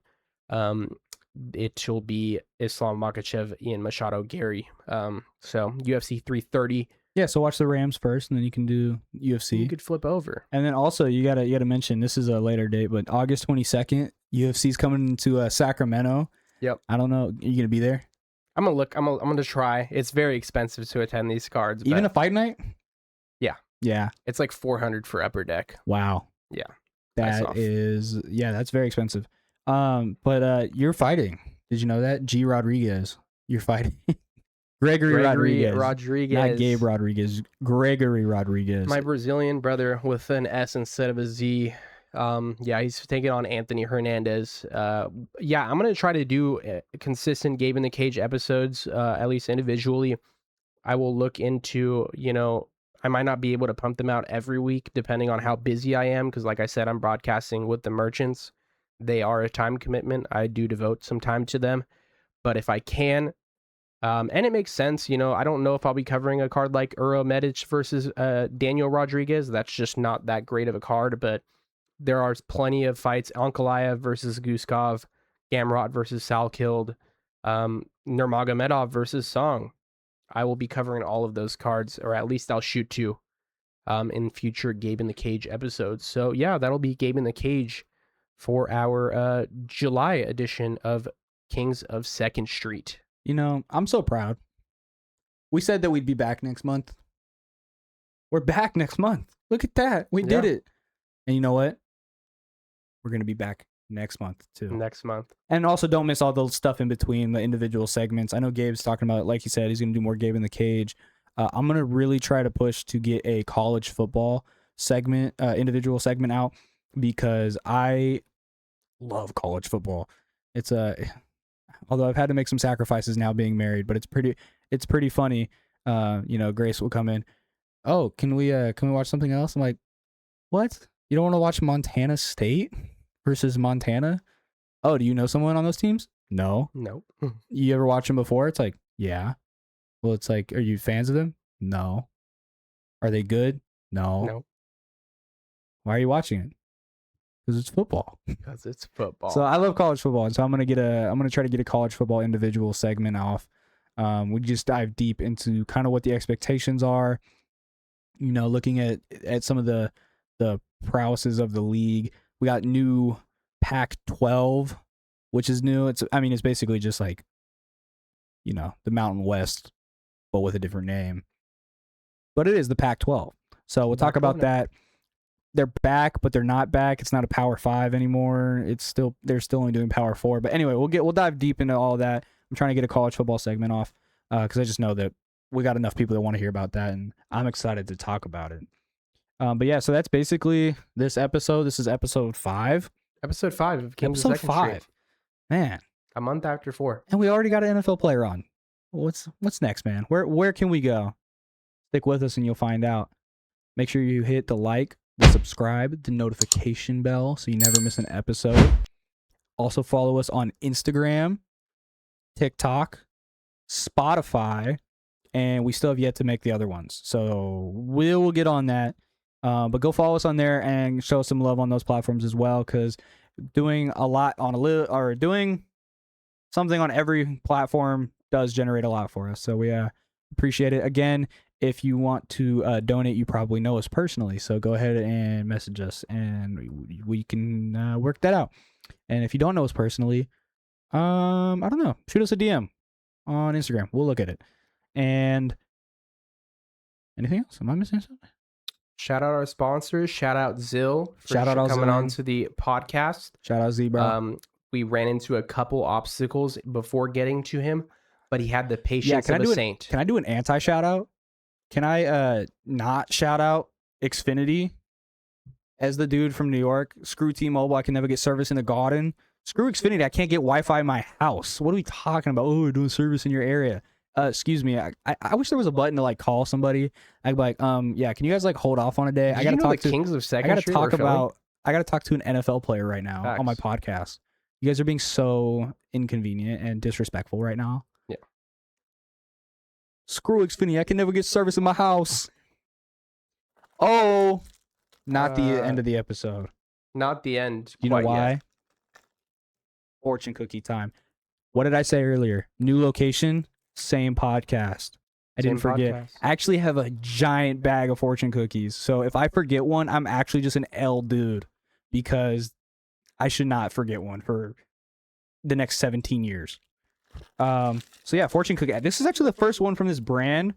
it will be Islam Makhachev, Ian Machado Gary. So UFC 330. Yeah, so watch the Rams first, and then you can do UFC. You could flip over. And then also you gotta mention, this is a later date, but August 22nd, UFC's coming to Sacramento. Yep. I don't know. Are you gonna be there? I'm gonna look. I'm gonna try. It's very expensive to attend these cards. Even a fight night? Yeah. Yeah. It's like $400 for upper deck. Wow. Yeah. That's very expensive. But you're fighting. Did you know that? G. Rodriguez. You're fighting. Gregory Rodriguez. Not Gabe Rodriguez. Gregory Rodriguez. My Brazilian brother with an S instead of a Z. Yeah, he's taking on Anthony Hernandez. Yeah, I'm going to try to do consistent Gabe in the Cage episodes, at least individually. I will look into, I might not be able to pump them out every week depending on how busy I am. Because like I said, I'm broadcasting with the merchants. They are a time commitment. I do devote some time to them. But if I can, and it makes sense, I don't know if I'll be covering a card like Uro Medic versus Daniel Rodriguez. That's just not that great of a card, but there are plenty of fights. Ankalaev versus Guskov, Gamrot versus Salkild, Nurmagomedov versus Song. I will be covering all of those cards, or at least I'll shoot to in future Gabe in the Cage episodes. So yeah, that'll be Gabe in the Cage for our July edition of Kings of 2nd Street. I'm so proud. We said that we'd be back next month. We're back next month. Look at that. We did it. And you know what? We're going to be back next month too. Next month. And also don't miss all the stuff in between the individual segments. I know Gabe's talking about, like he said, he's going to do more Gabe in the Cage. I'm going to really try to push to get a college football segment, individual segment out, because I love college football. It's although I've had to make some sacrifices now being married, but it's pretty funny. Grace will come in. Oh, can we watch something else? I'm like, what? You don't want to watch Montana State versus Montana? Oh, do you know someone on those teams? No. Nope. You ever watch them before? It's like, yeah. Well, it's like, are you fans of them? No. Are they good? No. Nope. Why are you watching it? Because it's football. Because it's football. So I love college football, and so I'm gonna try to get a college football individual segment off. We just dive deep into kind of what the expectations are. Looking at some of the prowesses of the league. We got new Pac-12, which is new. It's basically just like, the Mountain West, but with a different name. But it is the Pac-12. So we'll talk about that. They're back, but they're not back. It's not a Power 5 anymore. They're still only doing Power 4. But anyway, we'll dive deep into all that. I'm trying to get a college football segment off because I just know that we got enough people that want to hear about that, and I'm excited to talk about it. But yeah, so that's basically this episode. This is episode 5. Episode 5 of Kings of 2nd Street. Man. A month after 4. And we already got an NFL player on. What's next, man? Where can we go? Stick with us and you'll find out. Make sure you hit the like, the subscribe, the notification bell so you never miss an episode. Also follow us on Instagram, TikTok, Spotify, and we still have yet to make the other ones. So we'll get on that. But go follow us on there and show us some love on those platforms as well, because doing a lot on doing something on every platform does generate a lot for us. So we appreciate it. Again, if you want to donate, you probably know us personally. So go ahead and message us, and we can work that out. And if you don't know us personally, I don't know, shoot us a DM on Instagram. We'll look at it. And anything else? Am I missing something? Shout out our sponsors. Shout out Zill for Shout out coming Zill. on to the podcast. Shout out Z, bro. We ran into a couple obstacles before getting to him, but he had the patience of a saint. Can I do an anti-shout out? Can I not shout out Xfinity as the dude from New York? Screw T-Mobile, I can never get service in the garden. Screw Xfinity, I can't get Wi-Fi in my house. What are we talking about? Oh, we're doing service in your area. Excuse me. I wish there was a button to like call somebody. I'd be like, yeah, can you guys like hold off on a day? I gotta talk to Kings of Second Street. I gotta talk to an NFL player right now on my podcast. You guys are being so inconvenient and disrespectful right now. Yeah. Screw Xfinity, I can never get service in my house. Oh, not the end of the episode. Not the end. You know why? Yet. Fortune cookie time. What did I say earlier? New location, same podcast. I didn't forget. Podcast. I actually have a giant bag of fortune cookies. So if I forget one, I'm actually just an L dude, because I should not forget one for the next 17 years. So yeah, fortune cookie. This is actually the first one from this brand,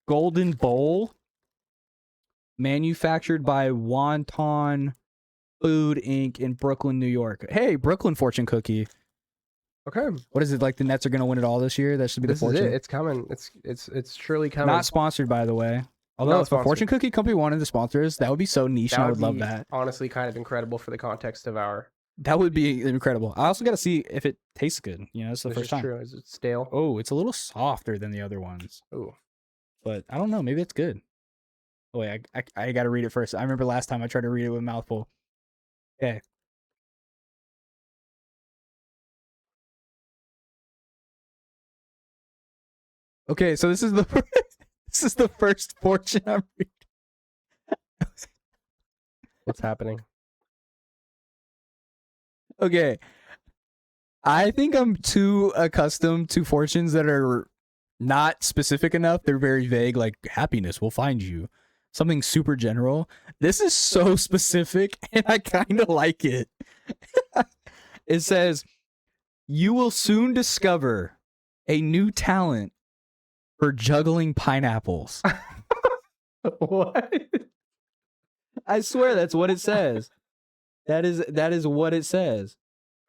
Golden Bowl, manufactured by Wonton Food Inc. in Brooklyn, New York. Hey, Brooklyn fortune cookie. Okay. What is it, like the Nets are going to win it all this year? That should be the fortune. This is it. It's coming. It's surely coming. Not sponsored, by the way. Although if a fortune cookie company wanted to sponsor us, that would be so niche, and I would love that. Honestly, kind of incredible for the context of our. That would be incredible. I also got to see if it tastes good. You know, it's the first time. True. Is it stale? Oh, it's a little softer than the other ones. Ooh. But I don't know. Maybe it's good. Oh, wait, I got to read it first. I remember last time I tried to read it with a mouthful. Okay. Okay, so this is the first fortune I'm reading. What's happening? Okay. I think I'm too accustomed to fortunes that are not specific enough. They're very vague, like happiness will find you. Something super general. This is so specific, and I kind of like it. It says, you will soon discover a new talent for juggling pineapples. What? I swear that's what it says. That is what it says.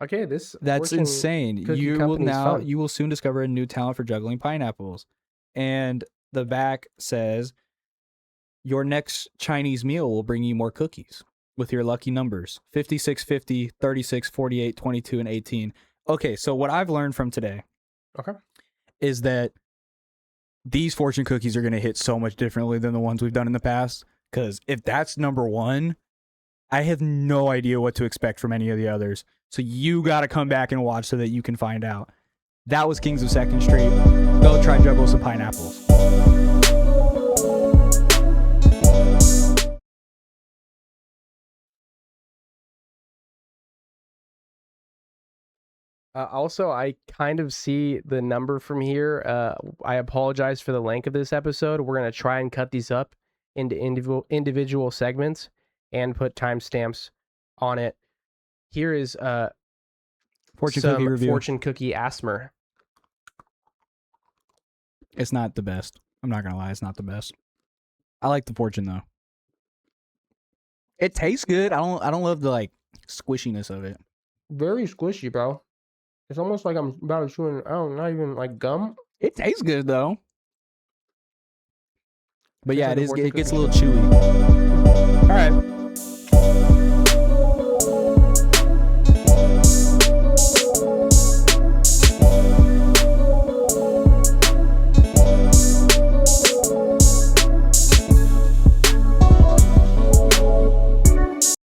Okay, that's insane. You will soon discover a new talent for juggling pineapples. And the back says, your next Chinese meal will bring you more cookies with your lucky numbers: 56, 50, 36, 48, 22, and 18. Okay, so what I've learned from today is that these fortune cookies are going to hit so much differently than the ones we've done in the past. Because if that's number one, I have no idea what to expect from any of the others. So you got to come back and watch so that you can find out. That was Kings of Second Street. Go try juggle some pineapples. Also, I kind of see the number from here. I apologize for the length of this episode. We're going to try and cut these up into individual segments and put timestamps on it. Here is fortune cookie asthma. It's not the best. I'm not going to lie. It's not the best. I like the fortune, though. It tastes good. I don't love the like squishiness of it. Very squishy, bro. It's almost like I'm about to chew not even like gum. It tastes good though. But yeah, it gets a little chewy. All